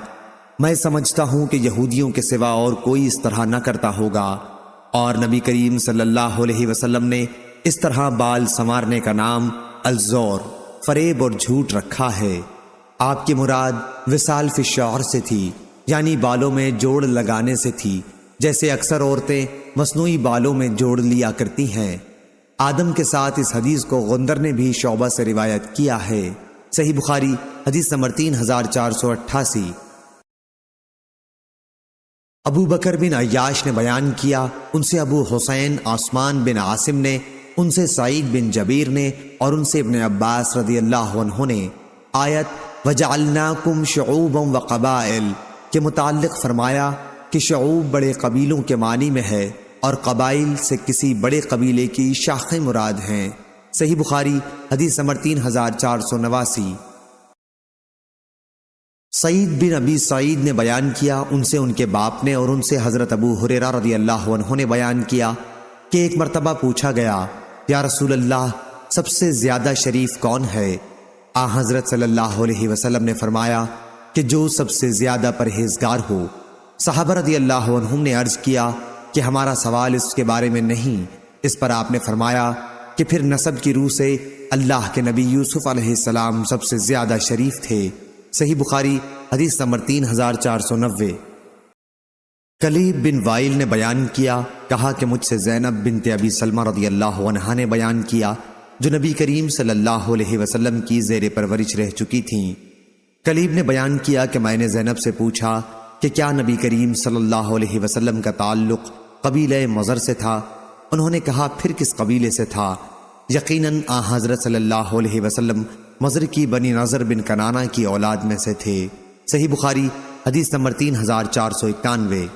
Speaker 1: میں سمجھتا ہوں کہ یہودیوں کے سوا اور کوئی اس طرح نہ کرتا ہوگا، اور نبی کریم صلی اللہ علیہ وسلم نے اس طرح بال سنوارنے کا نام الزور، فریب اور جھوٹ رکھا ہے۔ آپ کی مراد وصال فی الشعر سے تھی، یعنی بالوں میں جوڑ لگانے سے تھی، جیسے اکثر عورتیں مصنوعی بالوں میں جوڑ لیا کرتی ہیں۔ آدم کے ساتھ اس حدیث کو غندر نے بھی شعبہ سے روایت کیا ہے۔ صحیح بخاری حدیث نمبر 3488۔ ابو بکر بن عیاش نے بیان کیا، ان سے ابو حسین عثمان بن عاصم نے، ان سے سعید بن جبیر نے، اور ان سے ابن عباس رضی اللہ عنہ نے آیت وَجَعَلْنَاكُمْ شُعُوبًا وَقَبَائِلَ کے متعلق فرمایا کہ شعوب بڑے قبیلوں کے معنی میں ہے، اور قبائل سے کسی بڑے قبیلے کی شاخیں مراد ہیں۔ صحیح بخاری حدیث نمبر 3489۔ سعید بن ابی سعید نے بیان کیا، ان سے ان کے باپ نے، اور ان سے حضرت ابو ہریرہ رضی اللہ عنہ نے بیان کیا کہ ایک مرتبہ پوچھا گیا، یا رسول اللہ، سب سے زیادہ شریف کون ہے؟ آن حضرت صلی اللہ علیہ وسلم نے فرمایا کہ جو سب سے زیادہ پرہیزگار ہو۔ صحابہ رضی اللہ عنہم نے عرض کیا کہ ہمارا سوال اس کے بارے میں نہیں۔ اس پر آپ نے فرمایا کہ پھر نسب کی روح سے اللہ کے نبی یوسف علیہ السلام سب سے زیادہ شریف تھے۔ صحیح بخاری حدیث نمبر 3490۔ کلیب بن وائل نے بیان کیا، کہا کہ مجھ سے زینب بنت ابی سلمہ رضی اللہ عنہا نے بیان کیا، جو نبی کریم صلی اللہ علیہ وسلم کی زیر پرورش رہ چکی تھیں۔ کلیب نے بیان کیا کہ میں نے زینب سے پوچھا کہ کیا نبی کریم صلی اللہ علیہ وسلم کا تعلق قبیلہ مضر سے تھا؟ انہوں نے کہا، پھر کس قبیلے سے تھا؟ یقیناً آن حضرت صلی اللہ علیہ وسلم مضر کی بنی نضر بن کنانہ کی اولاد میں سے تھے۔ صحیح بخاری حدیث نمبر 3491۔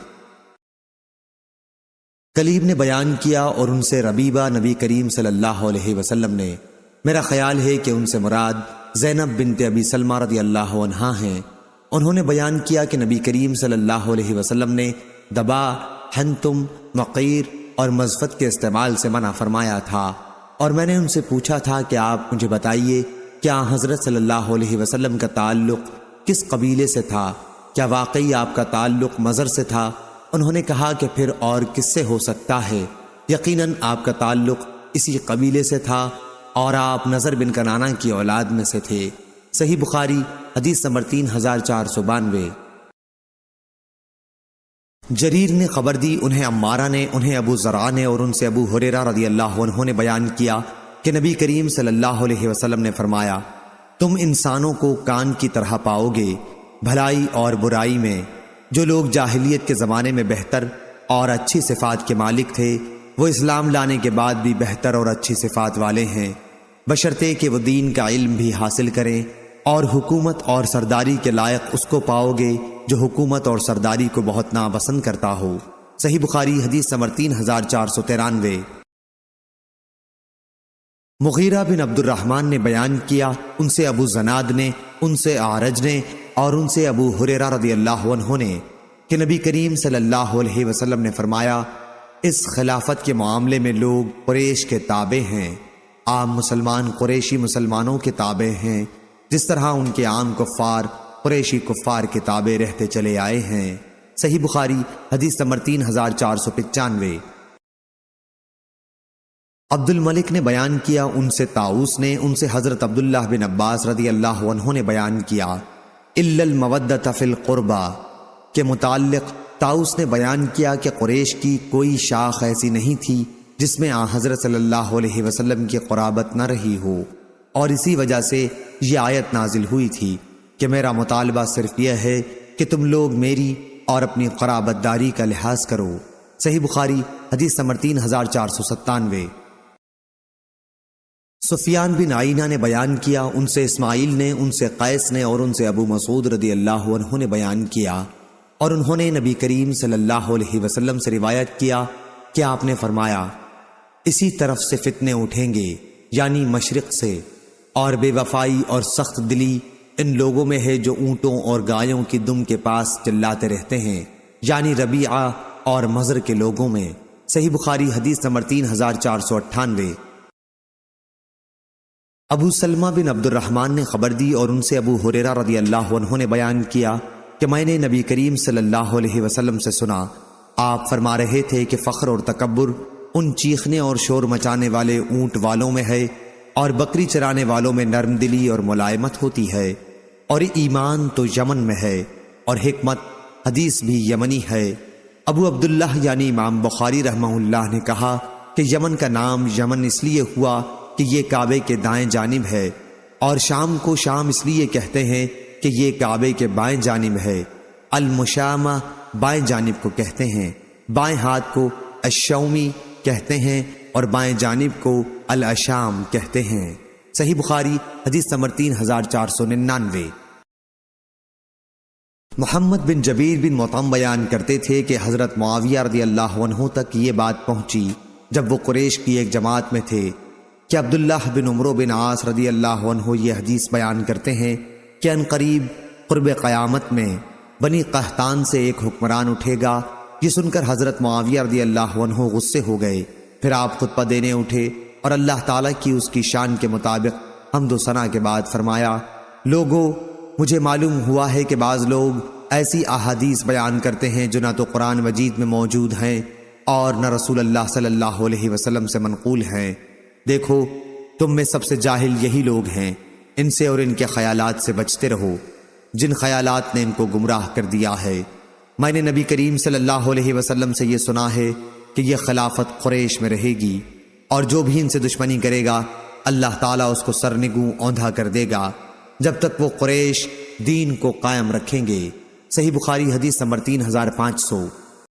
Speaker 2: کلیب نے بیان کیا اور ان سے ربیبہ نبی کریم صلی اللہ علیہ وسلم نے، میرا خیال ہے کہ ان سے مراد زینب بنت ابی سلمہ رضی اللہ عنہا ہیں، انہوں نے بیان کیا کہ نبی کریم صلی اللہ علیہ وسلم نے دبا، حنتم، مقیر اور مزفت کے استعمال سے منع فرمایا تھا، اور میں نے ان سے پوچھا تھا کہ آپ مجھے بتائیے کیا حضرت صلی اللہ علیہ وسلم کا تعلق کس قبیلے سے تھا؟ کیا واقعی آپ کا تعلق مضر سے تھا؟ انہوں نے کہا کہ پھر اور کس سے ہو سکتا ہے؟ یقیناً آپ کا تعلق اسی قبیلے سے تھا اور آپ نضر بن کنانہ کی اولاد میں سے تھے۔ صحیح بخاری حدیث نمبر 3492۔ جریر نے خبر دی، انہیں عمارہ نے، انہیں ابو زرع نے اور ان سے ابو ہریرہ رضی اللہ عنہ نے بیان کیا کہ نبی کریم صلی اللہ علیہ وسلم نے فرمایا، تم انسانوں کو کان کی طرح پاؤ گے بھلائی اور برائی میں۔ جو لوگ جاہلیت کے زمانے میں بہتر اور اچھی صفات کے مالک تھے، وہ اسلام لانے کے بعد بھی بہتر اور اچھی صفات والے ہیں، بشرطے کہ وہ دین کا علم بھی حاصل کریں، اور حکومت اور سرداری کے لائق اس کو پاؤ گے جو حکومت اور سرداری کو بہت ناپسند کرتا ہو۔ صحیح بخاری حدیث نمبر 3493۔ مغیرہ بن عبد الرحمن نے بیان کیا، ان سے ابو زناد نے، ان سے اعرج نے اور ان سے ابو ہریرہ رضی اللہ عنہ نے کہ نبی کریم صلی اللہ علیہ وسلم نے فرمایا، اس خلافت کے معاملے میں لوگ قریش کے تابع ہیں، عام مسلمان قریشی مسلمانوں کے تابع ہیں، جس طرح ان کے عام کفار قریشی کفار کے تابع رہتے چلے آئے ہیں۔ صحیح بخاری حدیث نمبر 3495۔ عبد الملک نے بیان کیا، ان سے طاؤس نے، ان سے حضرت عبداللہ بن عباس رضی اللہ عنہ نے بیان کیا، الا المودۃ فی القربى کے متعلق طاؤس نے بیان کیا کہ قریش کی کوئی شاخ ایسی نہیں تھی جس میں حضرت صلی اللہ علیہ وسلم کی قرابت نہ رہی ہو، اور اسی وجہ سے یہ آیت نازل ہوئی تھی کہ میرا مطالبہ صرف یہ ہے کہ تم لوگ میری اور اپنی قرابت داری کا لحاظ کرو۔ صحیح بخاری حدیث نمبر 3497۔ سفیان بن عینہ نے بیان کیا، ان سے اسماعیل نے، ان سے قیس نے اور ان سے ابو مسعود رضی اللہ عنہ نے بیان کیا، اور انہوں نے نبی کریم صلی اللہ علیہ وسلم سے روایت کیا کہ آپ نے فرمایا، اسی طرف سے فتنے اٹھیں گے، یعنی مشرق سے، اور بے وفائی اور سخت دلی ان لوگوں میں ہے جو اونٹوں اور گایوں کی دم کے پاس چلاتے رہتے ہیں، یعنی ربیعہ اور مضر کے لوگوں میں۔ صحیح بخاری حدیث نمبر 3498۔ ابو سلمہ بن عبد الرحمن نے خبر دی اور ان سے ابو ہریرہ رضی اللہ عنہ نے بیان کیا کہ میں نے نبی کریم صلی اللہ علیہ وسلم سے سنا، آپ فرما رہے تھے کہ فخر اور تکبر ان چیخنے اور شور مچانے والے اونٹ والوں میں ہے، اور بکری چرانے والوں میں نرم دلی اور ملائمت ہوتی ہے، اور ایمان تو یمن میں ہے، اور حکمت حدیث بھی یمنی ہے۔ ابو عبداللہ یعنی امام بخاری رحمہ اللہ نے کہا کہ یمن کا نام یمن اس لیے ہوا کہ یہ کعبے کے دائیں جانب ہے، اور شام کو شام اس لیے کہتے ہیں کہ یہ کعبے کے بائیں جانب ہے۔ المشامہ بائیں جانب کو کہتے ہیں، بائیں ہاتھ کو الشومی کہتے ہیں اور بائیں جانب کو الاشام کہتے ہیں۔ صحیح بخاری حدیث نمبر 3499۔ محمد بن جبیر بن مطعم بیان کرتے تھے کہ حضرت معاویہ رضی اللہ عنہ تک یہ بات پہنچی جب وہ قریش کی ایک جماعت میں تھے کہ عبداللہ بن عمرو بن عاص رضی اللہ عنہ یہ حدیث بیان کرتے ہیں کہ ان قریب قرب قیامت میں بنی قحطان سے ایک حکمران اٹھے گا۔ یہ سن کر حضرت معاویہ رضی اللہ عنہ غصے ہو گئے، پھر آپ خطبہ دینے اٹھے اور اللہ تعالیٰ کی اس کی شان کے مطابق حمد و ثنا کے بعد فرمایا، لوگو مجھے معلوم ہوا ہے کہ بعض لوگ ایسی احادیث بیان کرتے ہیں جو نہ تو قرآن مجید میں موجود ہیں اور نہ رسول اللہ صلی اللہ علیہ وسلم سے منقول ہیں۔ دیکھو تم میں سب سے جاہل یہی لوگ ہیں، ان سے اور ان کے خیالات سے بچتے رہو جن خیالات نے ان کو گمراہ کر دیا ہے۔ میں نے نبی کریم صلی اللہ علیہ وسلم سے یہ سنا ہے کہ یہ خلافت قریش میں رہے گی، اور جو بھی ان سے دشمنی کرے گا اللہ تعالیٰ اس کو سرنگوں اوندھا کر دے گا جب تک وہ قریش دین کو قائم رکھیں گے۔ صحیح بخاری حدیث نمبر 3500۔